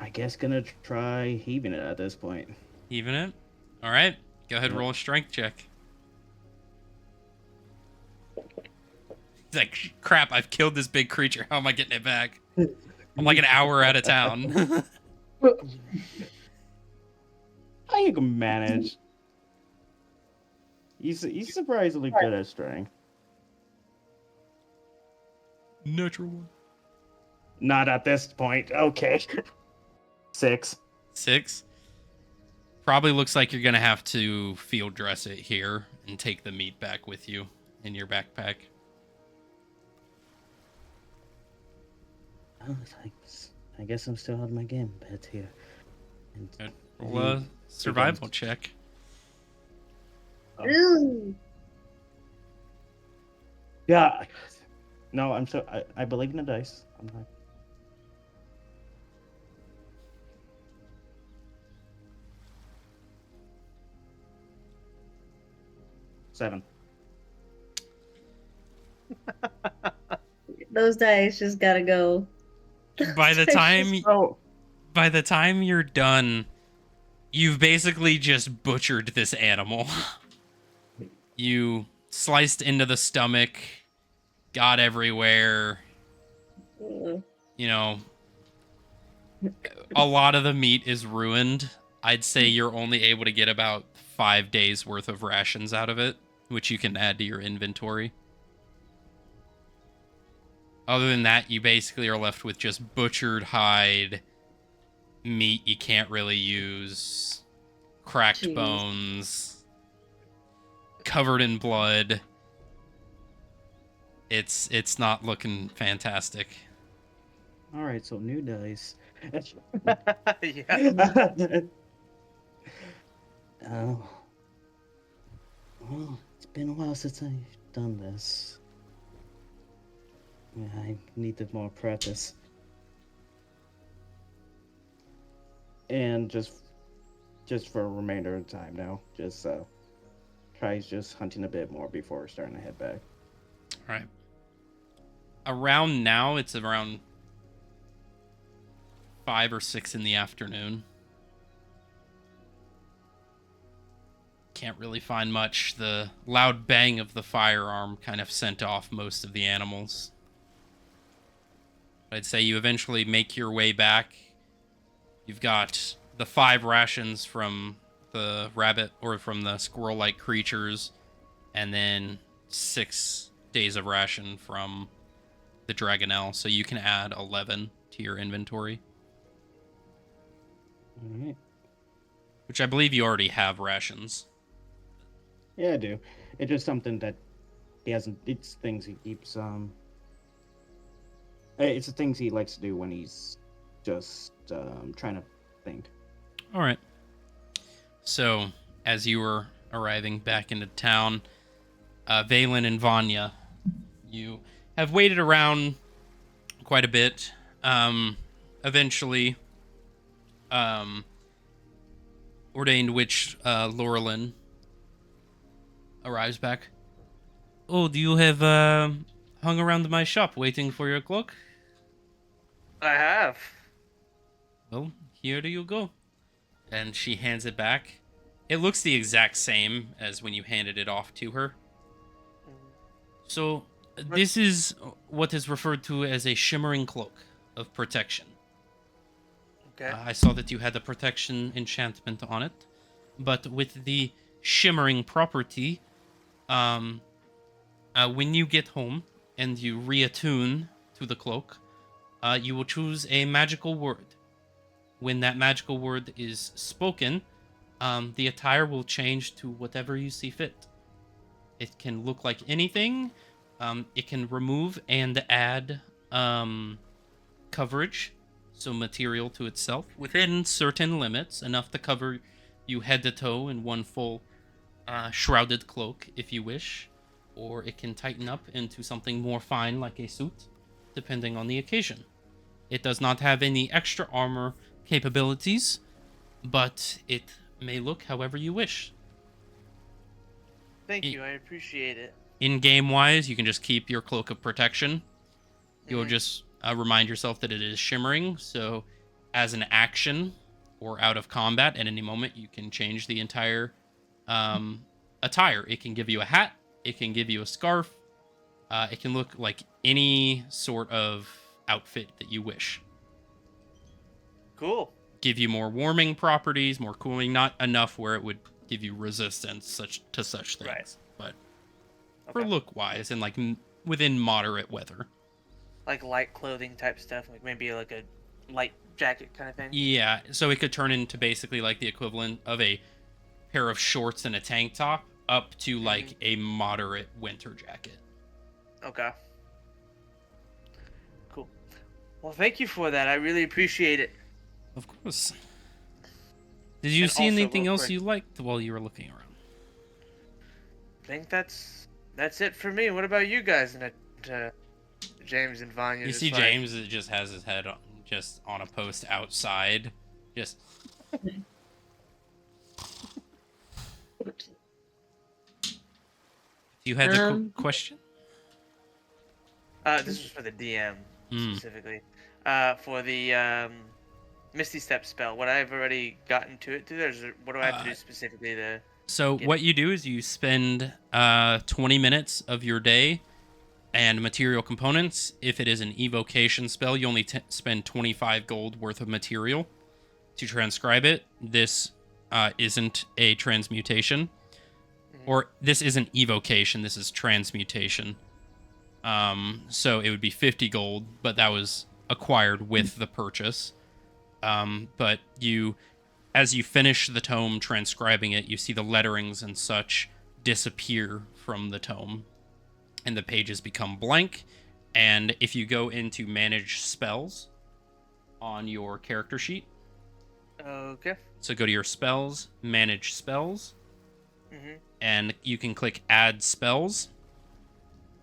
I guess, gonna try heaving it at this point. Even it. All right. Go ahead, roll a strength check. He's like, crap, I've killed this big creature. How am I getting it back? I'm like an hour out of town. I can manage. He's surprisingly good at strength. Natural one. Not at this point. Okay. 6. 6. Probably looks like you're going to have to field dress it here and take the meat back with you in your backpack. Oh, I guess I'm still on my game bet here. And Good. Roll a survival check. Ooh. Yeah. No, I believe in the dice. I'm not. Seven. Those dice just gotta go. By the It's time you're done, you've basically just butchered this animal. You sliced into the stomach, got everywhere. You know, a lot of the meat is ruined. I'd say you're only able to get about 5 days worth of rations out of it, which you can add to your inventory. Other than that, you basically are left with just butchered hide, meat you can't really use, cracked bones, covered in blood. It's not looking fantastic. All right, so new dice. Yeah. Oh. Well, it's been a while since I've done this. Yeah, I needed more practice. And just for a remainder of time now, just tries just hunting a bit more before starting to head back. All right. Around now, it's around 5 or 6 in the afternoon. Can't really find much. The loud bang of the firearm kind of sent off most of the animals. I'd say you eventually make your way back. You've got the 5 rations from the rabbit or from the squirrel-like creatures, and then 6 days of ration from the Dragonelle, so you can add 11 to your inventory. All right. Which I believe you already have rations. Yeah, I do. It's just something that he hasn't. It's things he keeps. It's the things he likes to do when he's just trying to think. All right. So, as you were arriving back into town, Valen and Vanya, you have waited around quite a bit. Eventually, Ordained Witch Laurelin arrives back. Oh, do you have hung around my shop waiting for your cloak? I have. Well, here you go. And she hands it back. It looks the exact same as when you handed it off to her. So, this is what is referred to as a shimmering cloak of protection. Okay. I saw that you had a protection enchantment on it, but with the shimmering property, when you get home and you reattune to the cloak, you will choose a magical word. When that magical word is spoken, the attire will change to whatever you see fit. It can look like anything, It can remove and add coverage, so material to itself, within certain limits, enough to cover you head to toe in one full shrouded cloak, if you wish. Or it can tighten up into something more fine, like a suit, depending on the occasion. It does not have any extra armor capabilities, but it may look however you wish. Thank you, I appreciate it. In-game wise, you can just keep your cloak of protection. You'll Mhm. just remind yourself that it is shimmering, so as an action or out of combat at any moment, you can change the entire attire. It can give you a hat, it can give you a scarf, it can look like any sort of outfit that you wish. Cool. Give you more warming properties, more cooling, not enough where it would give you resistance to such things, Right. but for Okay. look wise and like within moderate weather. Like light clothing type stuff, like maybe like a light jacket kind of thing. Yeah, so it could turn into basically like the equivalent of a pair of shorts and a tank top up to like a moderate winter jacket. Okay. Cool. Well, thank you for that. I really appreciate it. Of course. Did you And see also, anything real else quick- you liked while you were looking around? I think that's it for me. What about you guys? And James and Vanya. You just see like- James that just has his head just on a post outside. Just you had the question? This was for the DM specifically. For the Misty Step spell. Would I have already gotten to it? What do I have to do specifically to? So Get what you do is you spend 20 minutes of your day and material components. If it is an evocation spell, you only spend 25 gold worth of material to transcribe it. This isn't a transmutation. Or this isn't evocation, this is transmutation. So it would be 50 gold, but that was acquired with the purchase. But as you finish the tome transcribing it, you see the letterings and such disappear from the tome, and the pages become blank. And if you go into manage spells on your character sheet, Okay. so go to your spells, manage spells, Mhm. and you can click add spells.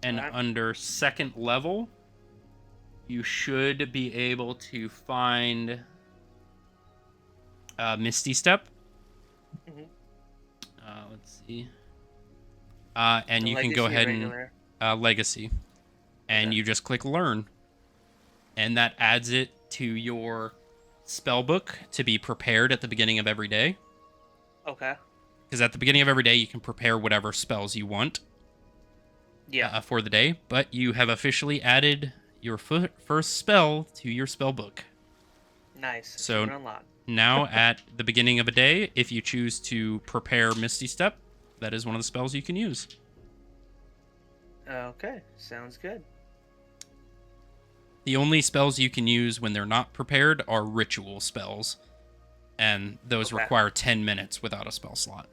And Alright. under second level, you should be able to find Misty Step. Mhm. Let's see. And you can go Legacy or ahead regular? and Legacy. And Okay. you just click Learn. And that adds it to your spell book to be prepared at the beginning of every day. Okay. Because at the beginning of every day, you can prepare whatever spells you want Yeah. for the day. But you have officially added your first spell to your spell book. Nice. So Achievement unlocked. now at the beginning of a day, if you choose to prepare Misty Step, that is one of the spells you can use. Okay. Sounds good. The only spells you can use when they're not prepared are ritual spells, and those Okay. require 10 minutes without a spell slot.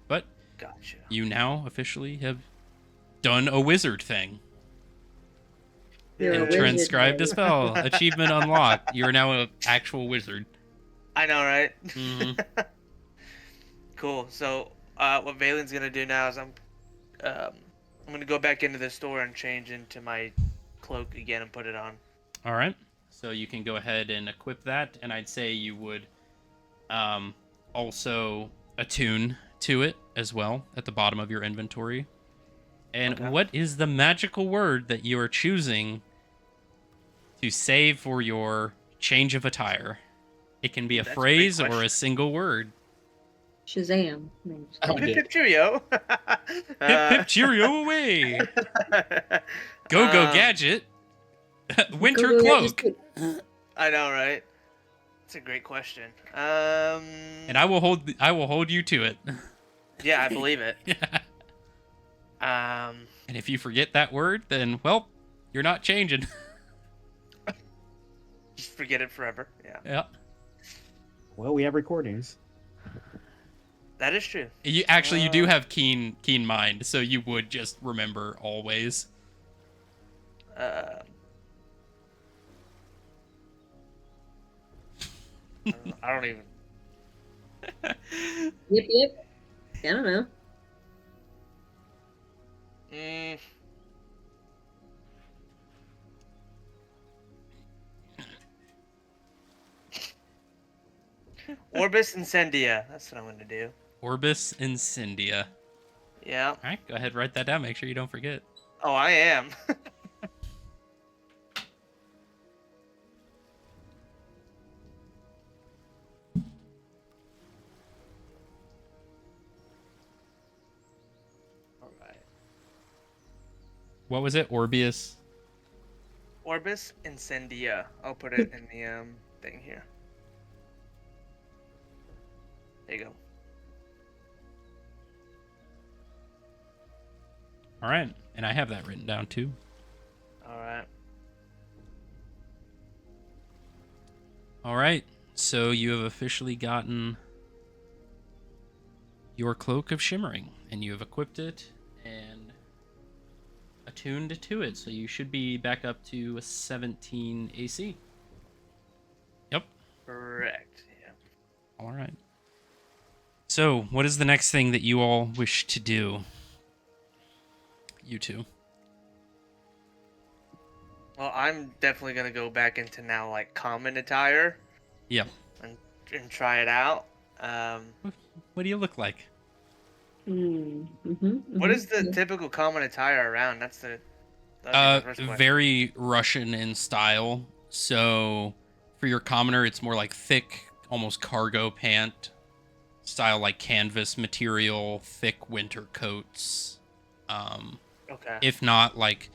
But Gotcha. you now officially have done a wizard thing You're a and wizard, transcribed a baby. spell. Achievement unlocked. You're now an actual wizard. I know, right? Mhm. Cool. So, what Valen's gonna do now is I'm gonna go back into the store and change into my cloak again and put it on. All right. So you can go ahead and equip that, and I'd say you would also attune to it as well at the bottom of your inventory. And Okay. what is the magical word that you are choosing to save for your change of attire? It can be a That's a great phrase or a question. single word. Shazam. Oh, Pip did- pip cheerio. Pip pip cheerio away. Go gadget. Winter Go, cloak. just- I know, right? It's a great question. And I will hold you to it. Yeah, I believe it. And if you forget that word, then well, you're not changing. Just forget it forever. Yeah, Yeah. Well, we have recordings. that is true. You do have keen mind, so you would just remember always. Uh, I don't even. Yep. I don't know. Mm, Orbis Incendia. That's what I'm gonna do. Orbis Incendia. Yeah. All right, go ahead, write that down. Make sure you don't forget. Oh, I am. All right. What was it? Orbius. Orbis Incendia. I'll put it in the thing here. There you go. All right, and I have that written down too. All right. All right, so you have officially gotten your Cloak of Shimmering, and you have equipped it and attuned to it, so you should be back up to a 17 AC. Yep. Correct. Yeah. All right. So, what is the next thing that you all wish to do? You two. Well, I'm definitely gonna go back into now like common attire Yep. and try it out. What do you look like? What is the typical common attire around? That'd be my first question. Very Russian in style. So, for your commoner, it's more like thick, almost cargo pant style, like canvas material, thick winter coats. Okay. If not, like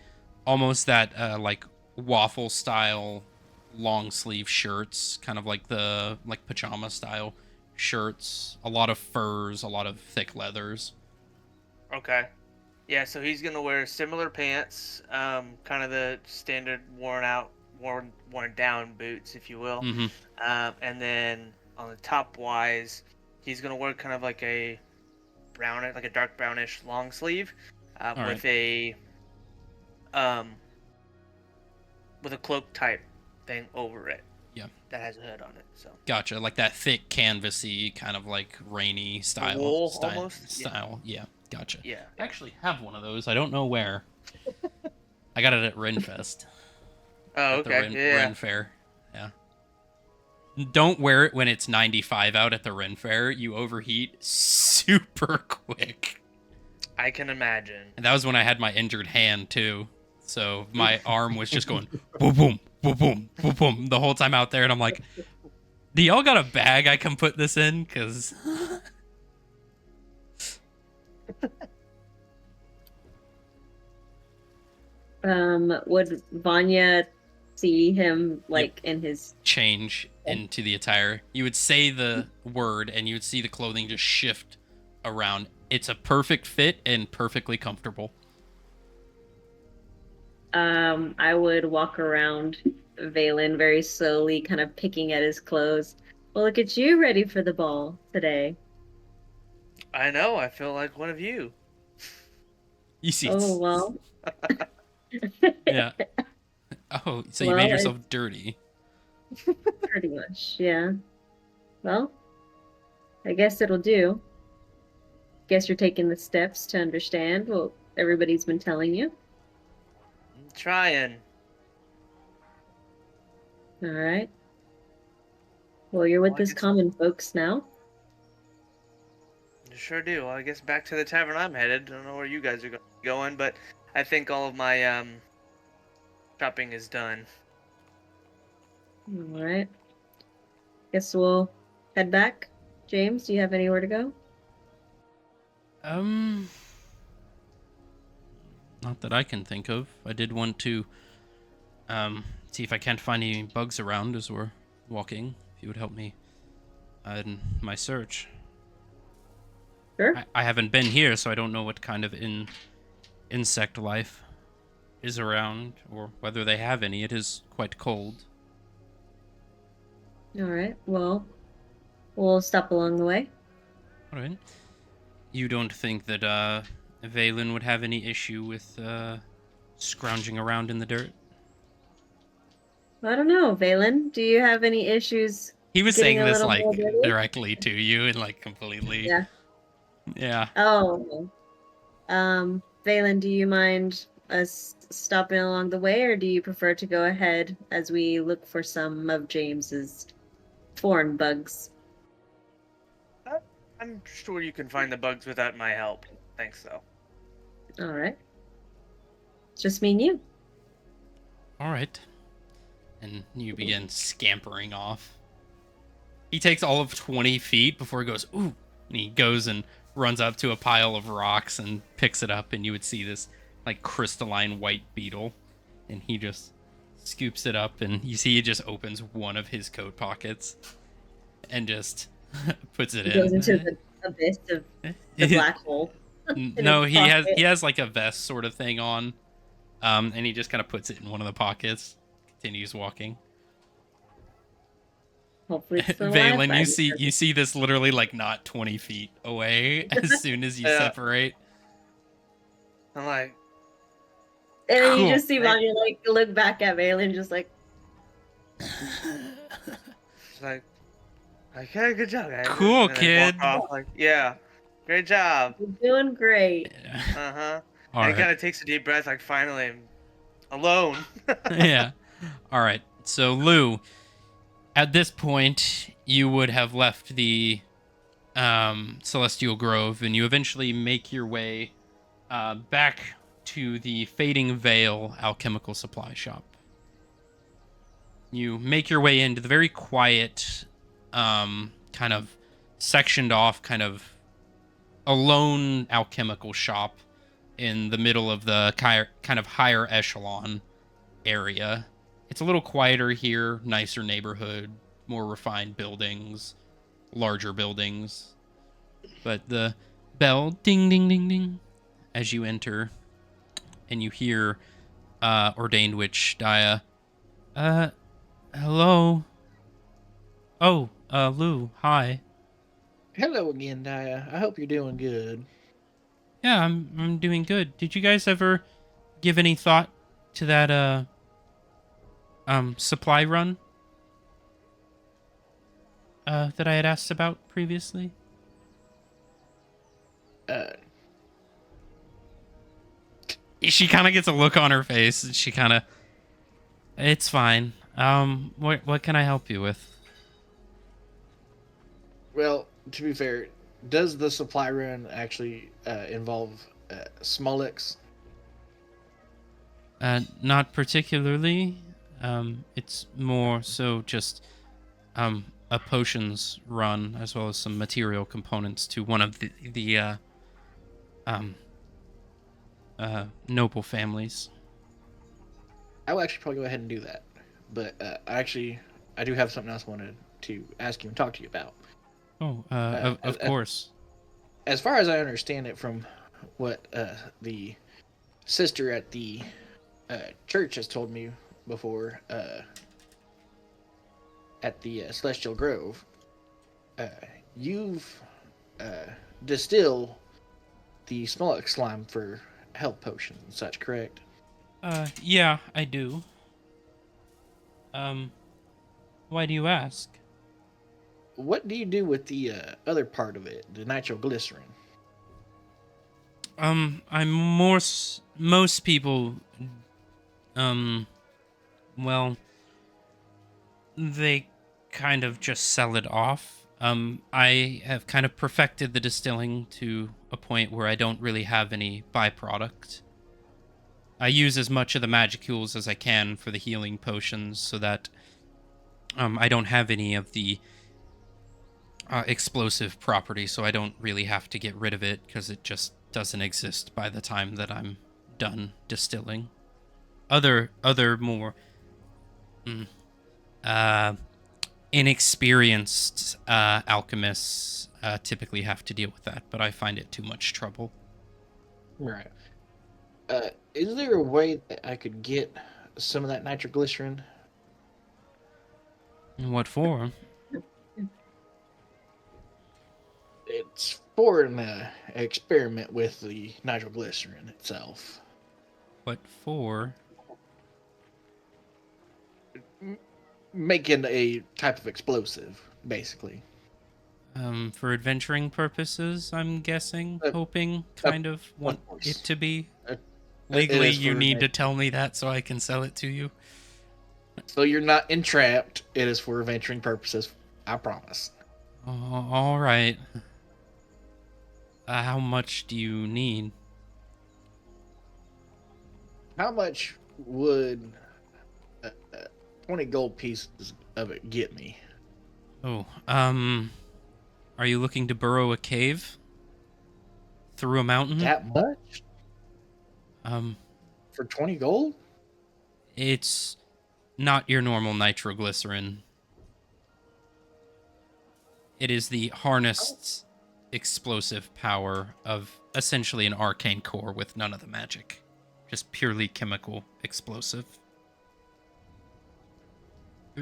almost that like waffle style long sleeve shirts, kind of like the like pajama style shirts. A lot of furs, a lot of thick leathers. Okay. Yeah, so he's gonna wear similar pants, kind of the standard worn down boots, if you will. Mm-hmm. And then on the top wise, he's gonna wear kind of like a dark brownish long sleeve, with a cloak type thing over it. Yeah. That has a hood on it. So. Gotcha, like that thick canvasy kind of like rainy style. Wool almost. Style. Yeah. Gotcha. Yeah. I actually have one of those. I don't know where. I got it at Renfest. Oh, At the okay. Yeah. Ren Fair. Yeah. Don't wear it when it's 95 out at the Ren Fair. You overheat super quick. I can imagine. And that was when I had my injured hand too. So my arm was just going boom, boom, boom, boom, boom, boom the whole time out there. And I'm like, do y'all got a bag I can put this in? Because... Would Vanya see him like in his change into the attire? You would say the word and you would see the clothing just shift around. It's a perfect fit and perfectly comfortable. I would walk around Valen very slowly, kind of picking at his clothes. Well, look at you ready for the ball today. I know. I feel like one of you. You see, Oh, well. yeah. Oh, so you made yourself dirty. Pretty much, yeah. Well, I guess it'll do. Guess you're taking the steps to understand what everybody's been telling you. I'm trying. All right. Well, you're with Well, I this guess- common folks now. I sure do. Well, I guess back to the tavern I'm headed. I don't know where you guys are going, but I think all of my shopping is done. All right. Guess we'll head back. James, do you have anywhere to go? Not that I can think of. I did want to see if I can't find any bugs around as we're walking. If you would help me in my search. Sure. I haven't been here, so I don't know what kind of insect life is around, or whether they have any. It is quite cold. All right. Well, we'll stop along the way. All right. You don't think that Valen would have any issue with scrounging around in the dirt. I don't know, Valen. Do you have any issues He was getting saying a this little like more dirty? directly to you and like completely. Yeah. Yeah. Oh, okay. Valen, do you mind us stopping along the way, or do you prefer to go ahead as we look for some of James's foreign bugs? I'm sure you can find the bugs without my help. Thanks, though. All right. It's just me and you. All right. And you begin scampering off. He takes all of 20 feet before he goes, ooh. And he goes and runs up to a pile of rocks and picks it up. And you would see this like crystalline white beetle. And he just scoops it up. And you see he just opens one of his coat pockets and just puts it He in. goes into the abyss of the black hole. No, his he pocket. has like a vest sort of thing on. And he just kind of puts it in one of the pockets. Continues walking. Hopefully it's still alive. Valen, you see this literally like not 20 feet away as soon as you Yeah. separate. I'm like, And then you Cool. just see Vanya like look back at Valen, just like, it's like, okay, good job, guys. Cool, And then kid. walk off, like, yeah, great job. "You're doing great." Uh-huh. All And he kind right. of takes a deep breath, like, finally, I'm alone. Yeah. All right. So Lou, at this point, you would have left the Celestial Grove, and you eventually make your way back to the Fading Veil alchemical supply shop. You make your way into the very quiet, kind of sectioned off, kind of alone alchemical shop in the middle of the kind of higher echelon area. It's a little quieter here, nicer neighborhood, more refined buildings, larger buildings. But the bell ding ding ding ding as you enter, and you hear Ordained Witch Dia. Hello. Oh, Lou, hi. Hello again, Dia. I hope you're doing good. Yeah, I'm doing good. Did you guys ever give any thought to that supply run that I had asked about previously? Uh, She kind of gets a look on her face, and she kind of, it's fine. What can I help you with? well, to be fair, does the supply run actually involve Smolix? Not particularly. It's more so just a potions run, as well as some material components to one of the noble families. I will actually probably go ahead and do that. But I do have something else I wanted to ask you and talk to you about. Oh, of course. As far as I understand it from what the sister at the church has told me before, at the Celestial Grove, you've distilled the Smolix slime for health potions and such, correct? Yeah, I do. Why do you ask? What do you do with the other part of it, the nitroglycerin? I'm most people, well, they kind of just sell it off. I have kind of perfected the distilling to a point where I don't really have any byproduct. I use as much of the magicules as I can for the healing potions so that I don't have any of the explosive property, so I don't really have to get rid of it because it just doesn't exist by the time that I'm done distilling. Other more inexperienced alchemists typically have to deal with that, but I find it too much trouble. Right. Is there a way that I could get some of that nitroglycerin? What for? It's for an experiment with the nitroglycerin itself. What for? Making a type of explosive, basically. For adventuring purposes, I'm guessing, Uh, hoping, kind of want course. it to be. It Legally, is you for need to adventure. tell me that so I can sell it to you. So you're not entrapped. It is for adventuring purposes. I promise. Oh, all right. How much do you need? How much would 20 gold pieces of it get me? Oh, are you looking to burrow a cave? Through a mountain? That much? Um, For 20 gold? it's not your normal nitroglycerin. It is the harnessed explosive power of essentially an arcane core with none of the magic. Just purely chemical explosive.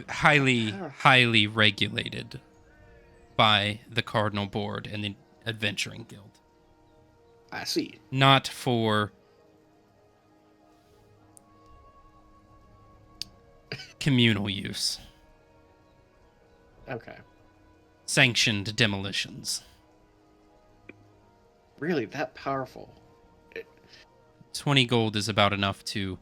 Highly regulated by the Cardinal Board and the Adventuring Guild. I see. Not for communal use. Okay. Sanctioned demolitions. Really, that powerful? 20 gold is about enough to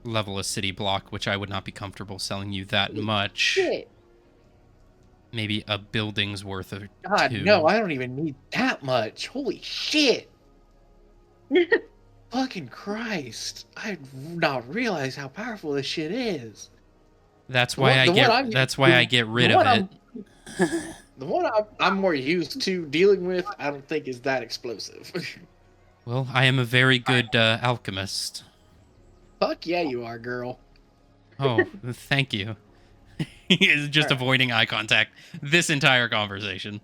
level a city block, which I would not be comfortable selling you that much. Shit. Maybe a building's worth of God, two. no, I don't even need that much. Holy shit. Fucking Christ. I did not realize how powerful this shit is. That's why I get rid of it. The one I'm more used to dealing with, I don't think is that explosive. Well, I am a very good alchemist. Fuck yeah, you are, girl. Oh, thank you. He is just All right. avoiding eye contact this entire conversation.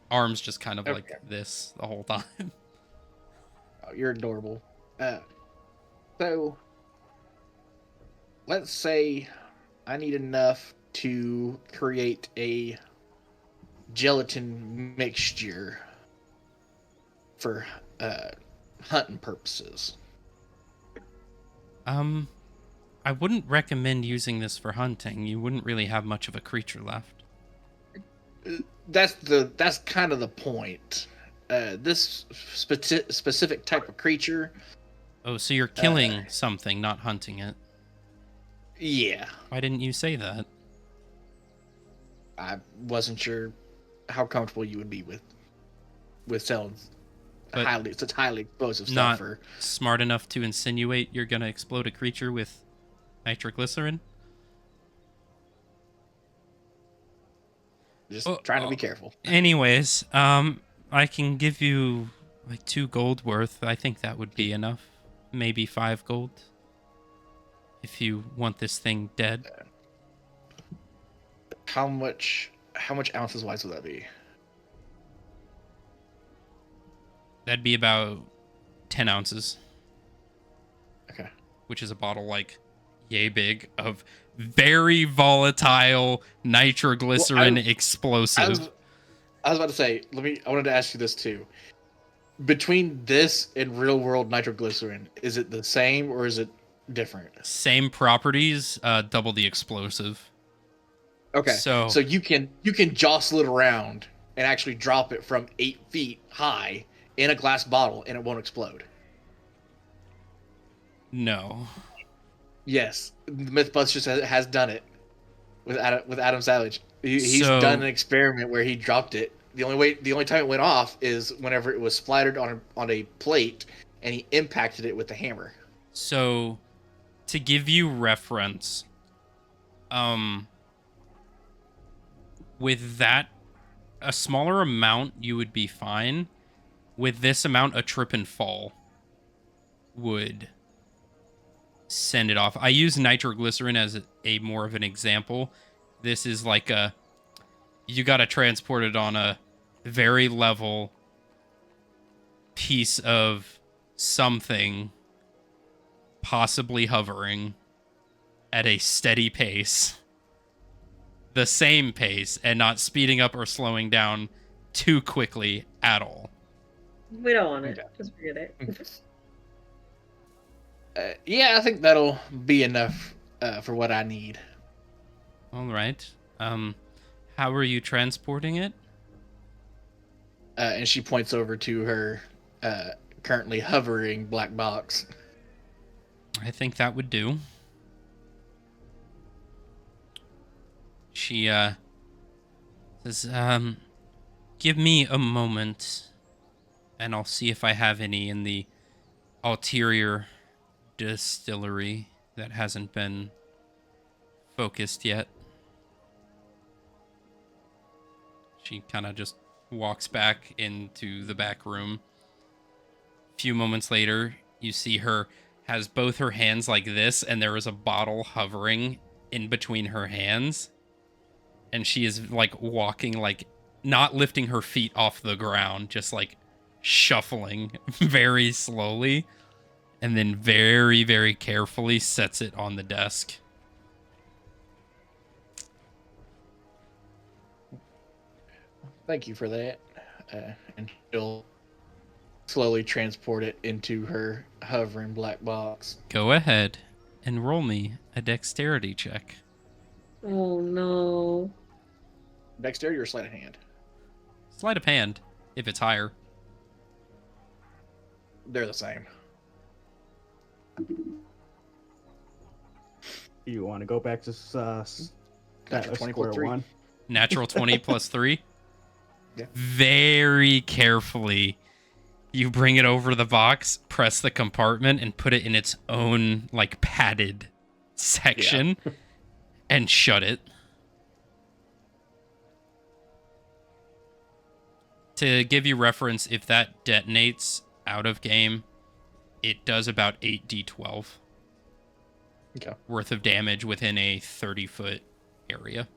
Arms just kind of like this the whole time. Oh, you're adorable. So, let's say I need enough to create a gelatin mixture for hunting purposes. I wouldn't recommend using this for hunting. You wouldn't really have much of a creature left. That's kind of the point. This specific type of creature. Oh, so you're killing something, not hunting it. Yeah, Why didn't you say that? I wasn't sure how comfortable you would be with selling But such highly explosive Not stuff. For smart enough to insinuate you're gonna explode a creature with nitroglycerin? just trying to be careful. Anyways, I can give you like 2 gold worth. I think that would be enough. Maybe 5 gold. If you want this thing dead. How much ounces wise would that be? That'd be about 10 ounces. Okay. Which is a bottle like yay big of very volatile nitroglycerin explosive. I was about to say, I wanted to ask you this too. Between this and real world nitroglycerin, is it the same or is it different? Same properties, double the explosive. Okay. So you can jostle it around and actually drop it from 8 feet high in a glass bottle and it won't explode. no. Yes, Mythbusters has done it with Adam Savage. He's So- done an experiment where he dropped it. The only time it went off is whenever it was splattered on a plate and he impacted it with the hammer. So, to give you reference, with that, a smaller amount, you would be fine. With this amount, a trip and fall would send it off. I use nitroglycerin as a more of an example. This is like you got to transport it on a very level piece of something, possibly hovering at a steady pace, the same pace, and not speeding up or slowing down too quickly at all. We don't want it. Okay. Just forget it. Yeah, I think that'll be enough for what I need. All right. How are you transporting it? And she points over to her currently hovering black box. I think that would do. She says, give me a moment and I'll see if I have any in the ulterior distillery that hasn't been focused yet. She kind of just walks back into the back room. A few moments later, you see her has both her hands like this, and there is a bottle hovering in between her hands. And she is like walking, like not lifting her feet off the ground, just like shuffling very slowly, and then very, very carefully sets it on the desk. Thank you for that. And she'll slowly transport it into her hovering black box. Go ahead and roll me a dexterity check. Oh no. Dexterity or sleight of hand? Sleight of hand, if it's higher. They're the same. You want to go back to Natural 20 square plus 3. one? Natural 20 plus 3. Yeah. Very carefully, you bring it over the box, press the compartment, and put it in its own, like, padded section, and shut it. To give you reference, if that detonates out of game, it does about 8d12 worth of damage within a 30-foot area.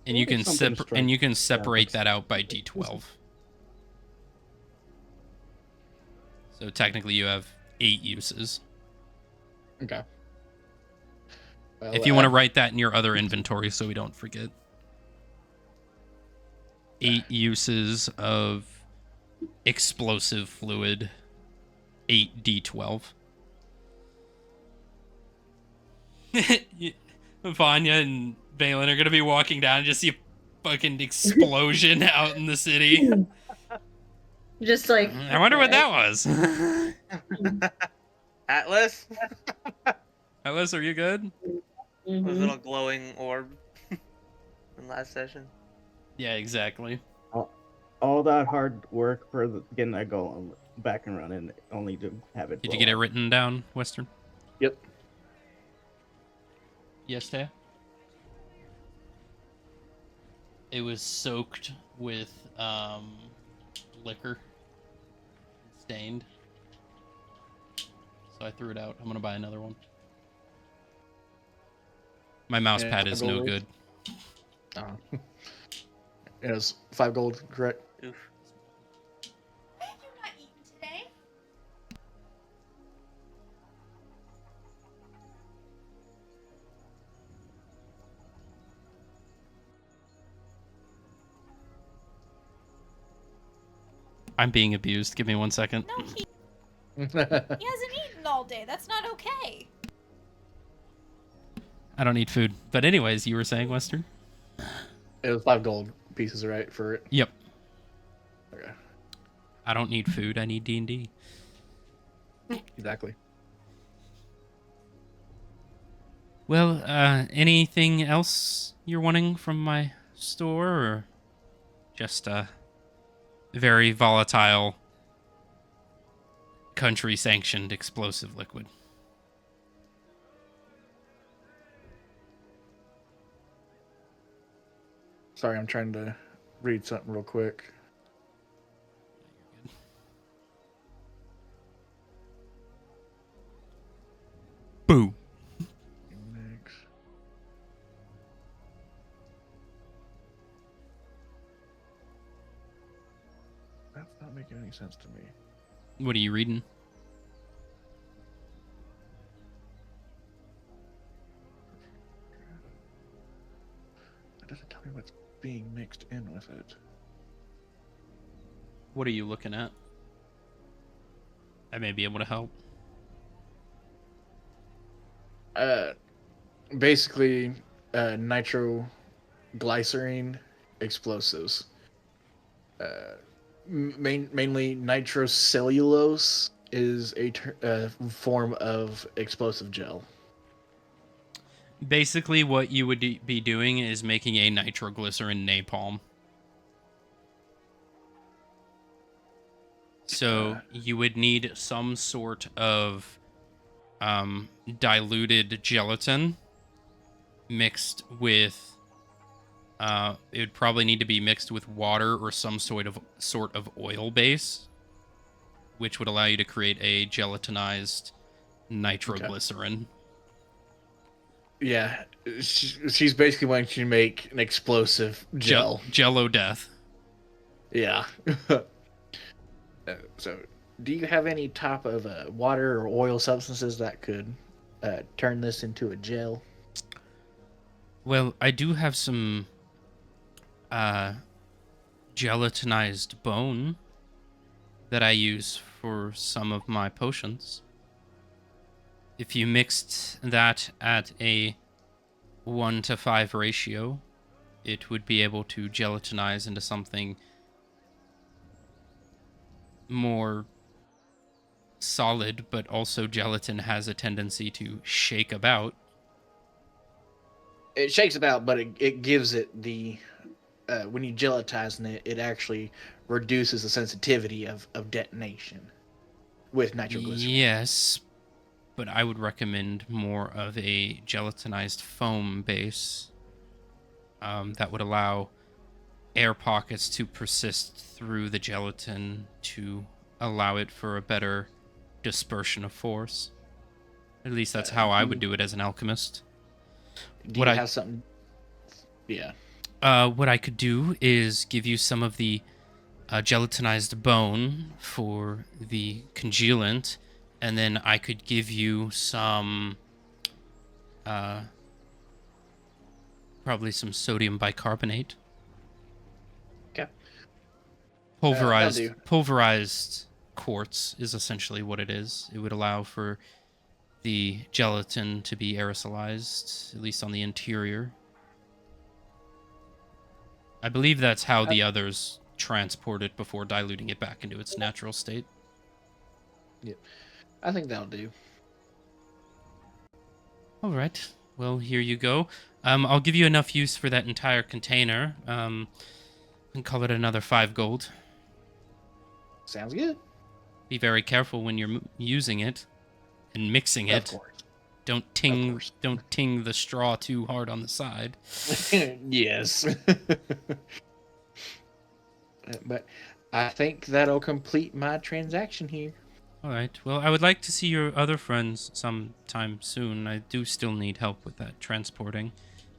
And you can separate that out by d12. So technically you have 8 uses. Okay. Well, If you want to write that in your other inventory so we don't forget. 8 uses of explosive fluid. 8d12. Vanya and Balin are going to be walking down and just see a fucking explosion out in the city. Just like, I wonder what that was. Atlas? Atlas, are you good? A little glowing orb in last session. Yeah, exactly. All that hard work for getting that golem back and running, only to have it. Did you get it written down, Western? Yep. Yes, Taya? It was soaked with liquor. Stained. So I threw it out. I'm going to buy another one. My mouse pad is no good. It was 5 gold, correct? Oof. Why have you not eaten today? I'm being abused. Give me 1 second. No, he hasn't eaten all day. That's not okay. I don't need food. But anyways, you were saying, Western? It was 5 gold pieces, right, for it? Yep. Okay. I don't need food. I need D&D. Exactly. Well, anything else you're wanting from my store, or just a very volatile, country-sanctioned explosive liquid? Sorry, I'm trying to read something real quick. Boo. Next. That's not making any sense to me. What are you reading? It doesn't tell me what's being mixed in with it. What are you looking at? I may be able to help. Basically, nitroglycerine explosives. Mainly nitrocellulose is a form of explosive gel. Basically, what you would be doing is making a nitroglycerin napalm. So you would need some sort of diluted gelatin mixed with. It would probably need to be mixed with water or some sort of oil base, which would allow you to create a gelatinized nitroglycerin. Okay. Yeah, she's basically wanting to make an explosive gel. Jello death. Yeah. So, do you have any type of water or oil substances that could turn this into a gel? Well, I do have some gelatinized bone that I use for some of my potions. If you mixed that at a 1-to-5 ratio, it would be able to gelatinize into something more solid, but also gelatin has a tendency to shake about. It shakes about, but it gives it the when you gelatize it, it actually reduces the sensitivity of detonation with nitroglycerin. Yes, but I would recommend more of a gelatinized foam base that would allow air pockets to persist through the gelatin to allow it for a better dispersion of force. At least that's how I would do it as an alchemist. Do you have something? Yeah. What I could do is give you some of the gelatinized bone for the congealant, and then I could give you some, probably some sodium bicarbonate. Okay. Pulverized quartz is essentially what it is. It would allow for the gelatin to be aerosolized, at least on the interior. I believe that's how the others transport it before diluting it back into its natural state. Yep. I think that'll do. All right. Well, here you go. I'll give you enough use for that entire container. And call it another 5 gold. Sounds good. Be very careful when you're using it and mixing it. Of course. Don't ting the straw too hard on the side. Yes. But I think that'll complete my transaction here. All right. Well, I would like to see your other friends sometime soon. I do still need help with that transporting.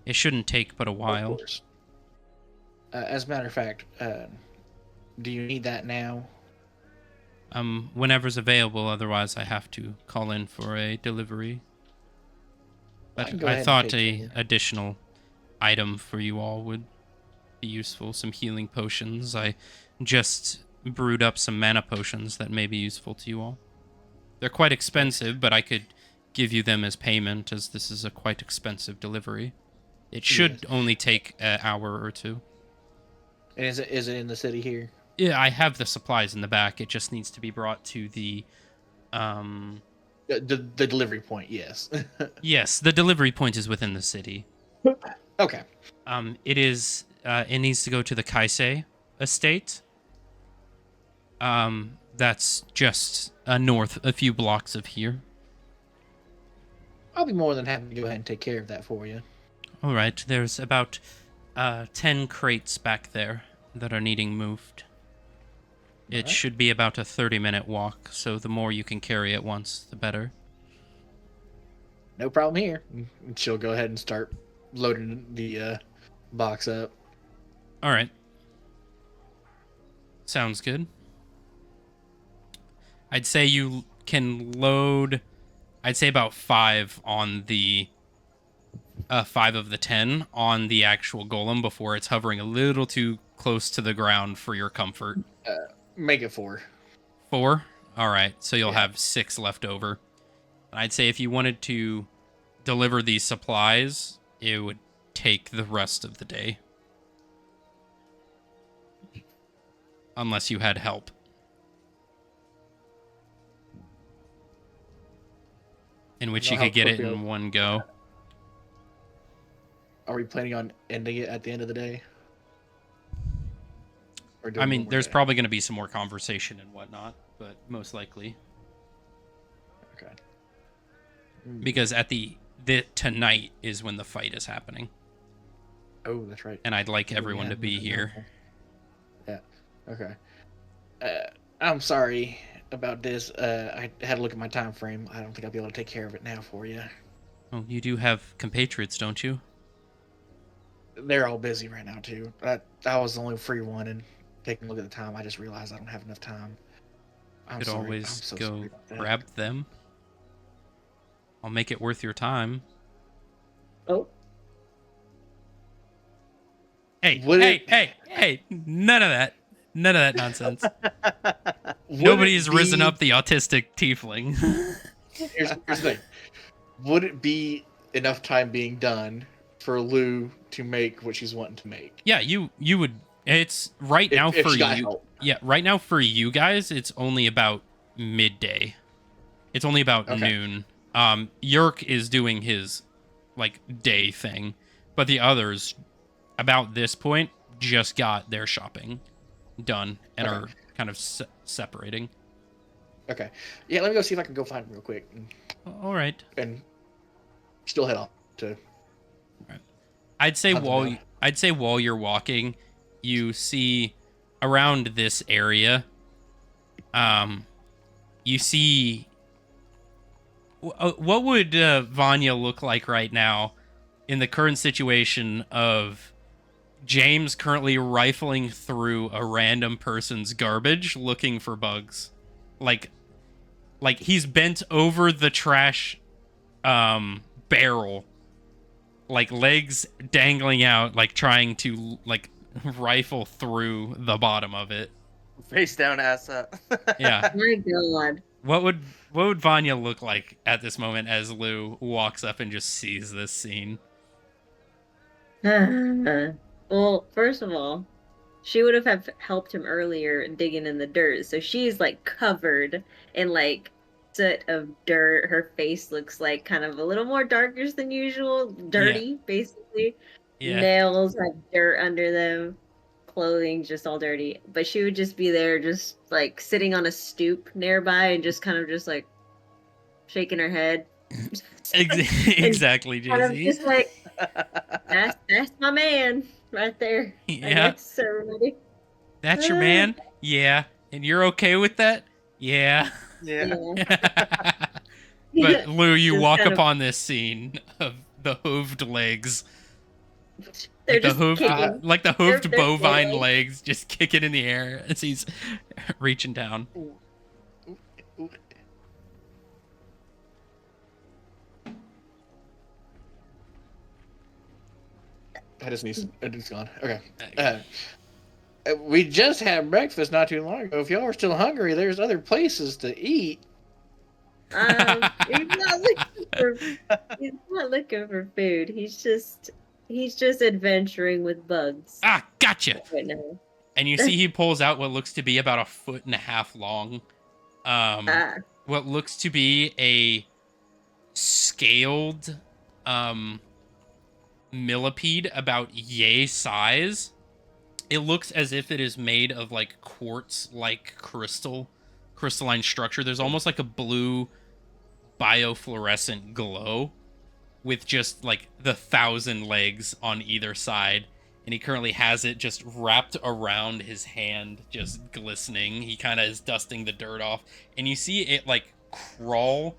It shouldn't take but a while. Of course. As a matter of fact, do you need that now? Whenever's available. Otherwise, I have to call in for a delivery. But I thought a additional item for you all would be useful. Some healing potions. I just brewed up some mana potions that may be useful to you all. They're quite expensive, but I could give you them as payment, as this is a quite expensive delivery. It should only take an hour or two. And is it in the city here? Yeah, I have the supplies in the back. It just needs to be brought to the The delivery point, yes. Yes, the delivery point is within the city. Okay. It is. It needs to go to the Kaisei estate. That's just north, a few blocks of here. I'll be more than happy to go ahead and take care of that for you. All right. There's about 10 crates back there that are needing moved. It should be about a 30-minute walk, so the more you can carry at once, the better. No problem here. She'll go ahead and start loading the box up. All right. Sounds good. I'd say you can load, I'd say about 5 on the 5 of the 10 on the actual golem before it's hovering a little too close to the ground for your comfort. Make it 4. 4? All right, so you'll Yeah. have 6 left over. I'd say if you wanted to deliver these supplies, it would take the rest of the day. Unless you had help. In which Know you how could get it quickly in one go. Are we planning on ending it at the end of the day? Or doing I one mean, more there's day? probably going to be some more conversation and whatnot, but most likely. Okay. Because at the tonight is when the fight is happening. Oh, that's right. And I'd like Yeah, everyone to be that's here. normal. Yeah. Okay. I'm sorry about this. I had to look at my time frame. I don't think I'll be able to take care of it now for you. Oh, you do have compatriots, don't you? They're all busy right now too. I was the only free one, and taking a look at the time, I just realized I don't have enough time. I'm Could sorry. always I'm so go sorry about that. grab them. I'll make it worth your time. Oh, Hey, Would hey, it- hey! None of that. None of that nonsense. Would Nobody's it risen be- up the autistic tiefling. Here's the thing. Would it be enough time being done for Lou to make what she's wanting to make? Yeah, you would. It's right now If for she got you. help. Yeah, right now for you guys, it's only about midday. It's only about Okay. noon. Yerk is doing his like day thing, but the others, about this point, just got their shopping done and Okay. are kind of separating. Okay. Yeah, let me go see if I can go find him real quick All right. and still head off to. I'd say Hunt them down. while you're walking, you see around this area. You see. What would Vanya look like right now in the current situation of James currently rifling through a random person's garbage looking for bugs? Like he's bent over the trash barrel, like legs dangling out, like trying to like rifle through the bottom of it. Face down, ass up. Yeah. my God. What would Vanya look like at this moment as Lou walks up and just sees this scene? Well, first of all, she would have helped him earlier digging in the dirt. So she's like covered in like soot of dirt. Her face looks like kind of a little more darkish than usual, dirty, basically. Yeah. Nails have dirt under them. Clothing just all dirty. But she would just be there, just like sitting on a stoop nearby and just kind of just like shaking her head. Exactly, Kind of Jizzy. just like that's my man right there. Yeah. I guess everybody. That's your man? Yeah. And you're okay with that? Yeah. Yeah. But Lou, you Just walk kind of- upon this scene of the hooved legs. They're Like the just hooved, kicking. like the hooved They're bovine flailing. legs just kicking in the air as he's reaching down. I just need. It's gone. Okay. We just had breakfast not too long ago. If y'all are still hungry, there's other places to eat. He's not looking for food. He's just adventuring with bugs Ah, gotcha. right now. And you see he pulls out what looks to be about 1.5 feet long. Ah, What looks to be a scaled millipede about yay size. It looks as if it is made of like quartz like crystalline structure. There's almost like a blue biofluorescent glow with just like the 1,000 legs on either side. And he currently has it just wrapped around his hand, just glistening. He kind of is dusting the dirt off. And you see it like crawl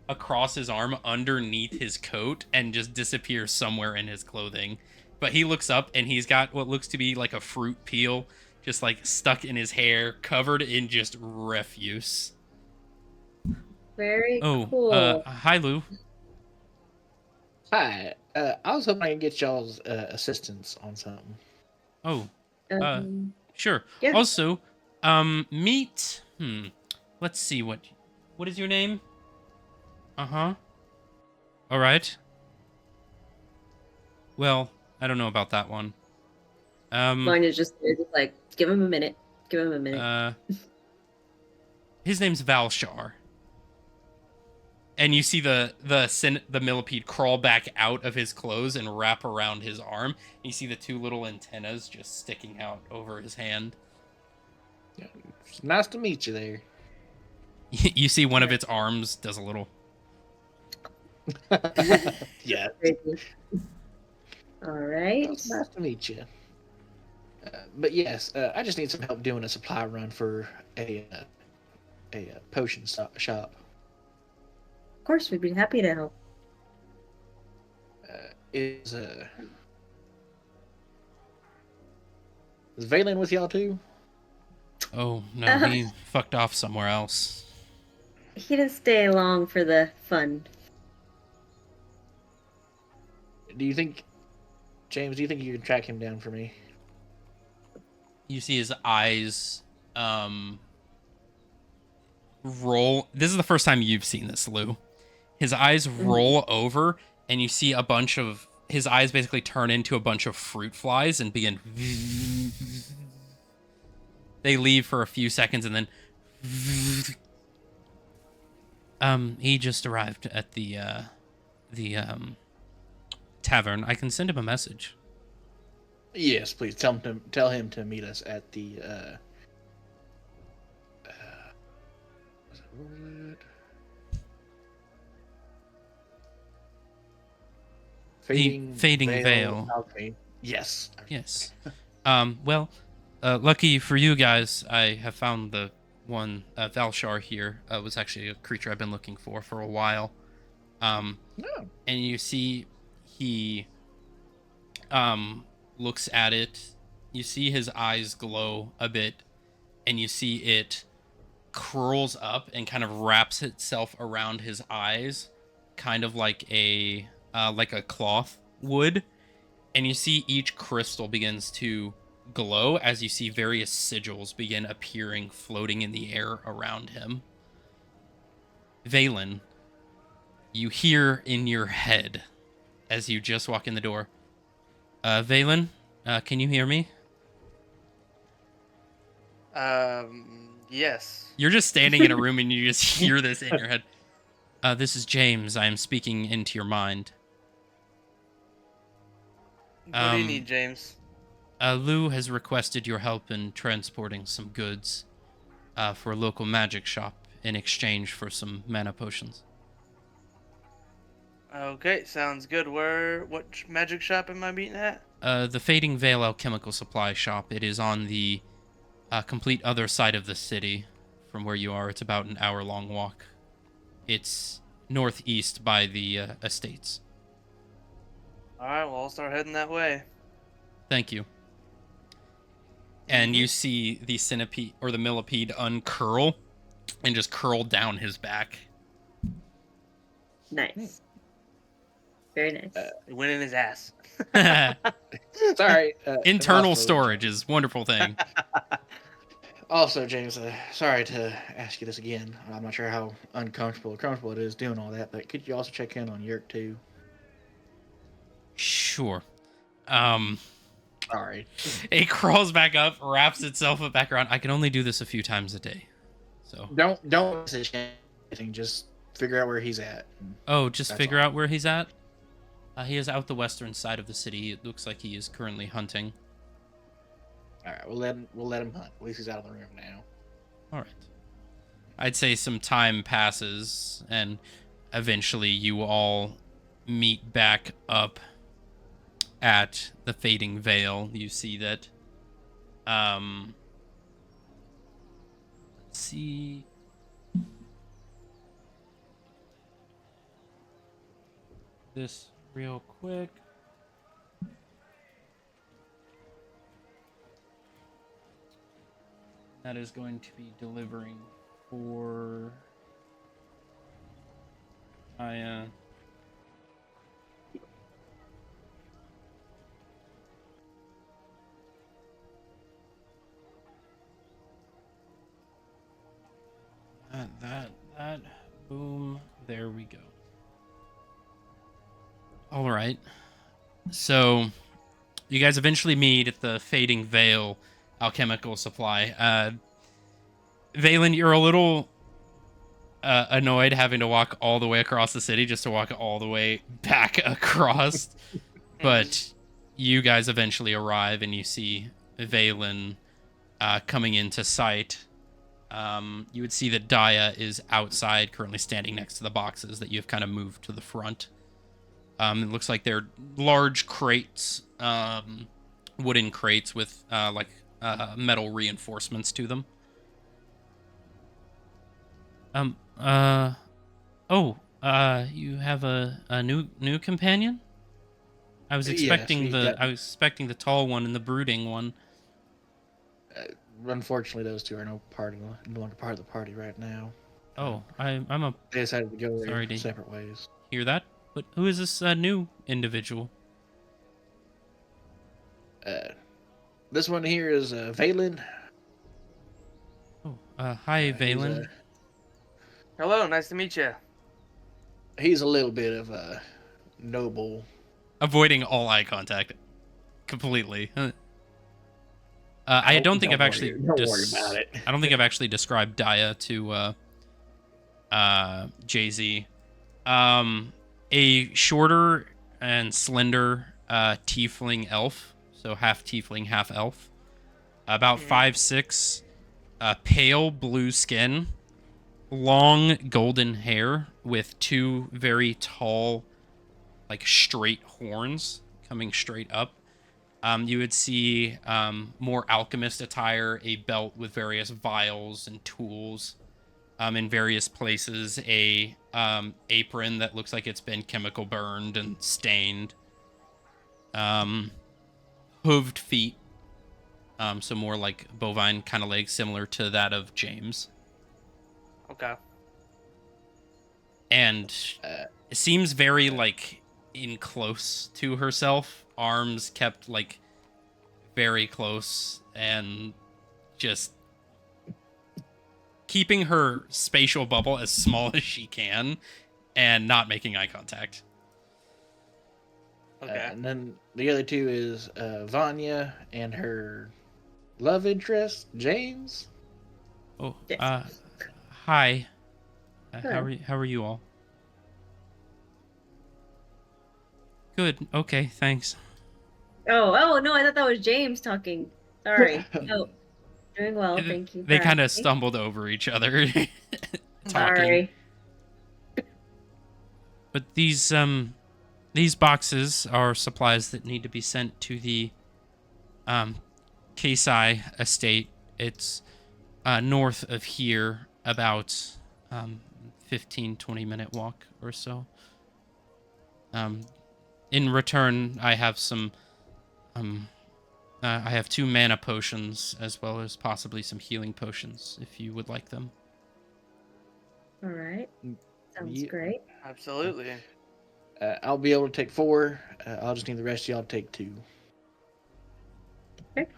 across his arm underneath his coat and just disappear somewhere in his clothing. But he looks up and he's got what looks to be like a fruit peel just like stuck in his hair, covered in just refuse. very Oh, cool. hi Lou. Hi. I was hoping I could get y'all's assistance on something. Oh, Um, sure. yeah. Also, Meet. Let's see what is your name? Uh-huh. All right. Well, I don't know about that one. Varnya's just like, give him a minute. Give him a minute. His name's Valshar. And you see the millipede crawl back out of his clothes and wrap around his arm. You see the two little antennas just sticking out over his hand. Yeah, it's nice to meet you there. You see one of its arms does a little. Yeah. All right. It's nice to meet you. But yes, I just need some help doing a supply run for a potion shop. Of course, we'd be happy to help. Is Valen with y'all too? Oh no, he fucked off somewhere else. He didn't stay along for the fun. Do you think, James? Do you think you can track him down for me? You see his eyes roll. This is the first time you've seen this, Lou. His eyes roll over, and you see a bunch of his eyes basically turn into a bunch of fruit flies and begin. They leave for a few seconds and then. He just arrived at the tavern. I can send him a message. Yes, please tell him to meet us at the. What was it? Fading Veil. Okay. Yes. Yes. Well, lucky for you guys, I have found the one Valshar here. Was actually a creature I've been looking for a while. And you see he looks at it. You see his eyes glow a bit, and you see it curls up and kind of wraps itself around his eyes, kind of like a cloth would. And you see each crystal begins to glow as you see various sigils begin appearing, floating in the air around him. Valen, you hear in your head as you just walk in the door. Valen, can you hear me? Yes. You're just standing in a room and you just hear this in your head. This is James. I am speaking into your mind. What do you need, James? Lou has requested your help in transporting some goods for a local magic shop in exchange for some mana potions. Okay, sounds good. What magic shop am I meeting at? The Fading Veil Alchemical Supply Shop. It is on the complete other side of the city from where you are. It's about an hour-long walk. It's northeast by the estates. Alright, well, I'll start heading that way. Thank you. And you see the centipede or the millipede uncurl and just curl down his back. Nice. Very nice. It went in his ass. Sorry. Internal also, storage is a wonderful thing. Also, James, sorry to ask you this again. I'm not sure how uncomfortable or comfortable it is doing all that, but could you also check in on Yerk too? Sure. Sorry. It crawls back up, wraps itself up back around. I can only do this a few times a day. So Don't message anything. Just figure out where he's at. just figure out where he's at. He is out the western side of the city. It looks like he is currently hunting. All right, we'll let him hunt. At least he's out of the room now. All right. I'd say some time passes, and eventually you all meet back up at the Fading Veil. You see that. Let's see. This real quick. That is going to be delivering for That. Boom. There we go. All right. So, you guys eventually meet at the Fading Veil alchemical supply. Valen, you're a little annoyed having to walk all the way across the city just to walk all the way back across. But you guys eventually arrive and you see Valen coming into sight. You would see that Daya is outside, currently standing next to the boxes that you've kind of moved to the front. It looks like they're large crates, wooden crates with metal reinforcements to them. You have a new companion? I was expecting I was expecting the tall one and the brooding one. Unfortunately, those two are no longer part of the party right now. Oh, They decided to go their separate ways. Hear that? But who is this new individual? This one here is Valen. Oh, hi, Valen. Hello, nice to meet you. He's a little bit of a noble. Avoiding all eye contact completely. I don't think I've actually. Don't worry about it. I don't think I've actually described Daya to Jay-Z. A shorter and slender tiefling elf, so half tiefling, half elf. About 5'6", pale blue skin, long golden hair with two very tall, like straight horns coming straight up. You would see more alchemist attire, a belt with various vials and tools in various places, a apron that looks like it's been chemical burned and stained, hooved feet, so more like bovine kind of legs, similar to that of James. Okay. And it seems very like in close to herself, arms kept like very close, and just keeping her spatial bubble as small as she can and not making eye contact. Okay. And then the other two is Vanya and her love interest, James. Oh, Yes. hi. Good. How are you all? Good. Okay, thanks. Oh no, I thought that was James talking. Sorry. Oh, doing well, thank you. They for kind of asking. stumbled over each other talking. Sorry. But these boxes are supplies that need to be sent to the Keisai estate. It's north of here, about 15-20 minute walk or so. In return, I have some I have 2 mana potions as well as possibly some healing potions if you would like them. All right. Sounds Yeah. great. Absolutely. I'll be able to take 4. I'll just need the rest of y'all to take 2. Okay.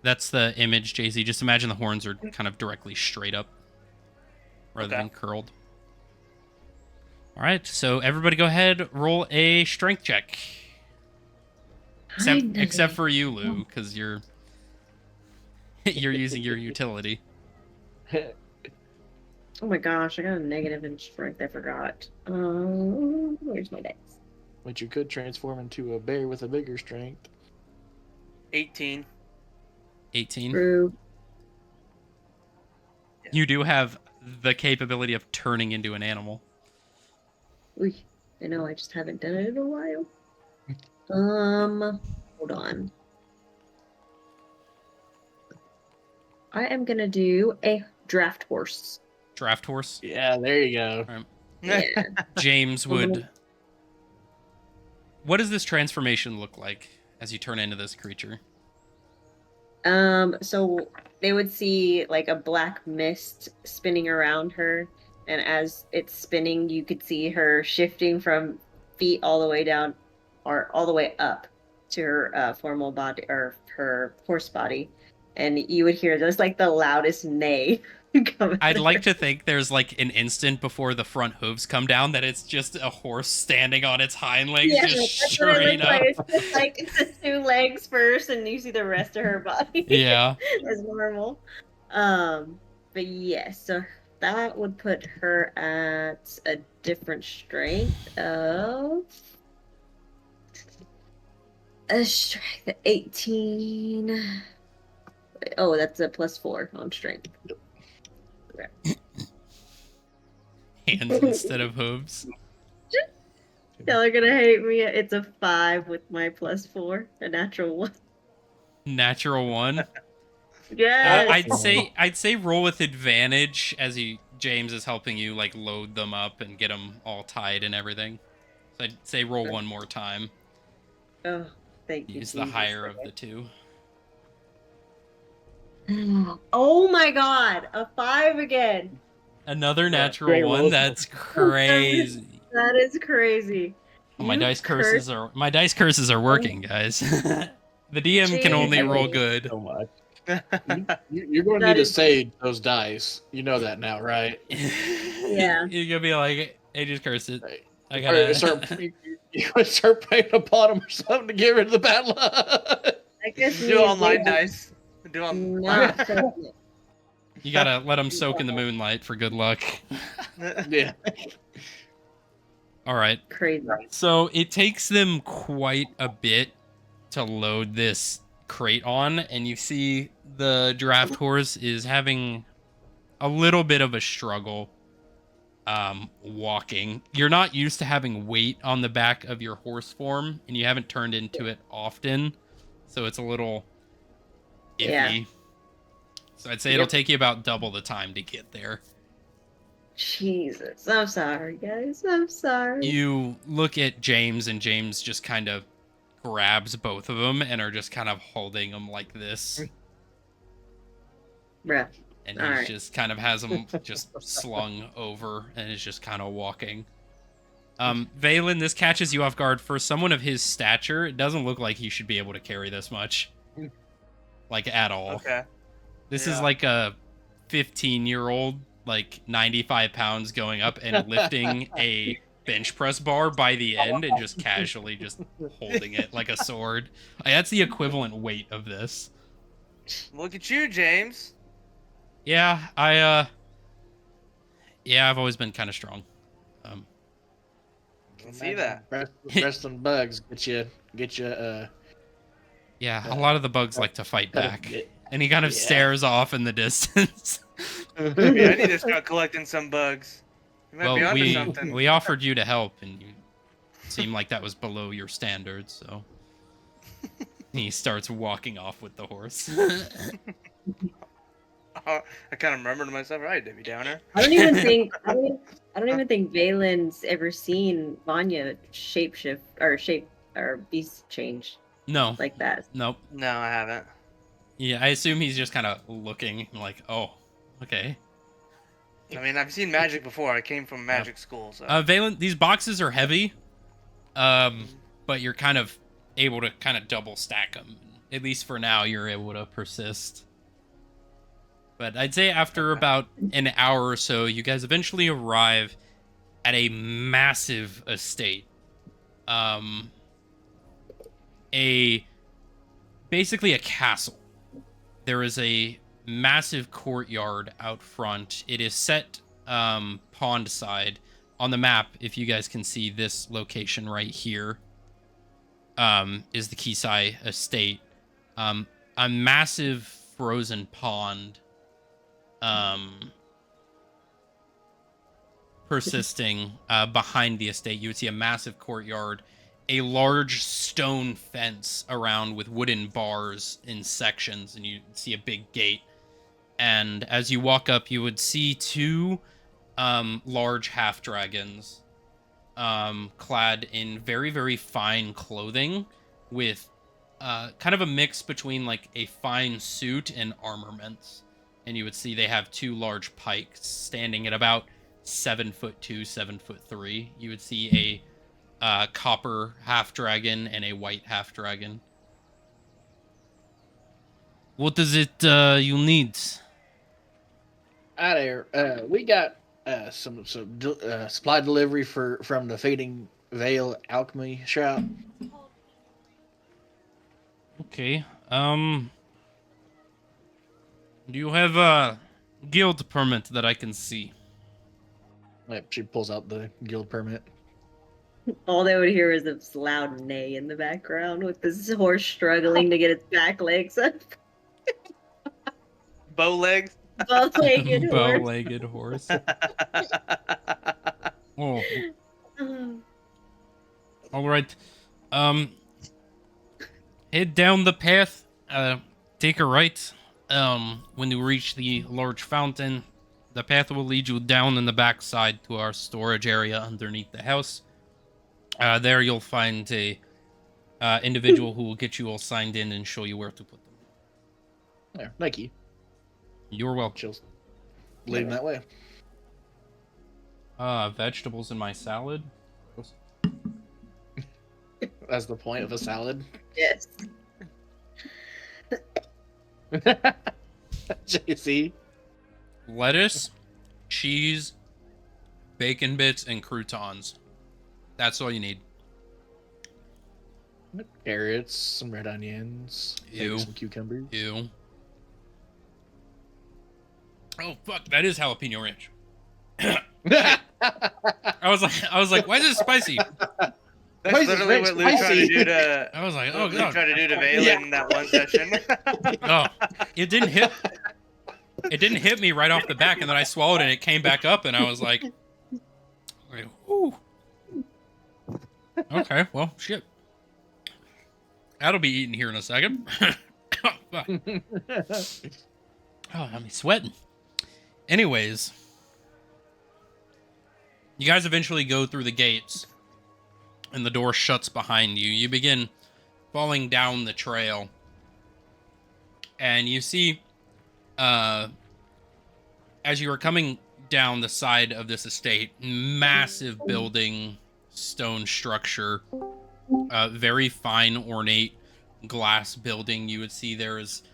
That's the image, Jay-Z. Just imagine the horns are kind of directly straight up rather than curled. All right, so everybody go ahead, roll a strength check. Except for you, Lou, because you're using your utility. Oh my gosh, I got a negative in strength. I forgot. Where's my dice? Which you could transform into a bear with a bigger strength. 18. 18. True. You do have the capability of turning into an animal. Ooh, I know. I just haven't done it in a while. Hold on. I am gonna do a draft horse. Draft horse. Yeah, there you go. All right. Yeah. James would. What does this transformation look like as you turn into this creature? So they would see like a black mist spinning around her, and as it's spinning, you could see her shifting from feet all the way down, or all the way up to her formal body or her horse body, and you would hear just like the loudest neigh come I'd at like her. to think there's like an instant before the front hooves come down that it's just a horse standing on its hind legs, Yeah, just that's what it straight looks like. up. It's just like it's the two legs first, and you see the rest of her body. Yeah. As normal. But yes, so that would put her at a different strength of a strength of 18. Oh, that's a +4 on strength. Hands instead of hooves. Y'all are gonna hate me. It's a 5 with my +4, a natural 1. Natural 1. Yes. I'd say roll with advantage as James is helping you like load them up and get them all tied and everything. So I'd say roll one more time. Oh, thank you. Use the Jesus. higher of the two. Oh my god, a 5 again. Another natural Great one. rolls. That's crazy. That is crazy. Oh, my You dice curses are working, guys. The DM can only roll good. So much. You're going to That need to is- save those dice. You know that now, right? Yeah. You're gonna be like, hey, just curse it. I Or gotta you gotta start praying upon them or something to get rid of the bad luck. I guess Do online dice. Do on. Not You gotta let them soak in the moonlight for good luck. Yeah. All right. crazy. So it takes them quite a bit to load this crate on, and you see the draft horse is having a little bit of a struggle walking. You're not used to having weight on the back of your horse form, and you haven't turned into it often, so it's a little iffy. Yeah. So I'd say it'll take you about double the time to get there. Jesus. I'm sorry, guys. I'm sorry. You look at James, and James just kind of grabs both of them and are just kind of holding them like this. Bruh. And he All right. just kind of has them just slung over and is just kind of walking. Valen, this catches you off guard. For someone of his stature, it doesn't look like he should be able to carry this much. Like, at all. Okay. This is like a 15-year-old, like 95 pounds going up and lifting a bench press bar by the end and just casually just holding it like a sword. Like, that's the equivalent weight of this. Look at you, James. Yeah, I've always been kind of strong. Can see that. Rest on bugs get you Yeah, a lot of the bugs like to fight back. Yeah. And he kind of stares off in the distance. Maybe I need to start collecting some bugs. You might Well, be onto something. we offered you to help, and you seemed like that was below your standards, so he starts walking off with the horse. I kind of remembered to myself, right, Debbie Downer. I don't even think Valen's ever seen Vanya shapeshift or beast change No, like that. nope. No, I haven't. Yeah, I assume he's just kind of looking like, oh, okay. I mean, I've seen magic before. I came from magic school, so. Valen, these boxes are heavy, but you're kind of able to kind of double stack them. At least for now, you're able to persist. But I'd say after about an hour or so, you guys eventually arrive at a massive estate. Basically a castle. There is a massive courtyard out front. It is set pond side. On the map, if you guys can see this location right here, is the Kisai estate. A massive frozen pond persisting behind the estate. You would see a massive courtyard, a large stone fence around with wooden bars in sections, and you see a big gate. And as you walk up, you would see two large half dragons clad in very, very fine clothing with kind of a mix between like a fine suit and armaments. And you would see they have two large pikes standing at about 7'2", 7'3". You would see a copper half dragon and a white half dragon. What is it you need? Hi there. We got some supply delivery from the Fading Veil Alchemy shop. Okay. Do you have a guild permit that I can see? Yep, she pulls out the guild permit. All they would hear is this loud neigh in the background with this horse struggling to get its back legs up. Bow legs. Bow-legged horse. Bow-legged horse. Oh, all right. Head down the path. Take a right. When you reach the large fountain, the path will lead you down in the backside to our storage area underneath the house. There you'll find a individual who will get you all signed in and show you where to put them. There, thank you. You're welcome. She'll lead him that way. Vegetables in my salad. That's the point of a salad. Yes. JC. Lettuce, cheese, bacon bits, and croutons. That's all you need. Carrots, some red onions, maybe Ew. some cucumbers. Ew. Oh fuck, that is jalapeno ranch. I was like, why is it spicy? That's Why is this literally ranch what Lou tried to spicy? do to. I was like, oh What Lou god. tried to do to Valen in that one session. Oh, it didn't hit. It didn't hit me right off the back, and then I swallowed it, and it came back up, and I was like, ooh. Okay, well, shit. That'll be eaten here in a second. Fuck. Oh, I'm sweating. Anyways, you guys eventually go through the gates, and the door shuts behind you. You begin falling down the trail, and you see, as you are coming down the side of this estate, massive building, stone structure, very fine, ornate glass building. You would see there is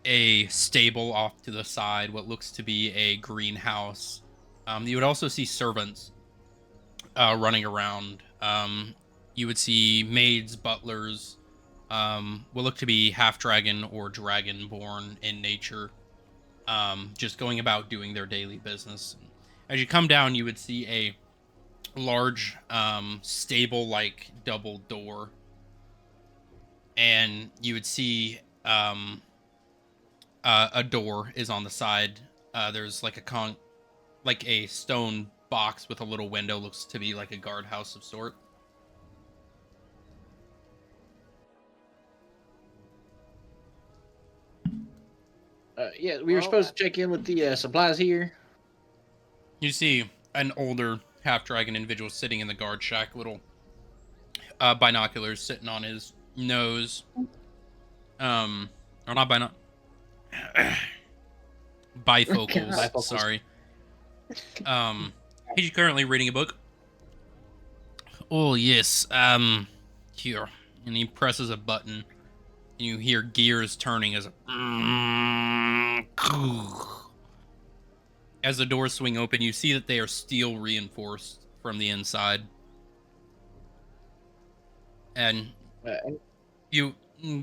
a stable off to the side, what looks to be a greenhouse. You would also see servants running around. You would see maids, butlers, what look to be half dragon or dragonborn in nature, just going about doing their daily business. As you come down, you would see a large stable-like double door, and you would see a door is on the side. There's like a stone box with a little window, looks to be like a guardhouse of sort. Yeah, we were supposed to check in with the supplies here. You see an older half-dragon individual sitting in the guard shack, little binoculars sitting on his nose. Or not bifocals, Bifocals. sorry. He's currently reading a book. Oh, yes, here. And he presses a button, and you hear gears turning as as the doors swing open. You see that they are steel reinforced from the inside. And you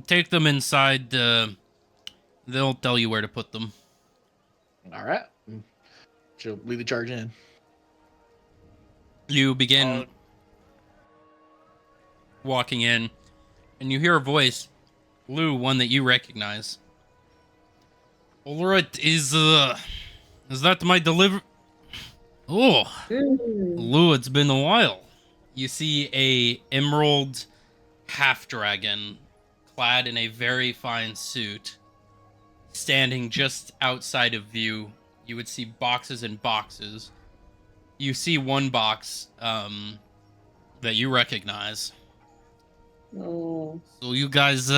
take them inside. They'll tell you where to put them. All right. She'll lead the charge in. You begin walking in, and you hear a voice, Lou, one that you recognize. All right, is that my delivery? Oh, Lou, it's been a while. You see a emerald half-dragon clad in a very fine suit standing just outside of view. You would see boxes and boxes. You see one box that you recognize. Oh. So you guys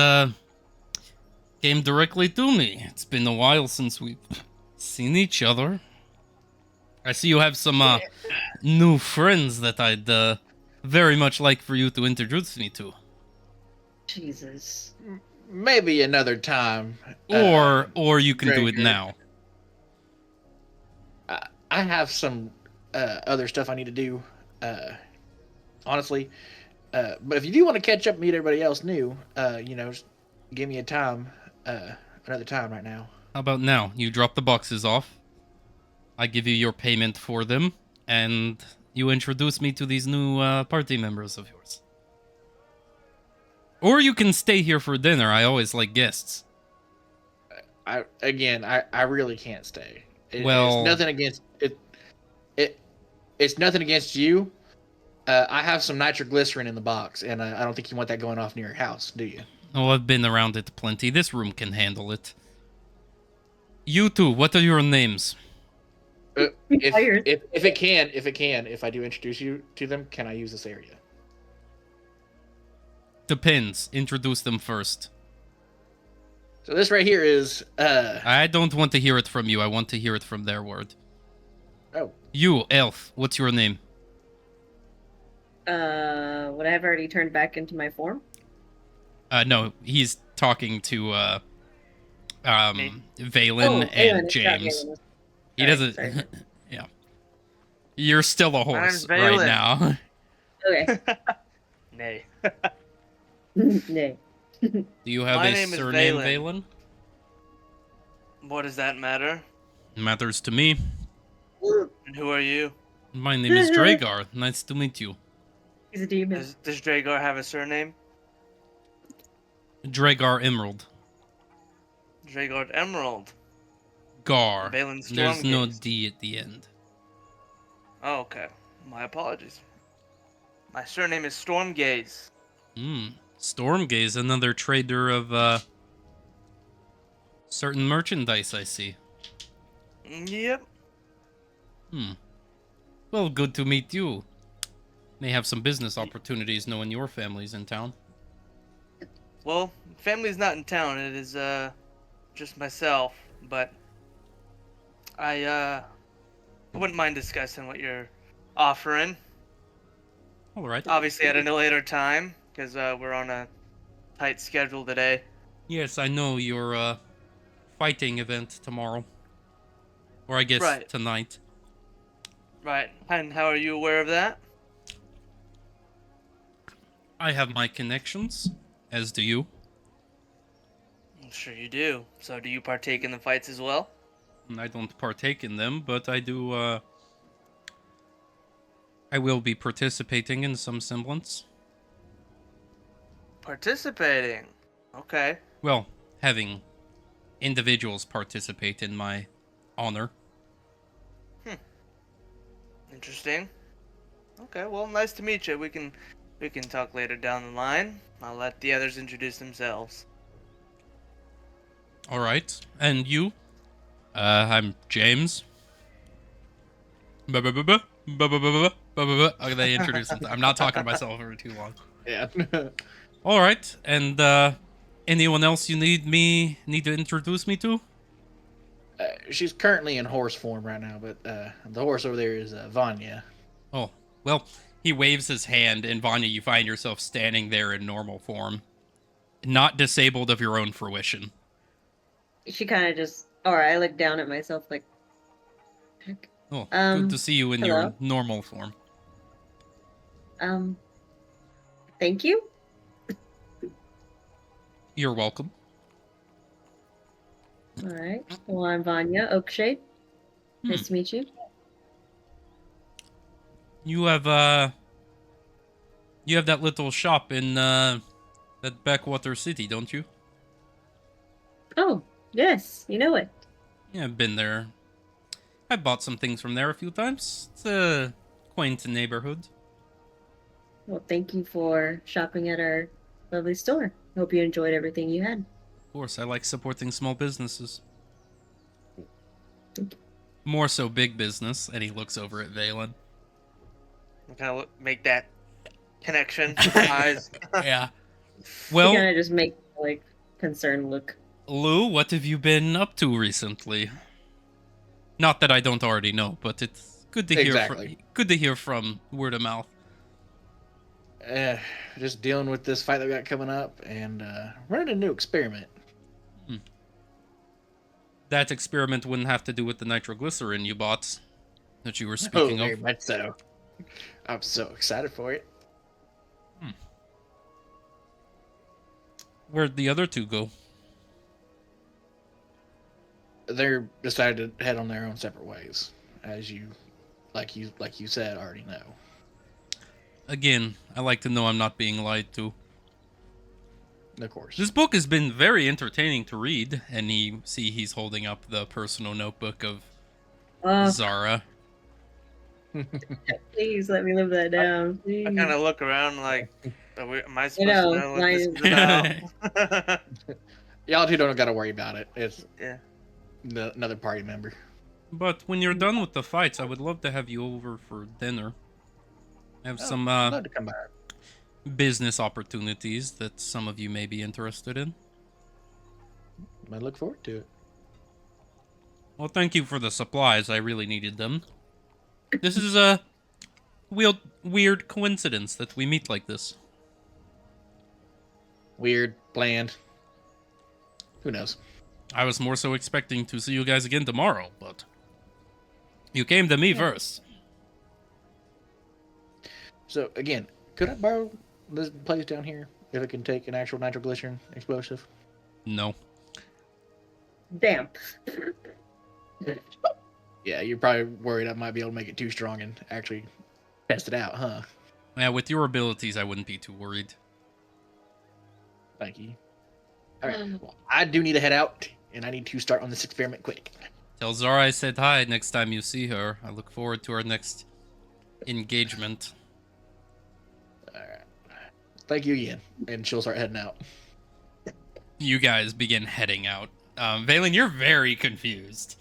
came directly to me. It's been a while since we've seen each other. I see you have some new friends that I'd very much like for you to introduce me to. Jesus. Maybe another time. Or you can do it Gregor. now. I have some other stuff I need to do, honestly. But if you do want to catch up and meet everybody else new, just give me a time, another time right now. How about now? You drop the boxes off. I give you your payment for them, and you introduce me to these new party members of yours. Or you can stay here for dinner. I always like guests. I really can't stay. Well- it's nothing against it. It's nothing against you. I have some nitroglycerin in the box, and I don't think you want that going off near your house, do you? Oh, I've been around it plenty. This room can handle it. You two, what are your names? If I do introduce you to them, can I use this area? Depends. Introduce them first. So this right here is I don't want to hear it from you. I want to hear it from their word. Oh. You, elf, what's your name? Would I have already turned back into my form? No, he's talking to Me. Valen Valen, and it's not James. Valen. He Sorry, doesn't. sorry. Yeah. You're still a horse name's right Valen. now. Okay. Nay. Nay. Do you have My a name is surname, Valen. Valen? What does that matter? Matters to me. And who are you? My name is Dragar. Nice to meet you. He's a demon. Does Dragar have a surname? Dragar Emerald. Dragar Emerald. Gar. Valen There's no Stormgaze. D at the end. Oh, okay. My apologies. My surname is Stormgaze. Stormgaze, another trader of certain merchandise, I see. Yep. Well, good to meet you. May have some business opportunities knowing your family's in town. Well, family's not in town. It is just myself, but I wouldn't mind discussing what you're offering. All right. Obviously at a later time, because we're on a tight schedule today. Yes, I know your fighting event tomorrow. Or I guess Right. tonight. Right. And how are you aware of that? I have my connections, as do you. I'm sure you do. So do you partake in the fights as well? I don't partake in them, but I do, I will be participating in some semblance. Participating. Okay. Well, having individuals participate in my honor. Interesting. Okay, well, nice to meet you. We can talk later down the line. I'll let the others introduce themselves. All right. And you? I'm James. Okay, they introduce themselves. I'm not talking to myself for too long. Yeah. All right. And anyone else you need to introduce me to? She's currently in horse form right now, but the horse over there is Vanya. Oh, well, he waves his hand, and Vanya, you find yourself standing there in normal form. Not disabled of your own fruition. She kind of just. Alright, I look down at myself like. Heck. Oh, good to see you in your hello? normal form. Thank you. You're welcome. Alright. Well, I'm Vanya Oakshade. Nice to meet you. You have that little shop in that backwater city, don't you? Oh, yes, you know it. Yeah, I've been there. I bought some things from there a few times. It's a quaint neighborhood. Well, thank you for shopping at our lovely store. Hope you enjoyed everything you had. Of course, I like supporting small businesses. Thank you. More so big business, and he looks over at Valen. Kind of make that connection. Eyes. Yeah. You Well, kind of just make like concerned look. Lou, what have you been up to recently? Not that I don't already know, but it's good to Exactly. hear from word of mouth. Just dealing with this fight that we got coming up and running a new experiment. That experiment wouldn't have to do with the nitroglycerin you bought. that you were Oh, speaking very of. much so. I'm so excited for it. Where'd the other two go? They're decided to head on their own separate ways, as you said, already know. Again, I like to know I'm not being lied to. Of course. This book has been very entertaining to read, and he's holding up the personal notebook of Zara. Please let me live that down. I kind of look around like, am I supposed know, to know what mine this is- is about? Y'all two don't gotta worry about it. It's Yeah. another party member. But when you're done with the fights, I would love to have you over for dinner. I have some I'd love to come by. business opportunities that some of you may be interested in. I look forward to it. Well, thank you for the supplies. I really needed them. This is a weird coincidence that we meet like this. Weird, bland. Who knows? I was more so expecting to see you guys again tomorrow, but you came to me first. So again, could I borrow this place down here if it can take an actual nitroglycerin explosive? No. Damn. Yeah, you're probably worried I might be able to make it too strong and actually test it out, huh? Yeah, with your abilities, I wouldn't be too worried. Thank you. All right. Well, I do need to head out, and I need to start on this experiment quick. Tell Zara I said hi next time you see her. I look forward to our next engagement. All right. Thank you again, and she'll start heading out. You guys begin heading out. Valen, you're very confused.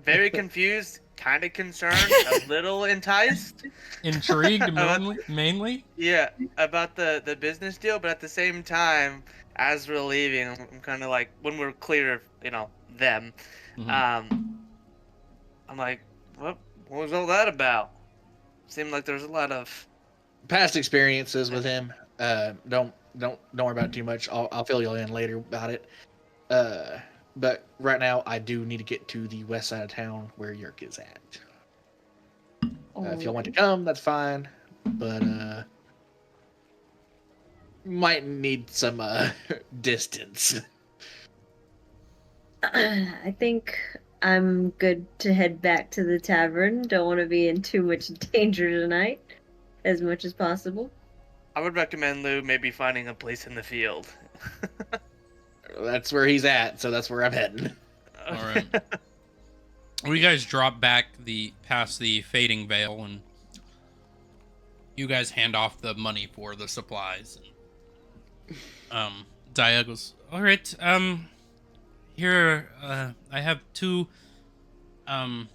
Very confused, kind of concerned, a little enticed. Intrigued mainly? Yeah, about the business deal, but at the same time, as we're leaving, I'm kind of like, when we're clear of, them, Mhm. I'm like, what was all that about? Seemed like there was a lot of... Past experiences with him. Don't worry about it too much. I'll fill you in later about it. But right now, I do need to get to the west side of town where Yerk is at. If y'all want to come, that's fine. But might need some distance. I think I'm good to head back to the tavern. Don't want to be in too much danger tonight, as much as possible. I would recommend Lou maybe finding a place in the field. That's where he's at, so that's where I'm heading. All right. Well, you guys drop back past the fading veil, and you guys hand off the money for the supplies. And, Dia goes, all right, here, I have two, what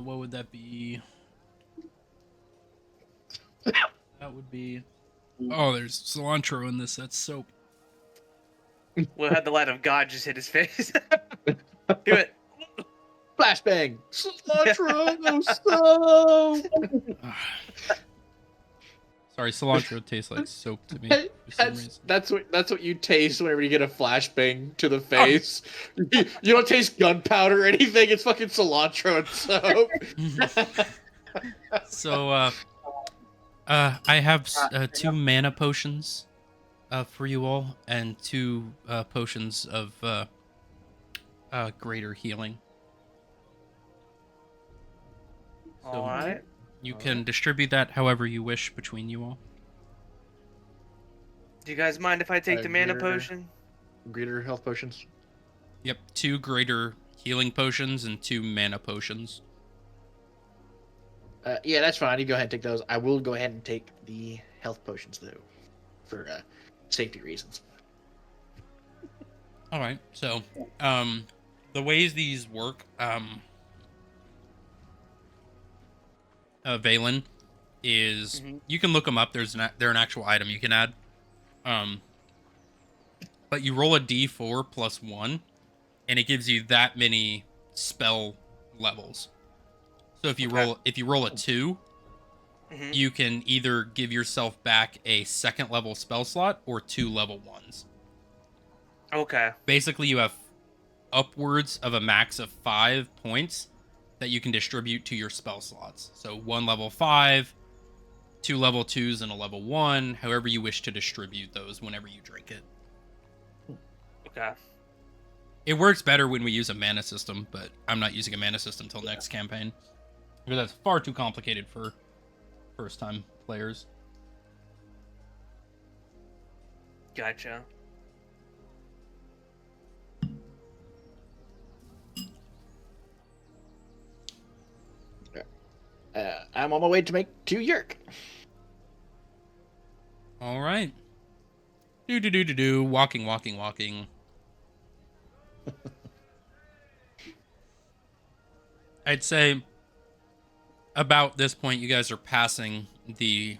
would that be? That would be, oh, there's cilantro in this, that's soap. We'll have the light of God just hit his face. Do it. Flashbang! Cilantro, no soap! Sorry, cilantro tastes like soap to me. For some reason. That's what you taste whenever you get a flashbang to the face. You don't taste gunpowder or anything. It's fucking cilantro and soap. So, I have 2 mana potions for you all, and 2 potions of greater healing. So Alright. you can distribute that however you wish between you all. Do you guys mind if I take the mana Greater- potion? Greater health potions. Yep, 2 greater healing potions and 2 mana potions. Yeah, that's fine. You go ahead and take those. I will go ahead and take the health potions though, for safety reasons. All right. So, the ways these work, Valen, is you can look them up. They're an actual item you can add. But you roll a d4 plus 1, and it gives you that many spell levels. So if you roll a 2, you can either give yourself back a 2nd level spell slot or 2 level 1s. Okay. Basically, you have upwards of a max of 5 points that you can distribute to your spell slots. So 1 level 5, 2 level 2s, and a level 1, however you wish to distribute those whenever you drink it. Okay. It works better when we use a mana system, but I'm not using a mana system till next campaign. Because that's far too complicated for first-time players. Gotcha. I'm on my way to make 2 yerk. All right. Do. Walking. I'd say about this point, you guys are passing the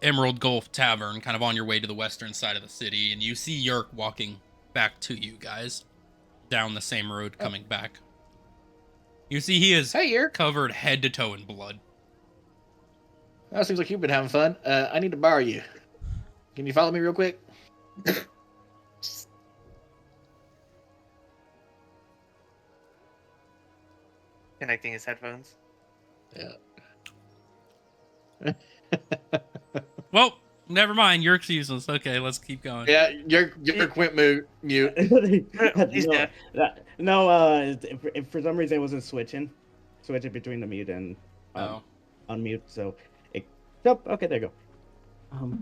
Emerald Gulf Tavern, kind of on your way to the western side of the city, and you see Yerk walking back to you guys down the same road coming back. You see he is Hey, Yerk. covered head to toe in blood. That seems like you've been having fun. I need to borrow you. Can you follow me real quick? Connecting his headphones. Yeah. Well, never mind. Yerk's useless. Okay, let's keep going. Yeah, Yerk went mute. He's no, dead. if for some reason it wasn't switching between the mute and unmute, so it. Nope. Okay, there you go.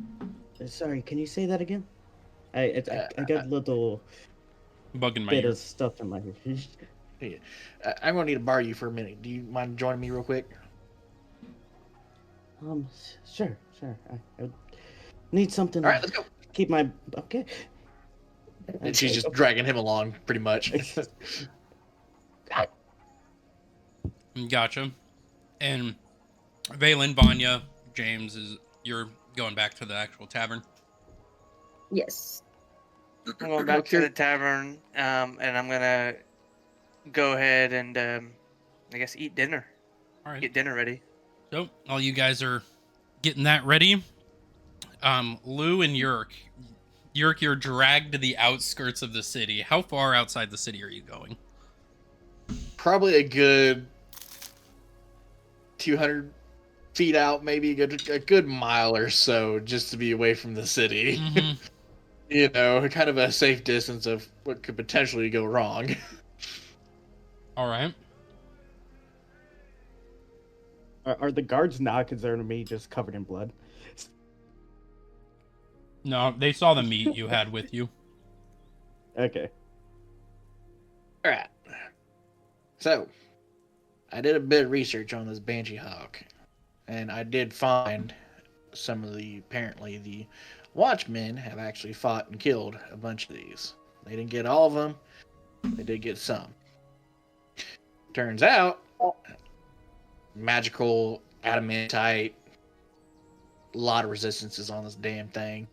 Sorry, can you say that again? I got a little Bug in my bit ear. of stuff in my ear. I'm gonna need to borrow you for a minute. Do you mind joining me real quick? Sure. I would need something. All right, let's go. Keep my okay. And she's just dragging him along, pretty much. Gotcha. And Valen, Vanya, James, you're going back to the actual tavern. Yes. I'm going back to the tavern, and I'm gonna go ahead and I guess eat dinner. All right. Get dinner ready. So, all you guys are getting that ready. Lou and Yerk, you're dragged to the outskirts of the city. How far outside the city are you going? Probably a good 200 feet out, maybe a good mile or so, just to be away from the city. Mm-hmm. You know, kind of a safe distance of what could potentially go wrong. All right. Are the guards not concerned with me just covered in blood? No, they saw the meat you had with you. Okay. All right. So, I did a bit of research on this Banshee Hawk, and I did find some of apparently the Watchmen have actually fought and killed a bunch of these. They didn't get all of them, they did get some. Turns out, magical adamantite, a lot of resistances on this damn thing.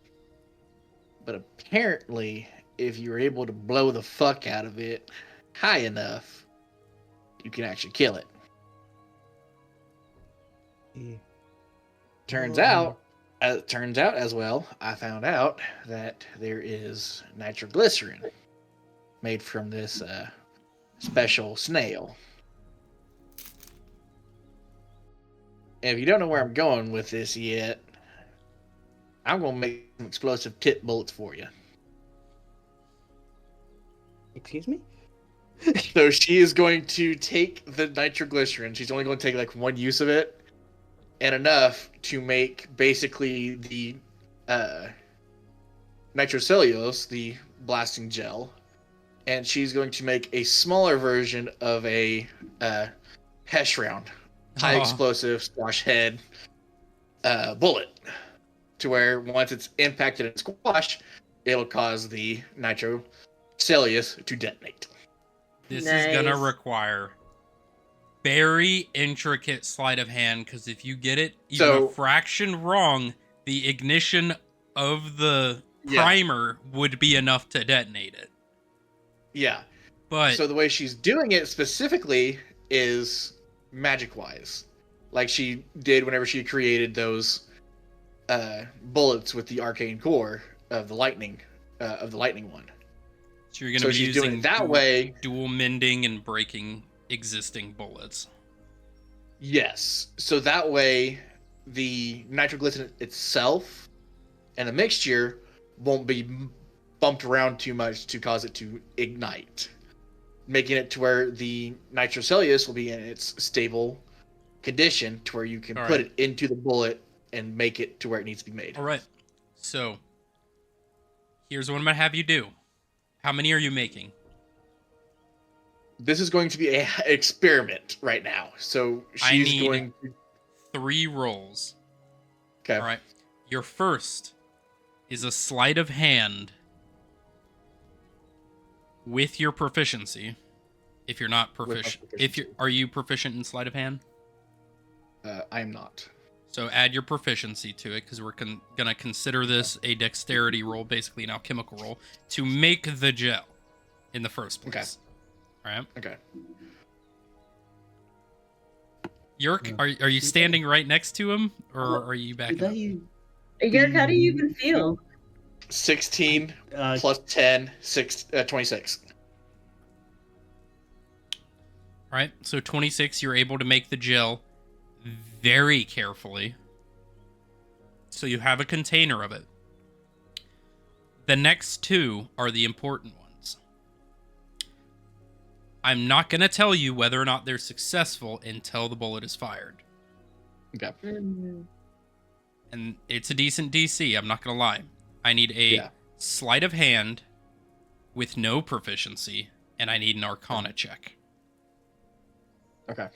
But apparently, if you're able to blow the fuck out of it high enough, you can actually kill it. Yeah. Turns out as well, I found out that there is nitroglycerin made from this special snail. And if you don't know where I'm going with this yet, I'm going to make some explosive tip bullets for you. Excuse me? So she is going to take the nitroglycerin. She's only going to take like one use of it, and enough to make basically the nitrocellulose, the blasting gel, and she's going to make a smaller version of a HESH round, high explosive squash head bullet, to where once it's impacted and squashed, it'll cause the nitrocellulose to detonate. This Nice. is gonna require very intricate sleight of hand, because if you get it even a fraction wrong, the ignition of the primer would be enough to detonate it. Yeah. But so the way she's doing it specifically is magic-wise, like she did whenever she created those bullets with the arcane core of the lightning one. so you're gonna be she's using doing it that way. dual mending and breaking existing bullets. Yes. So that way, the nitroglycerin itself and the mixture won't be bumped around too much to cause it to ignite, making it to where the nitrocellulose will be in its stable condition to where you can put it into the bullet and make it to where it needs to be made. All right. So here's what I'm going to have you do. How many are you making? This is going to be an experiment right now. So she's going to... 3 rolls. Okay. All right. Your first is a sleight of hand with your proficiency. If you're not proficient, are you proficient in sleight of hand? I'm not. So add your proficiency to it, because we're gonna consider this a dexterity roll, basically an alchemical roll, to make the gel in the first place. Okay. All right. Okay. Yerk, are you standing right next to him, or are you back? Yerk, how do you even feel? 16 plus 10, 26. All right, so 26, you're able to make the gel very carefully. So you have a container of it. The next 2 are the important ones. I'm not going to tell you whether or not they're successful until the bullet is fired. Okay. Mm-hmm. And it's a decent DC, I'm not going to lie. I need a sleight of hand with no proficiency, and I need an Arcana check. Okay.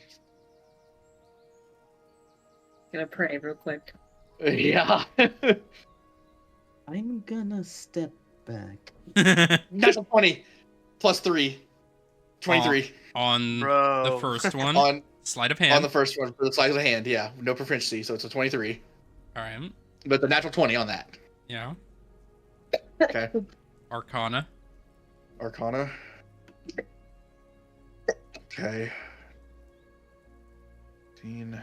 Gonna pray real quick. Yeah. I'm gonna step back. Natural 20 plus 3. 23. On the first one. On sleight of hand. On the first one for the sleight of hand, yeah. No proficiency, so it's a 23. All right. But the natural 20 on that. Yeah. Okay. Arcana. Arcana. Okay. 18,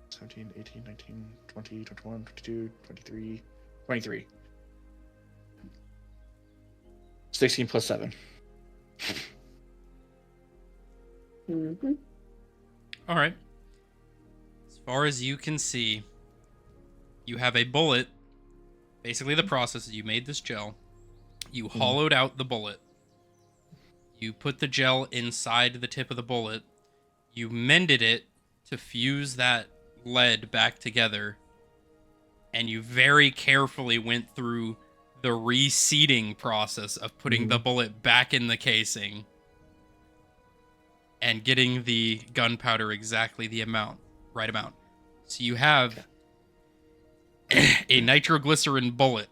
17, 18, 19, 20, 21, 22, 23, 23. 16 plus 7. Mm-hmm. All right. As far as you can see, you have a bullet. Basically, the process is you made this gel. You hollowed out the bullet. You put the gel inside the tip of the bullet. You mended it to fuse that lead back together. And you very carefully went through the reseating process of putting the bullet back in the casing and getting the gunpowder exactly the right amount. So you have a nitroglycerin bullet.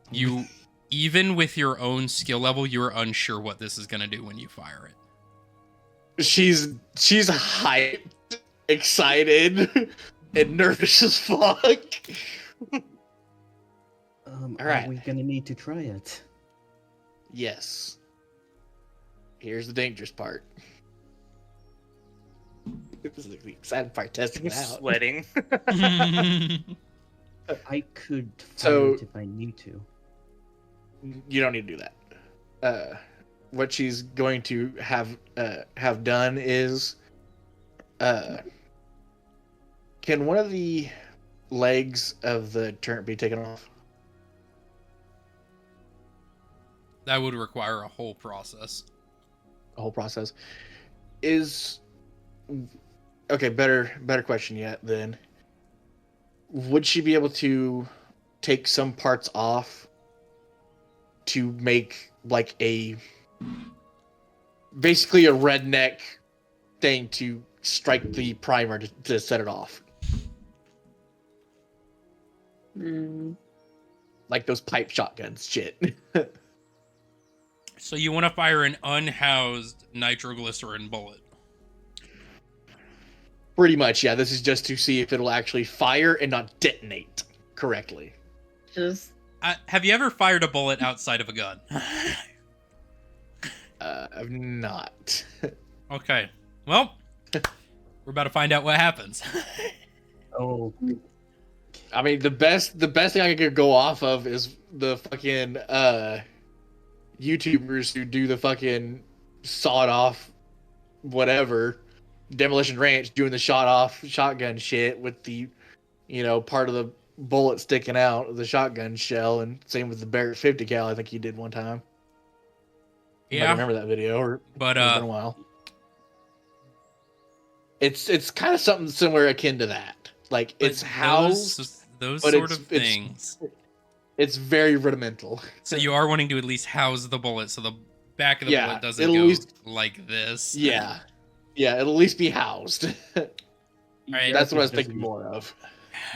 You, even with your own skill level, you're unsure what this is going to do when you fire it. She's hyped, excited, and nervous as fuck. All right. Are we gonna need to try it? Yes. Here's the dangerous part. This is the exciting part, testing it out. Sweating. I could So- fire it if I need to. You don't need to do that. What she's going to have done is, can one of the legs of the turnip be taken off? That would require a whole process. The whole process is okay. Better question yet. Then, would she be able to take some parts off to make like basically a redneck thing to strike the primer to set it off, like those pipe shotguns shit? So you want to fire an unhoused nitroglycerin bullet. Pretty much, yeah. This is just to see if it'll actually fire and not detonate correctly. Just Have you ever fired a bullet outside of a gun? I've not. Okay. Well, we're about to find out what happens. Oh, I mean, the best thing I could go off of is the fucking YouTubers who do the fucking sawed off whatever Demolition Ranch doing the shotgun shit with the, part of the bullet sticking out of the shotgun shell, and same with the Barrett 50 cal. I think he did one time. You might remember that video, or but it's been a while. It's kind of something similar akin to that. Like it's housed, those but sort of things. It's very rudimental. So you are wanting to at least house the bullet, so the back of the bullet doesn't it'll go at least, like this. Yeah, it'll at least be housed. Right. That's what I was thinking more of.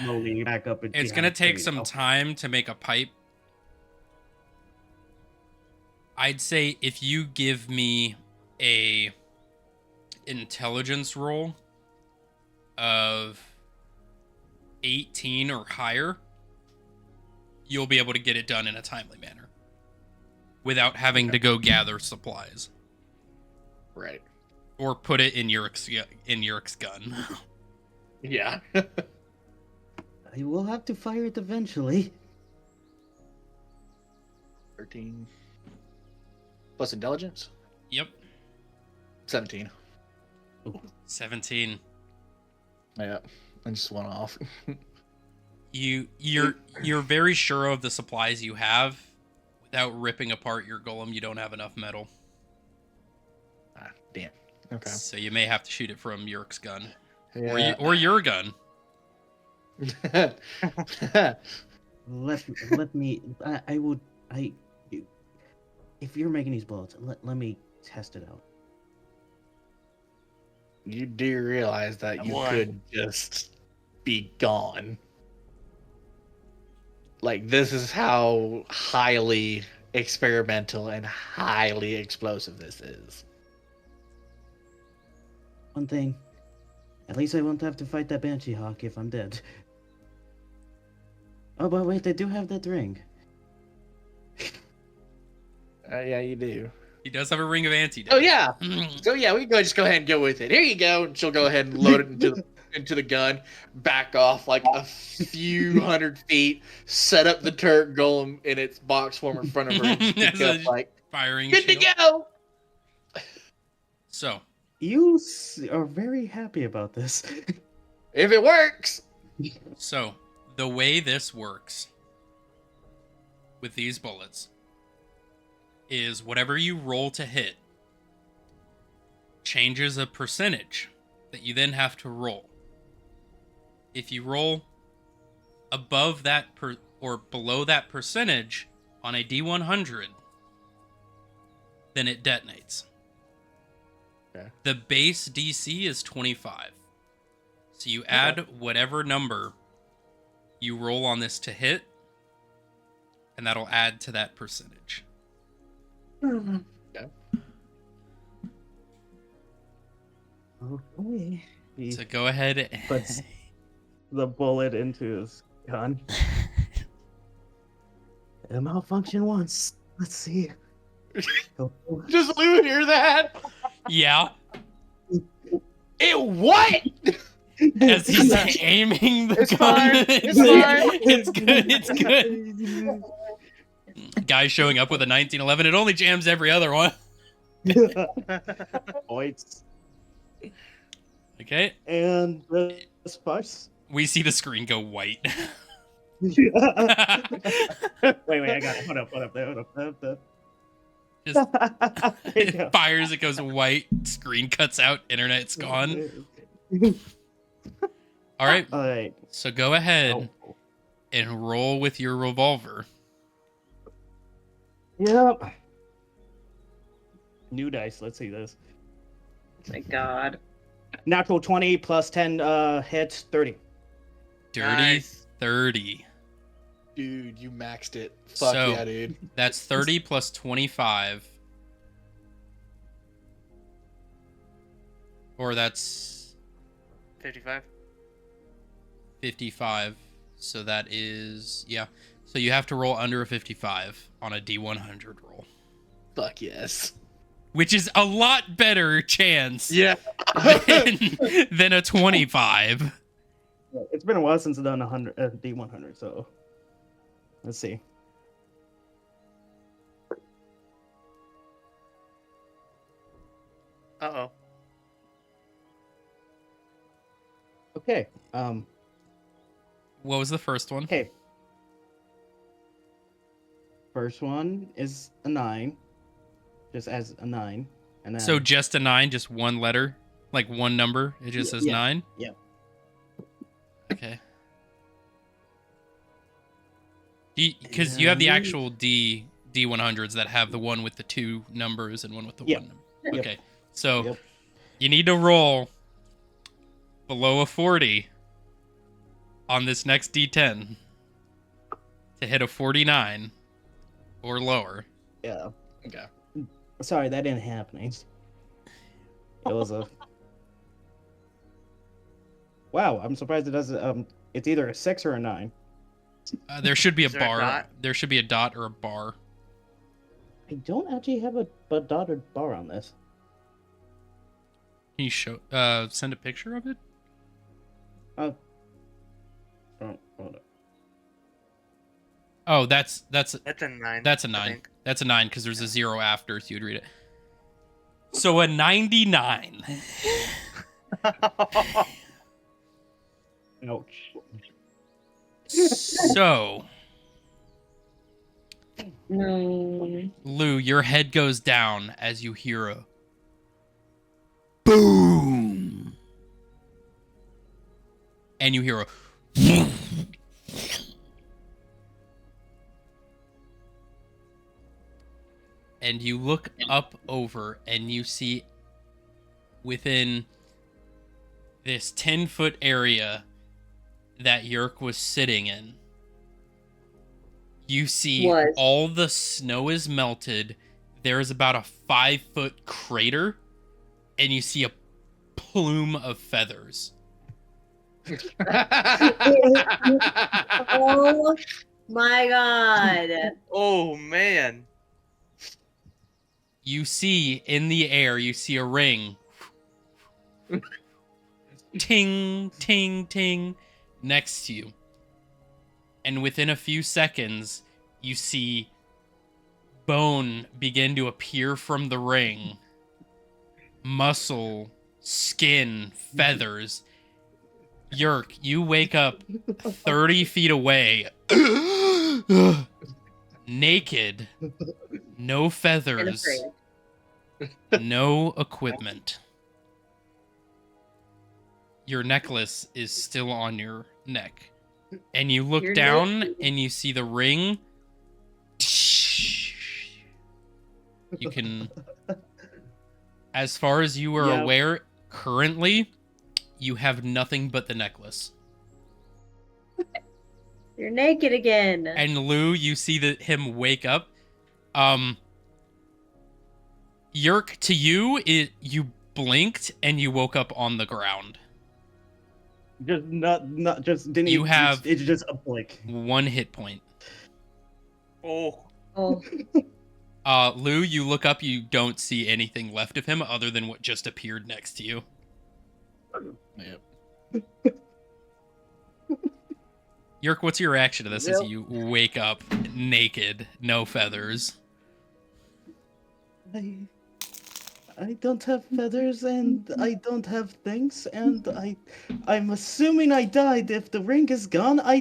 Slowly back up. It's gonna take some time to make a pipe. I'd say if you give me a intelligence roll of 18 or higher, you'll be able to get it done in a timely manner without having to go gather supplies. Right. Or put it in Yurik's gun. Yeah. I will have to fire it eventually. 13 plus intelligence. Yep. 17. 17. Yeah, I just went off. You're very sure of the supplies you have. Without ripping apart your golem, you don't have enough metal. Ah, damn. Okay. So you may have to shoot it from Yurik's gun. Yeah. Or your gun. Let me. If you're making these bullets, let me test it out. You do realize that you could just be gone. Like, this is how highly experimental and highly explosive this is. One thing, at least I won't have to fight that Banshee Hawk if I'm dead. Oh, but wait, they do have that ring. Yeah, you do. He does have a ring of antidote. Oh, yeah. So, yeah, we can just go ahead and go with it. Here you go. And she'll go ahead and load it into the gun, back off like a few hundred feet, set up the turret golem in its box form in front of her, and pick up, like, firing good shield. to go! So. You are very happy about this. If it works! So, the way this works with these bullets is whatever you roll to hit changes a percentage that you then have to roll. If you roll above that or below that percentage on a D100, then it detonates. Okay. The base DC is 25. So you add whatever number you roll on this to hit, and that'll add to that percentage. Okay. Okay. So go ahead and Puts the bullet into his gun. It malfunctioned once. Let's see. Just Lou hear that? Yeah. It what? As he's aiming the It's gun. fine. It's fine. It's good. Guy showing up with a 1911. It only jams every other one. Points. Okay. And the spice. We see the screen go white. wait, I got it. Hold up. Just it fires, it goes white, screen cuts out, internet's gone. All right. So go ahead and roll with your revolver. Yep. New dice. Let's see this. Thank God. Natural 20 plus 10 hits, 30. Dirty Nice. 30. Dude, you maxed it. Fuck So, yeah, dude. That's 30 plus 25. Or that's 55. 55. So that is, yeah. So you have to roll under a 55 on a D100 roll. Fuck yes. Which is a lot better chance Yeah. than a 25. It's been a while since I've done a D100, so let's see. Uh-oh. Okay. What was the first one? Okay. First one is a 9, just as a 9, and then So just a 9, just one letter, like one number. It just says yeah, 9. yeah. Okay. Because you have the actual D100s that have the one with the 2 numbers and one with the Yeah. 1 number. Yep. Okay. So Yep. you need to roll below a 40 on this next D10 to hit a 49 or lower. Yeah. Okay. Sorry, that didn't happen. It was a. Wow, I'm surprised it doesn't. It's either a 6 or a 9. There should be a Is there a bar. dot? There should be a dot or a bar. I don't actually have a dotted bar on this. Can you show? Send a picture of it. Oh, hold up. Oh, that's That's a 9. That's a I 9. think. That's a 9 because there's a 0 after, so you'd read it. So a 99. Ouch. So, No. Lou, your head goes down as you hear a boom. And you hear a and you look up over and you see within this 10-foot area that Yerk was sitting in, you see Was. all the snow is melted. There is about a 5-foot crater, and you see a plume of feathers. Oh my god. Oh man. You see in the air, you see a ring. Ting, ting, ting, next to you. And within a few seconds, you see bone begin to appear from the ring. Muscle, skin, feathers. Yerk, you wake up 30 feet away. Naked. No And feathers. afraid. No equipment. Your necklace is still on your neck. And you look You're down naked. and you see the ring. You can, as far as you are Yeah. aware, currently, you have nothing but the necklace. You're naked again. And Lou, you see him wake up. Yerk, to you, you blinked and you woke up on the ground. Just not just didn't. You even, have- it's just a blink. 1 hit point. Oh. Oh, Lou, you look up, you don't see anything left of him other than what just appeared next to you. Yep. Yerk, what's your reaction to this as Yep. you wake up naked, no feathers? I don't have feathers and I don't have things and I'm assuming I died. If the ring is gone, I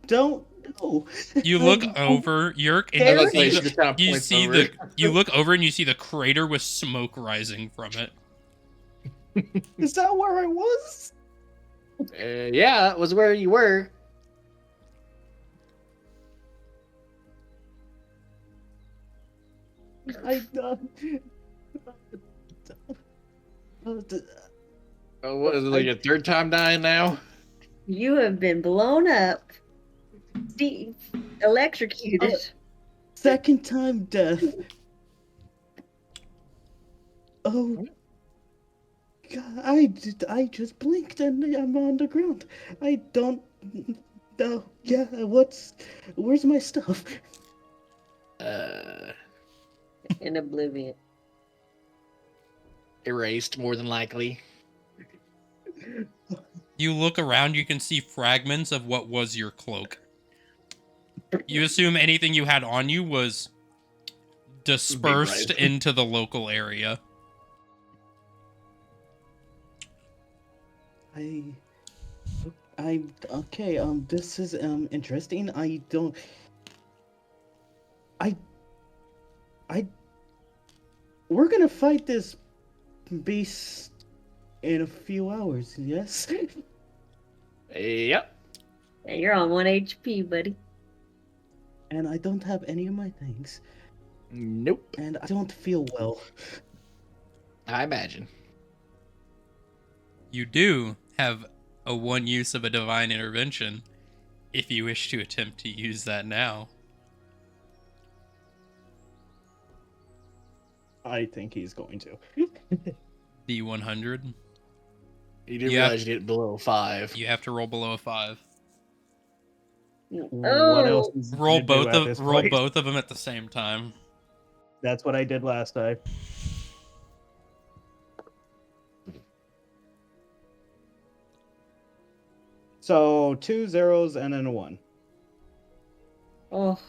don't know. You look over, Yerk, and There you it see, is. She just kinda you points see over. the you look over and you see the crater with smoke rising from it. Is that where I was? Yeah, that was where you were. I Oh, what is it, like your third time dying now? you have been blown up. Electrocuted. second time death. Oh. God, I just blinked and I'm on the ground. I don't know. Yeah, where's my stuff? In oblivion. Erased, more than likely. You look around, you can see fragments of what was your cloak. You assume anything you had on you was dispersed red. into the local area. I'm okay. This is interesting. I don't. I. I. We're gonna fight this beast in a few hours. Yes. Yep. Yeah, you're on 1 HP, buddy. And I don't have any of my things, Nope. and I don't feel well. I imagine. You do have a one use of a divine intervention if you wish to attempt to use that now. I think he's going to. D100. You didn't Yeah. realize you get below 5. You have to roll below a 5. What else? Oh, is Roll to do at both this of roll point? both of them at the same time. That's what I did last time. So 2 zeros and then a 1. oh,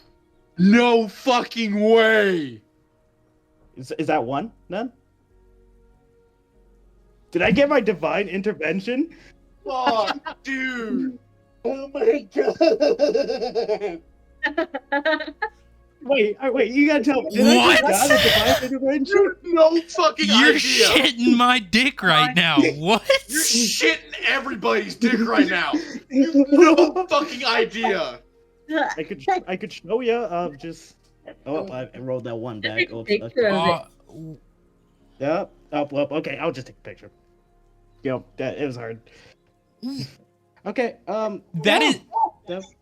No fucking way! Is that 1 then? Did I get my divine intervention? Fuck, dude! Oh my god! Wait, you gotta tell me. Did I What? just got a divine intervention? No fucking You're idea! shitting my dick right now. What? You're shitting everybody's dick right now! No fucking idea! I could show you. Just. Oh, I rolled that 1 back. Take a Oops, picture okay. of it. Yep. Oh, well, okay. I'll just take a picture. Yo, that it was hard. Okay. That yeah, is. that's-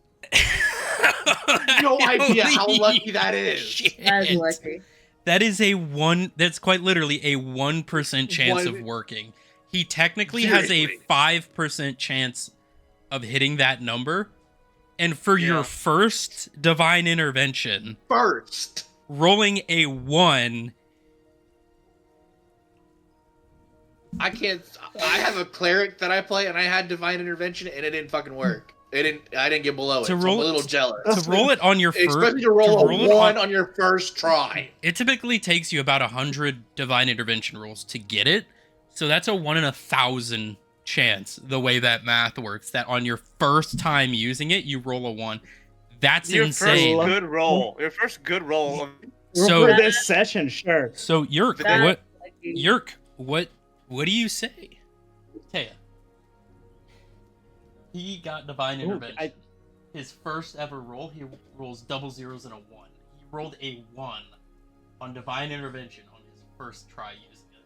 No idea how Holy lucky that is. shit. That's lucky. That is a one. That's quite literally a 1% chance of One- working. He technically has a Seriously. 5% chance of hitting that number. And for Yeah. your first divine intervention, First. rolling a 1. I can't. I have a cleric that I play, and I had divine intervention, and it didn't fucking work. I didn't get below it. To So roll- I'm a little jealous. To roll it on your first, Especially to roll roll a it 1 on your first try. it typically takes you about 100 divine intervention rolls to get it. So that's a 1 in 1,000 chance, the way that math works, that on your first time using it, you roll a 1. That's Your insane. first good roll. Your first good roll. So- for this session, sure. So Yerk, That's what lucky. Yerk, what do you say? Taya. He got divine Ooh, intervention. His first ever roll, he rolls double zeros and a 1. He rolled a 1 on divine intervention on his first try using it.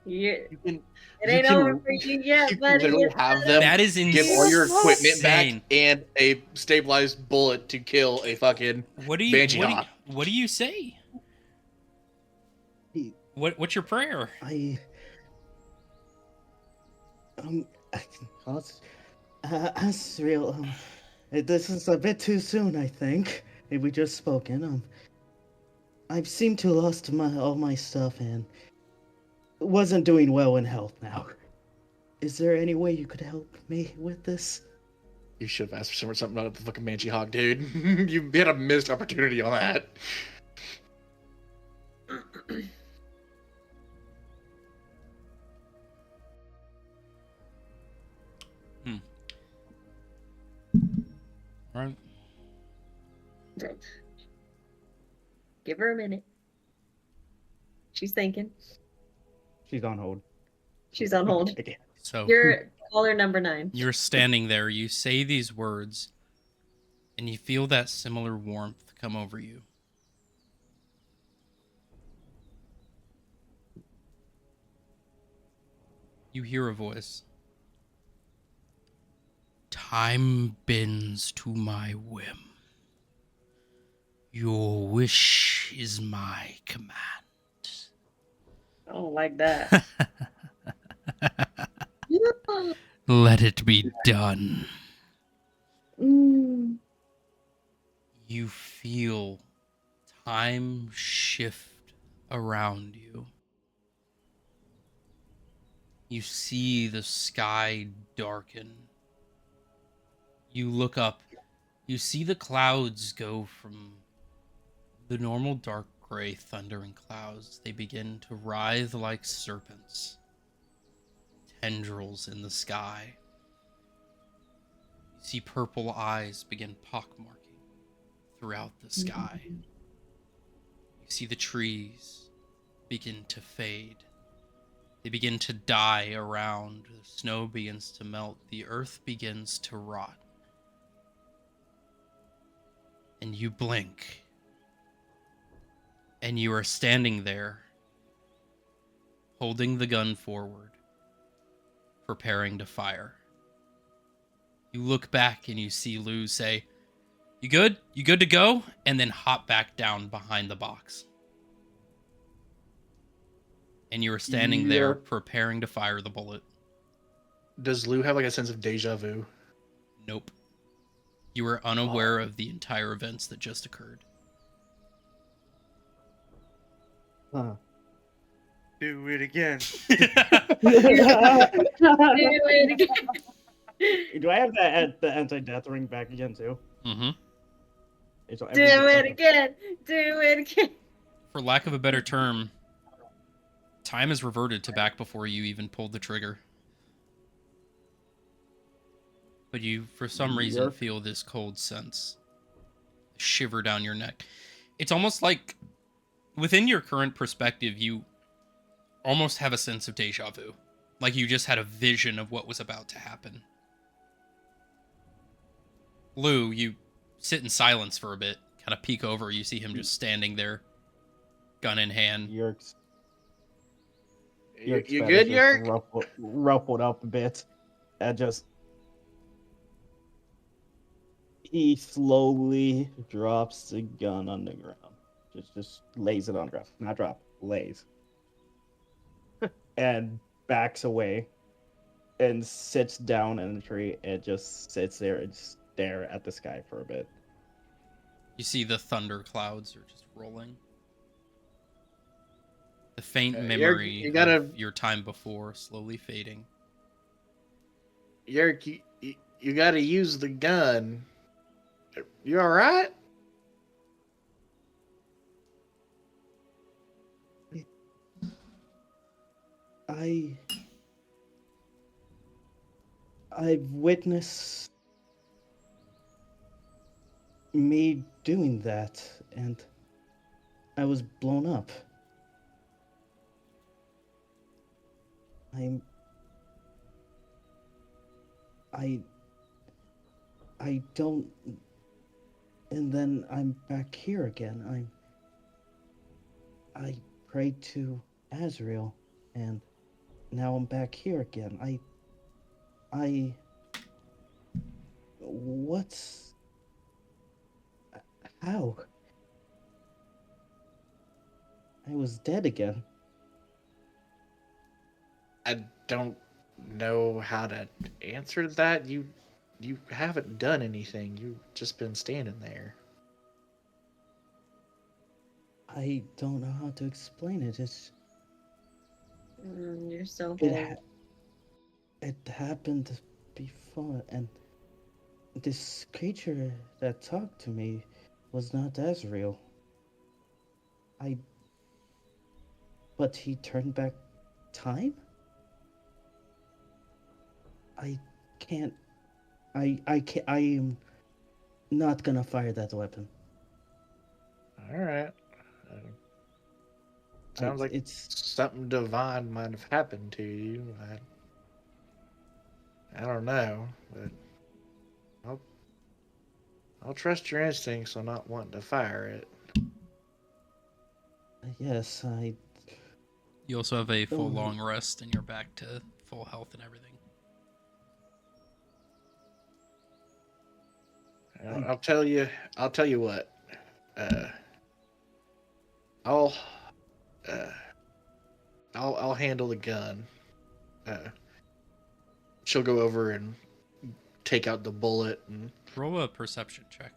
You, You can, it ain't can- over for you yet, you can buddy. literally have them That is insane. give all your equipment back Insane. and a stabilized bullet to kill a fucking. What do you Banshee what do you, Hawk. what do you say? He- What's your prayer? That's real. This is a bit too soon, I think. We just spoken. I've seemed to lost all my stuff and wasn't doing well in health now. Is there any way you could help me with this? You should have asked for something about the fucking Banshee Hawk, dude. You had a missed opportunity on that. Right. Give her a minute. She's thinking. She's on hold. She's on hold. Okay. So You're caller number 9. you're standing there, you say these words, and you feel that similar warmth come over you. You hear a voice. Time bends to my whim. Your wish is my command. I don't like that. Let it be done. Mm. You feel time shift around you. You see the sky darken. You look up. You see the clouds go from the normal dark gray thundering clouds. They begin to writhe like serpents. Tendrils in the sky. see purple eyes begin pockmarking throughout the sky. You see the trees begin to fade. They begin to die around. The snow begins to melt. The earth begins to rot. And you blink. And you are standing there, holding the gun forward, preparing to fire. You look back and you see Lou say, "You good? You good to go?" And then hop back down behind the box. And you are standing there Yep. preparing to fire the bullet. Does Lou have like a sense of deja vu? Nope. You are unaware of the entire events that just occurred. Huh. Do it again. Do it again. Do I have the anti-death ring back again too? Mm-hmm. So Do it again. Do it again. For lack of a better term, time is reverted to back before you even pulled the trigger. But you, for some reason, Yep. feel this cold sense shiver down your neck. It's almost like, within your current perspective, you almost have a sense of deja vu. Like you just had a vision of what was about to happen. Lou, you sit in silence for a bit, kind of peek over, you see him just standing there, gun in hand. Yerk's You face good, just Yerk? ruffled up a bit, and just he slowly drops the gun on the ground. Just lays it on the ground, not drop, lays, and backs away, and sits down in the tree and just sits there and stare at the sky for a bit. You see the thunder clouds are just rolling. The faint memory you gotta- of your time before slowly fading. Yerk, you gotta use the gun. You alright? I've witnessed me doing that, and I was blown up. I don't, and then I'm back here again. I prayed to Azrael, and now I'm back here again. What's, how? I was dead again. I don't know how to answer that. You haven't done anything. You've just been standing there. I don't know how to explain it. You're so It, old. it happened before, and this creature that talked to me was not Azrael. But he turned back time? I can't. I am not gonna fire that weapon. Alright. Sounds like it's something divine might have happened to you. I don't know, but I'll trust your instincts on not wanting to fire it. yes. You also have a full Oh. long rest and you're back to full health and everything. I'll tell you what. I'll handle the gun. She'll go over and take out the bullet and Roll a perception check.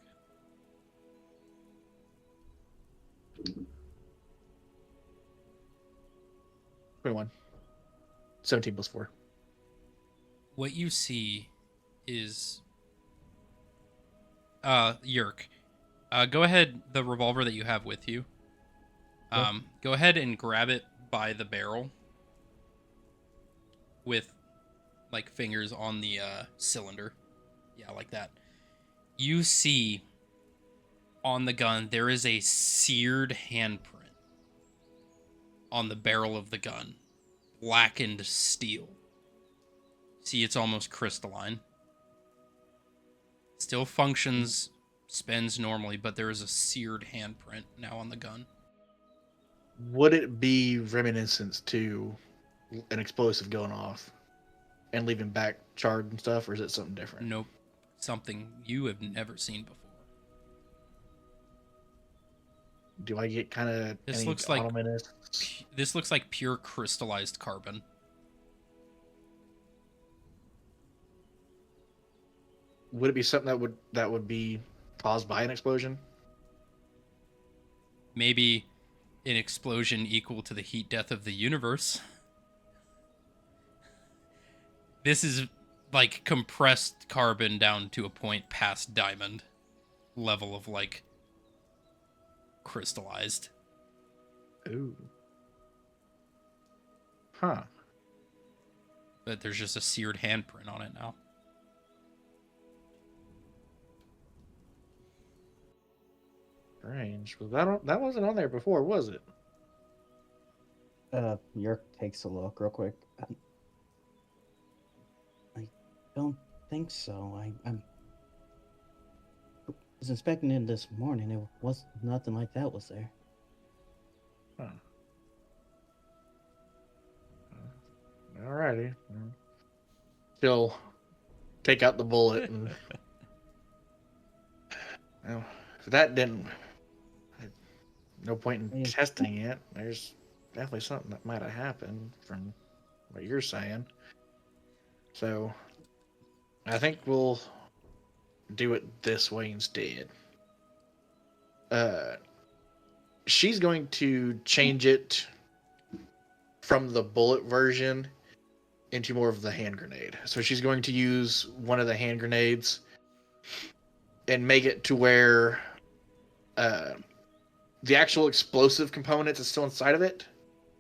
$21. 17 plus 4. What you see is Yerk. Go ahead, the revolver that you have with you. Go ahead and grab it by the barrel with like fingers on the cylinder. Yeah, like that. You see on the gun, there is a seared handprint on the barrel of the gun. Blackened steel. See, it's almost crystalline. Still functions, spins normally, but there is a seared handprint now on the gun. Would it be reminiscent to an explosive going off and leaving back charred and stuff, or is it something different? Nope. Something you have never seen before. Do I get kind of This any looks like ominous? This looks like pure crystallized carbon. Would it be something that would be caused by an explosion? Maybe an explosion equal to the heat death of the universe. This is like compressed carbon down to a point past diamond level of like crystallized. Ooh. Huh. But there's just a seared handprint on it now. Strange. Well, that wasn't on there before, was it? Yerk takes a look real quick. I don't think so. I was inspecting it this morning. It was nothing like that was there. Huh. Alrighty. She'll take out the bullet and. Well, if that didn't. No point in testing it. There's definitely something that might have happened from what you're saying. So, I think we'll do it this way instead. She's going to change it from the bullet version into more of the hand grenade. So she's going to use one of the hand grenades and make it to where the actual explosive components is still inside of it.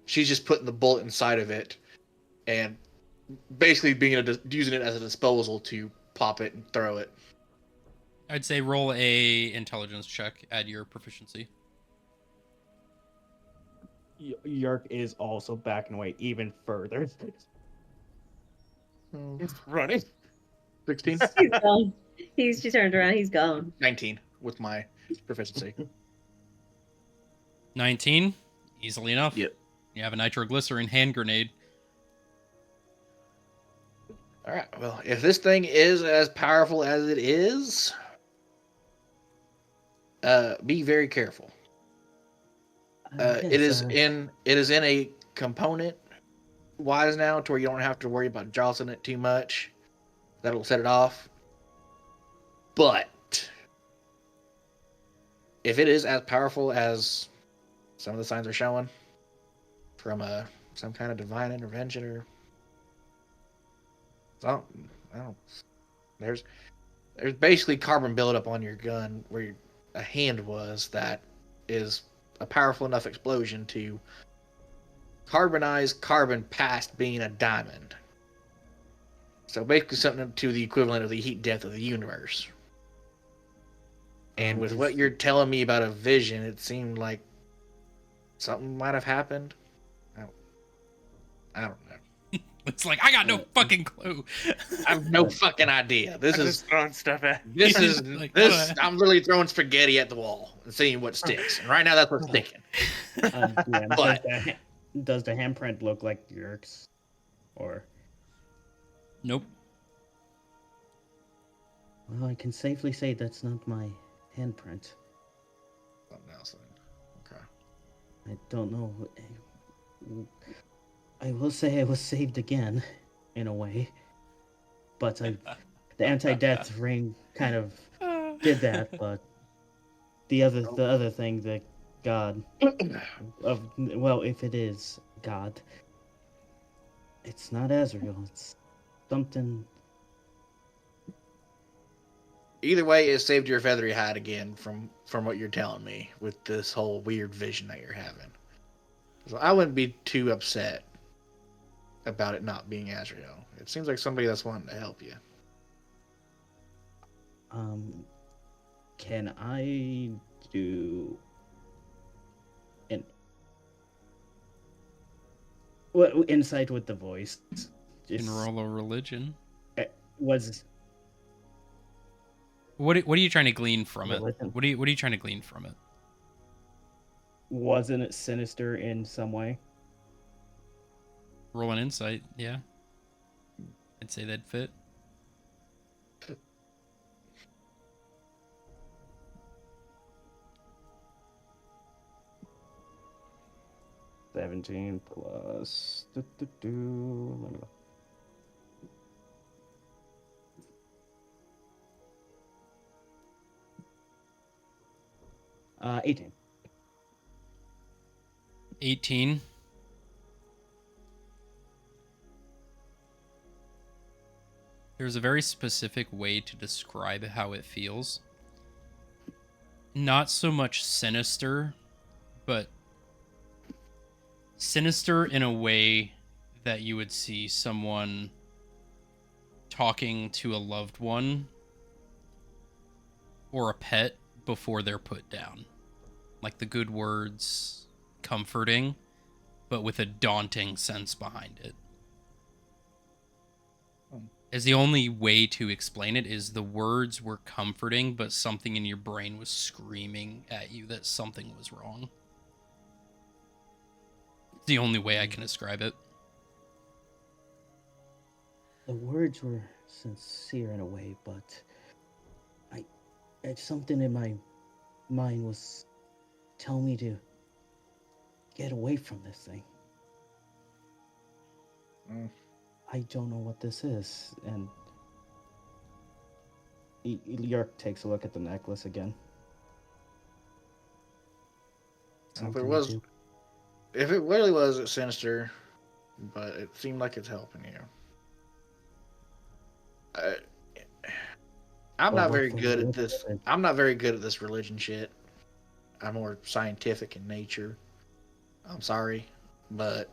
She's just putting the bullet inside of it and basically using it as a disposal to pop it and throw it. I'd say roll a intelligence check, add your proficiency. Yerk is also backing away even further. He's running. 16? He's gone. She turned around. He's gone. 19 with my proficiency. 19, easily enough. Yep. You have a nitroglycerin hand grenade. All right. Well, if this thing is as powerful as it is, be very careful. It is in a component wise now to where you don't have to worry about jostling it too much. That'll set it off. But if it is as powerful as some of the signs are showing from some kind of divine intervention or something, I don't. There's basically carbon buildup on your gun where a hand was that is a powerful enough explosion to carbonize carbon past being a diamond. So basically something to the equivalent of the heat death of the universe. And with what you're telling me about a vision, it seemed like something might have happened. I don't know. It's like, I got no fucking clue. I have no fucking idea. This I'm is just throwing stuff at. this is Like, this. what? I'm literally throwing spaghetti at the wall and seeing what sticks. And right now, that's what's sticking. Yeah, But- does the handprint look like Yerk's? Or Nope. well, I can safely say that's not my handprint. Something else then. Okay. I don't know. I will say I was saved again, in a way. But the anti-death ring kind of did that. But the other thing, that God if it is God, it's not Azrael. It's something. Either way, it saved your feathery hide again from what you're telling me with this whole weird vision that you're having. So I wouldn't be too upset about it not being Azrael. It seems like somebody that's wanting to help you. Can I do an insight with the voice? Can roll a religion. Was What are you trying to glean from it? Religion. What are you trying to glean from it? Wasn't it sinister in some way? Roll an insight, yeah. I'd say that'd fit. $17 plus. 18. 18. There's a very specific way to describe how it feels. Not so much sinister, but sinister in a way that you would see someone talking to a loved one or a pet before they're put down. Like the good words, comforting, but with a daunting sense behind it. As the only way to explain it is the words were comforting, but something in your brain was screaming at you that something was wrong. It's the only way I can describe it. The words were sincere in a way, but something in my mind was telling me to get away from this thing. I don't know what this is, and York takes a look at the necklace again. If it really was, it's sinister, but it seemed like it's helping you. I'm not very good at this. I'm not very good at this religion shit. I'm more scientific in nature. I'm sorry, but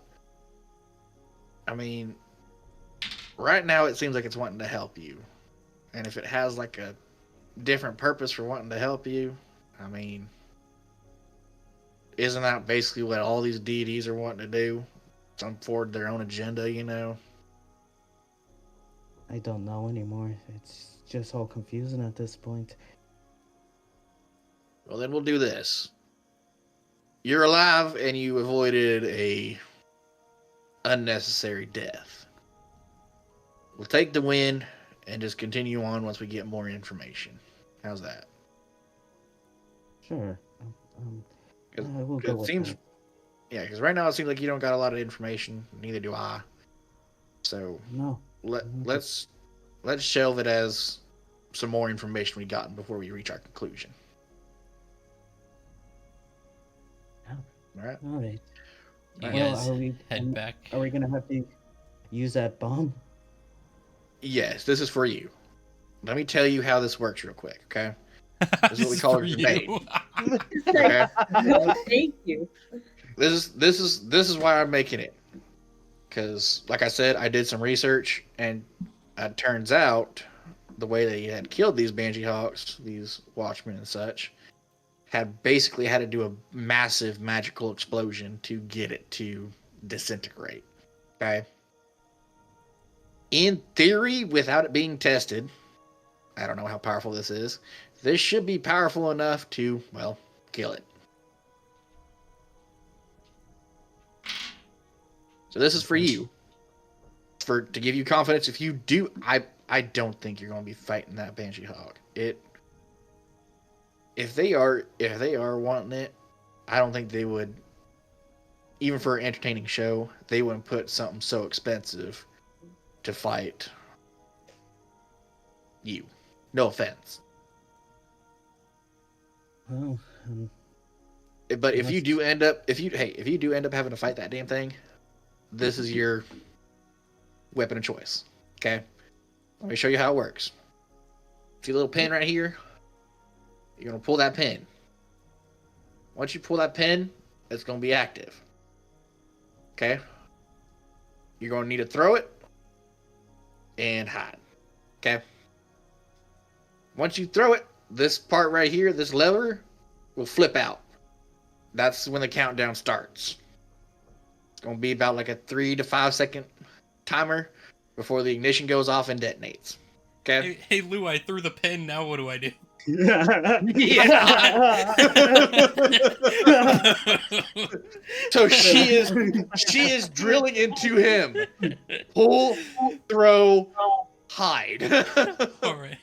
I mean, right now it seems like it's wanting to help you, and if it has like a different purpose for wanting to help you, I mean, isn't that basically what all these deities are wanting to do? Some forward their own agenda, you know? I don't know anymore. It's just all confusing at this point. Well, then we'll do this. You're alive and you avoided a unnecessary death. We'll take the win and just continue on once we get more information. How's that? Sure. I will It go with seems, that. yeah, because right now it seems like you don't got a lot of information. Neither do I. So No. let's shelve it as some more information we gotten before we reach our conclusion. All right. All right. You Well, guys head back. Are we gonna have to use that bomb? Yes, this is for you. Let me tell you how this works real quick, okay? This is what we This call a for you. grenade. Okay? No, thank you. This is why I'm making it. Because, like I said, I did some research, and it turns out the way they had killed these Banshee Hawks, these Watchmen and such, had basically had to do a massive magical explosion to get it to disintegrate. Okay? In theory, without it being tested, I don't know how powerful this is, this should be powerful enough to, well, kill it. So this is for you. To give you confidence. If you do, I don't think you're going to be fighting that Banshee Hawk. If they are wanting it, I don't think they would, even for an entertaining show, they wouldn't put something so expensive to fight you. No offense. Well, But if you do end up having to fight that damn thing, this is your weapon of choice. Okay? Let me show you how it works. See a little pin right here? You're going to pull that pin. Once you pull that pin, it's going to be active. Okay? You're going to need to throw it and hide. Okay? Once you throw it, this part right here, this lever, will flip out. That's when the countdown starts. It's going to be about like a 3 to 5 second timer before the ignition goes off and detonates. Okay? Hey, Lou, I threw the pin. Now what do I do? So she is drilling into him. Pull, throw, hide. All right.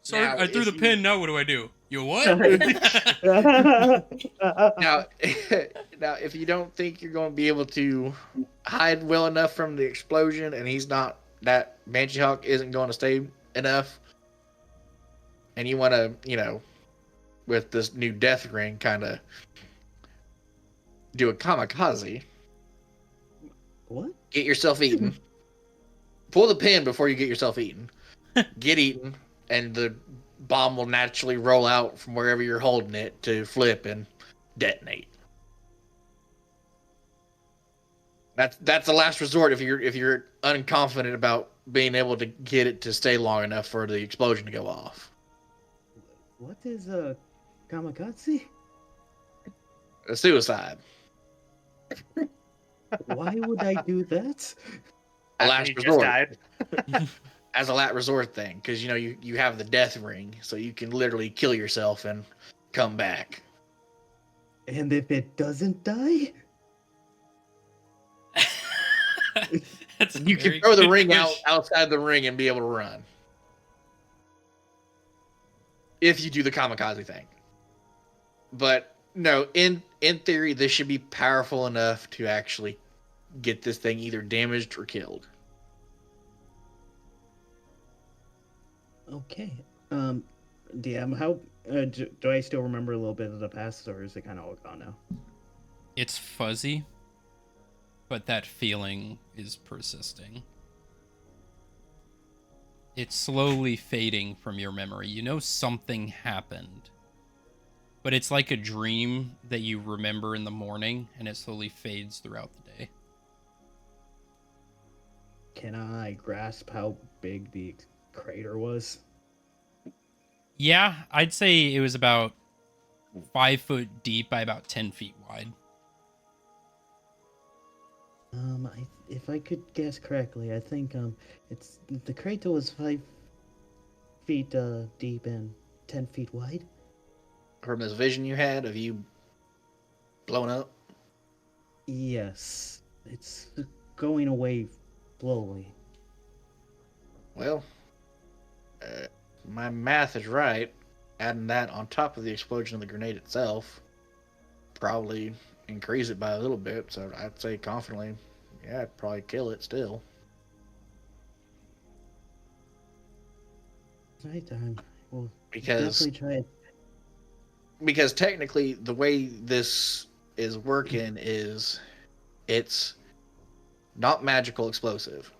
Sorry, Now, I threw the if pin. Now what do I do? You what? now, if you don't think you're going to be able to hide well enough from the explosion, and that Banshee Hawk isn't going to stay enough, and you want to, with this new death ring, kind of do a kamikaze. What? Get yourself eaten. Pull the pin before you get yourself eaten. Get eaten, and the bomb will naturally roll out from wherever you're holding it to flip and detonate. That's the last resort if you're unconfident about being able to get it to stay long enough for the explosion to go off. What is a kamikaze? A suicide. Why would I do that? A After last he just resort. died. As a last resort thing, because you have the death ring, so you can literally kill yourself and come back. And if it doesn't die? That's a You can very throw the good ring question. outside the ring and be able to run. If you do the kamikaze thing. But no, in theory, this should be powerful enough to actually get this thing either damaged or killed. Okay. DM, how do I still remember a little bit of the past, or is it kind of all gone now? It's fuzzy, but that feeling is persisting. It's slowly fading from your memory. You know something happened, but it's like a dream that you remember in the morning, and it slowly fades throughout the day. Can I grasp how big the crater was? Yeah, I'd say it was about 5 foot deep by about 10 feet wide. If I could guess correctly, I think it's the crater was 5 feet deep and 10 feet wide. From this vision you had of you blowing up? Yes, it's going away slowly. Well, my math is right. Adding that on top of the explosion of the grenade itself probably increase it by a little bit. So I'd say confidently, yeah, I'd probably kill it still. Right, we'll Because definitely try it. because technically the way this is working is it's not magical explosive.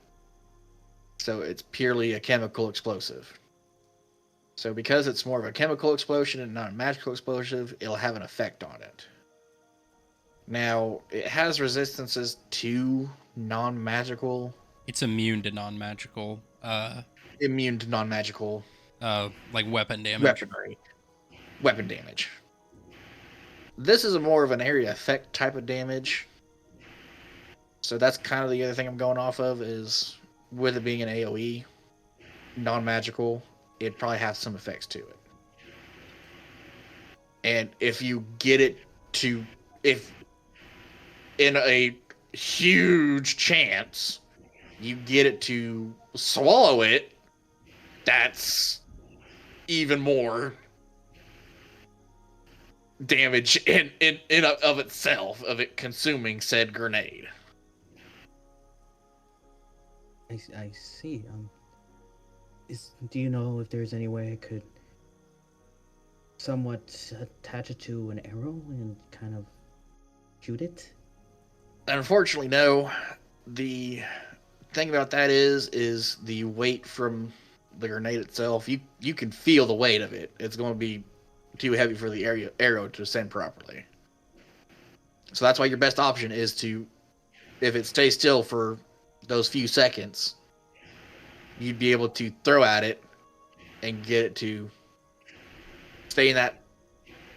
So it's purely a chemical explosive. So because it's more of a chemical explosion and not a magical explosive, it'll have an effect on it. Now, it has resistances to non-magical, It's immune to non-magical, immune to non-magical like weapon damage. weapon damage. This is a more of an area effect type of damage. So that's kind of the other thing I'm going off of is with it being an AoE, non-magical, it'd probably have some effects to it. And if you get it to, if in a huge chance you get it to swallow it, that's even more damage in of itself of it consuming said grenade. I see. Do you know if there's any way I could somewhat attach it to an arrow and kind of shoot it? Unfortunately, no. The thing about that is the weight from the grenade itself. You can feel the weight of it. It's going to be too heavy for the arrow to send properly. So that's why your best option is to, if it stays still for those few seconds, you'd be able to throw at it, and get it to stay in that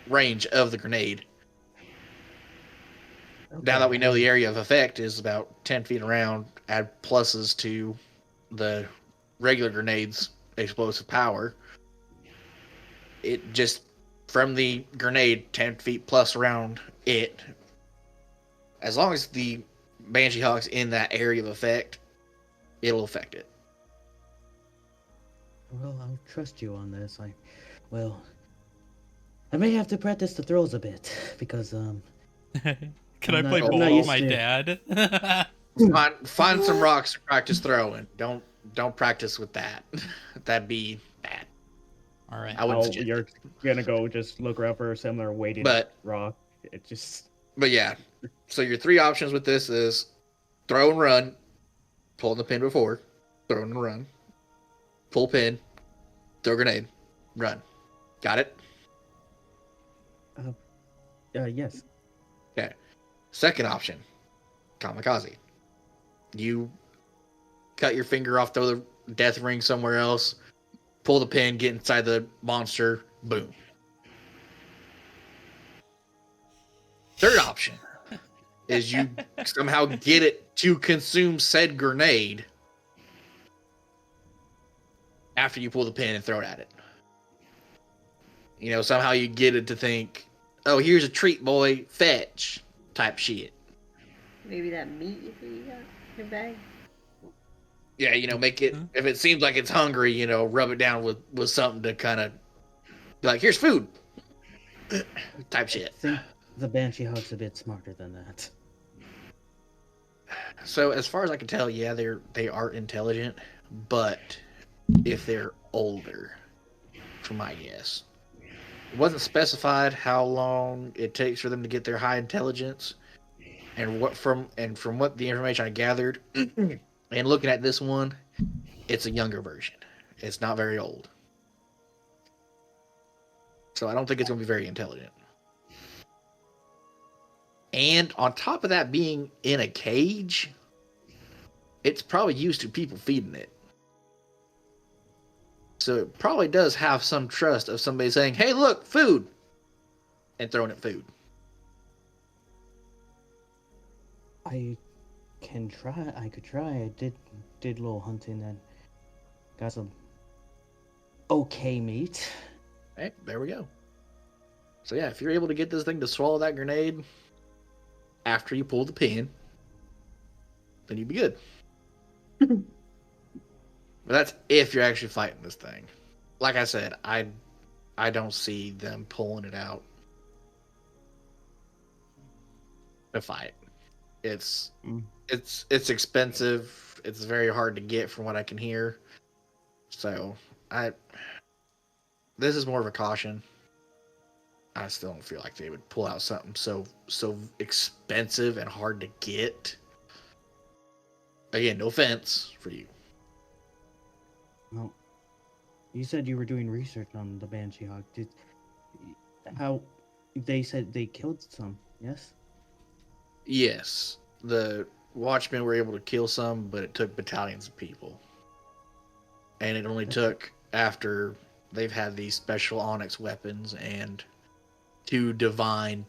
range of the grenade. Now that we know the area of effect is about 10 feet around, add pluses to the regular grenade's explosive power. It just, from the grenade 10 feet plus around it, as long as the Banshee Hawk's in that area of effect, it'll affect it. Well, I'll trust you on this. I may have to practice the throws a bit because Can I I'm play not- I'm ball not with used my to- dad? Find some rocks to practice throwing. Don't practice with that. That'd be bad. All right. I wouldn't suggest You're it. gonna go just look around for a similar weighted But- rock. It just But yeah, so your three options with this is throw and run, pull the pin before, throw and run, pull pin, throw grenade, run. Got it? yes. Okay. Second option, kamikaze. You cut your finger off, throw the death ring somewhere else, pull the pin, get inside the monster, boom. Third option is you somehow get it to consume said grenade after you pull the pin and throw it at it. You know, somehow you get it to think, oh, here's a treat, boy, fetch, type shit. Maybe that meat you got in your bag. Yeah, you know, make it, if it seems like it's hungry, you know, rub it down with something to kind of, like, here's food, type I shit. think the Banshee Hawk's a bit smarter than that. So as far as I can tell, yeah, they are intelligent, but if they're older, from my guess. It wasn't specified how long it takes for them to get their high intelligence, and from what the information I gathered, and looking at this one, it's a younger version. It's not very old. So I don't think it's going to be very intelligent. And on top of that being in a cage, it's probably used to people feeding it. So it probably does have some trust of somebody saying, hey, look, food, and throwing it food. I could try. I did a little hunting and got some okay meat. Hey, there we go. So yeah, if you're able to get this thing to swallow that grenade after you pull the pin, then you'd be good. But that's if you're actually fighting this thing. Like I said, I don't see them pulling it out to fight. It's expensive. It's very hard to get from what I can hear. So this is more of a caution. I still don't feel like they would pull out something so expensive and hard to get. Again, no offense for you. Well, you said you were doing research on the Banshee Hawk. How they said they killed some, yes? Yes, the Watchmen were able to kill some, but it took battalions of people. And it only took after they've had these special onyx weapons and two divine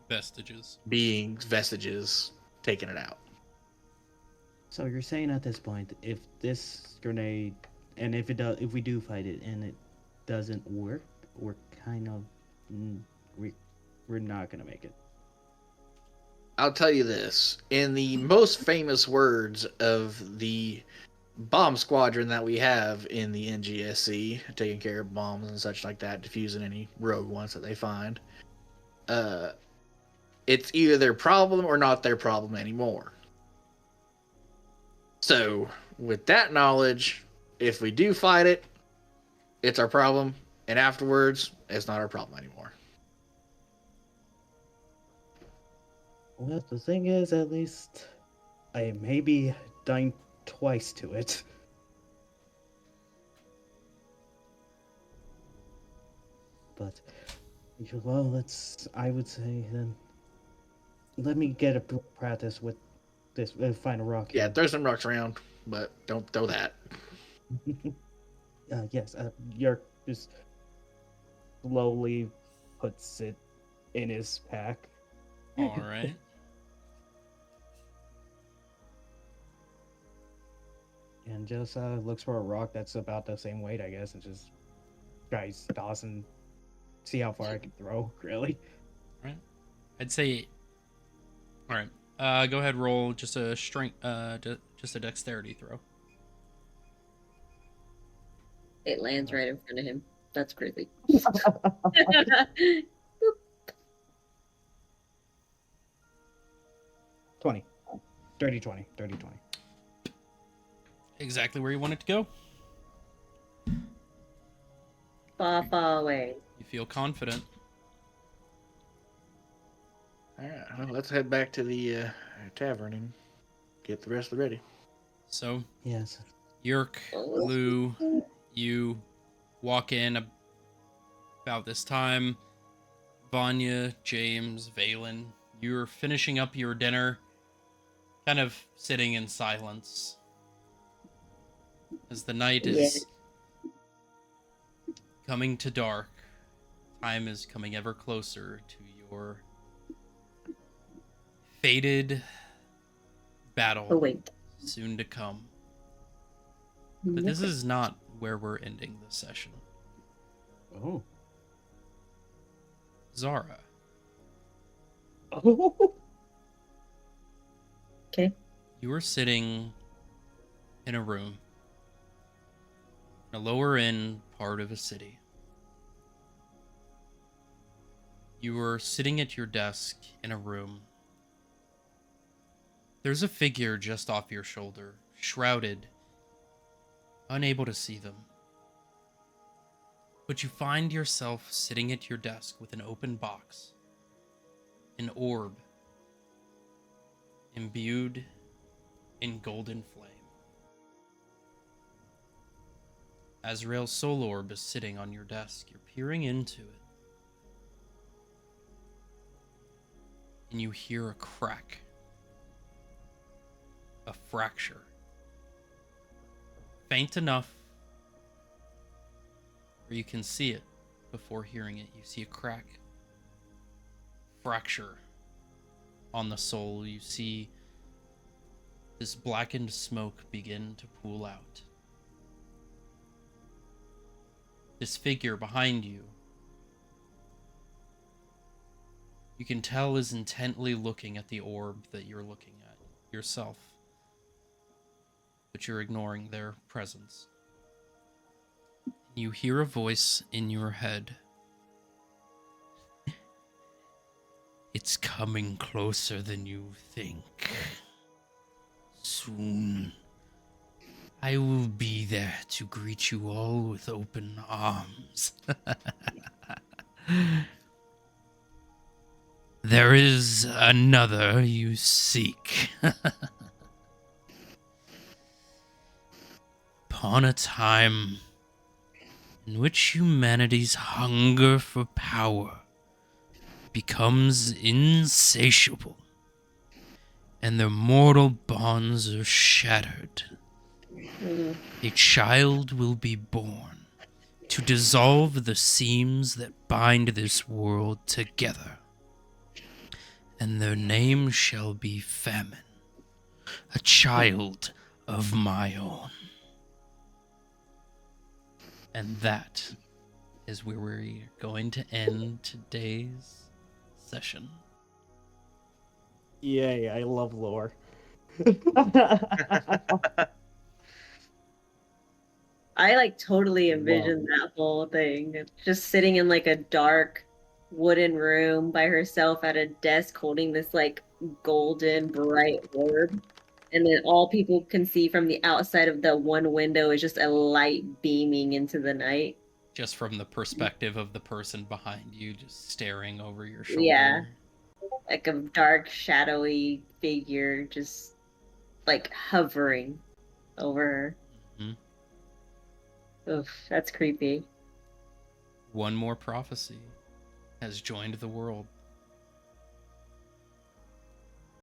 Vestiges. beings, vestiges, taking it out. So you're saying at this point, if this grenade, and if we do fight it and it doesn't work, we're kind of, we're not gonna make it. I'll tell you this. In the most famous words of the bomb squadron that we have in the NGSC, taking care of bombs and such like that, defusing any rogue ones that they find, it's either their problem or not their problem anymore. So, with that knowledge, if we do fight it, it's our problem, and afterwards, it's not our problem anymore. Well, the thing is, at least I may be dying twice to it. But, well, I would say then, let me get a practice with this final rock. Yeah, throw some rocks around, but don't throw that. Yes, Yerk just slowly puts it in his pack. All right. And just looks for a rock that's about the same weight, I guess, and just tries tossing, see how far I can throw. Really, All right. I'd say. All right. Go ahead. Roll just a strength. Just a dexterity throw. It lands right in front of him. That's crazy. 20, dirty 20, dirty 20. Exactly where you want it to go. Far, far away. You feel confident. All right, well, let's head back to the tavern and get the rest of the ready. So, Yes. Yerk, Lou, you walk in about this time. Vanya, James, Valen, you're finishing up your dinner, kind of sitting in silence. As the night is coming to dark, time is coming ever closer to your fated battle Awake. soon to come. But this is not where we're ending this session. Oh. Zara, Oh, Okay. you are sitting in a room in a lower end part of a city. You are sitting at your desk in a room. There's a figure just off your shoulder, shrouded, unable to see them. But you find yourself sitting at your desk with an open box, an orb, imbued in golden flame. Azrael's soul orb is sitting on your desk. You're peering into it. And you hear a crack, a fracture. Faint enough where you can see it before hearing it. You see a crack, fracture on the soul. You see this blackened smoke begin to pool out. This figure behind you, you can tell is intently looking at the orb that you're looking at yourself, but you're ignoring their presence. You hear a voice in your head. It's coming closer than you think. Soon, I will be there to greet you all with open arms. There is another you seek. Upon a time in which humanity's hunger for power becomes insatiable and their mortal bonds are shattered, a child will be born to dissolve the seams that bind this world together, and their name shall be Famine, a child of my own. And that is where we're going to end today's session. yay! I love lore. I like totally envisioned that whole thing. Just sitting in like a dark wooden room by herself at a desk holding this like golden bright orb. And then all people can see from the outside of the one window is just a light beaming into the night. Just from the perspective of the person behind you, just staring over your shoulder. Yeah. Like a dark, shadowy figure just like hovering over her. Mm-hmm. Oof, that's creepy. One more prophecy has joined the world.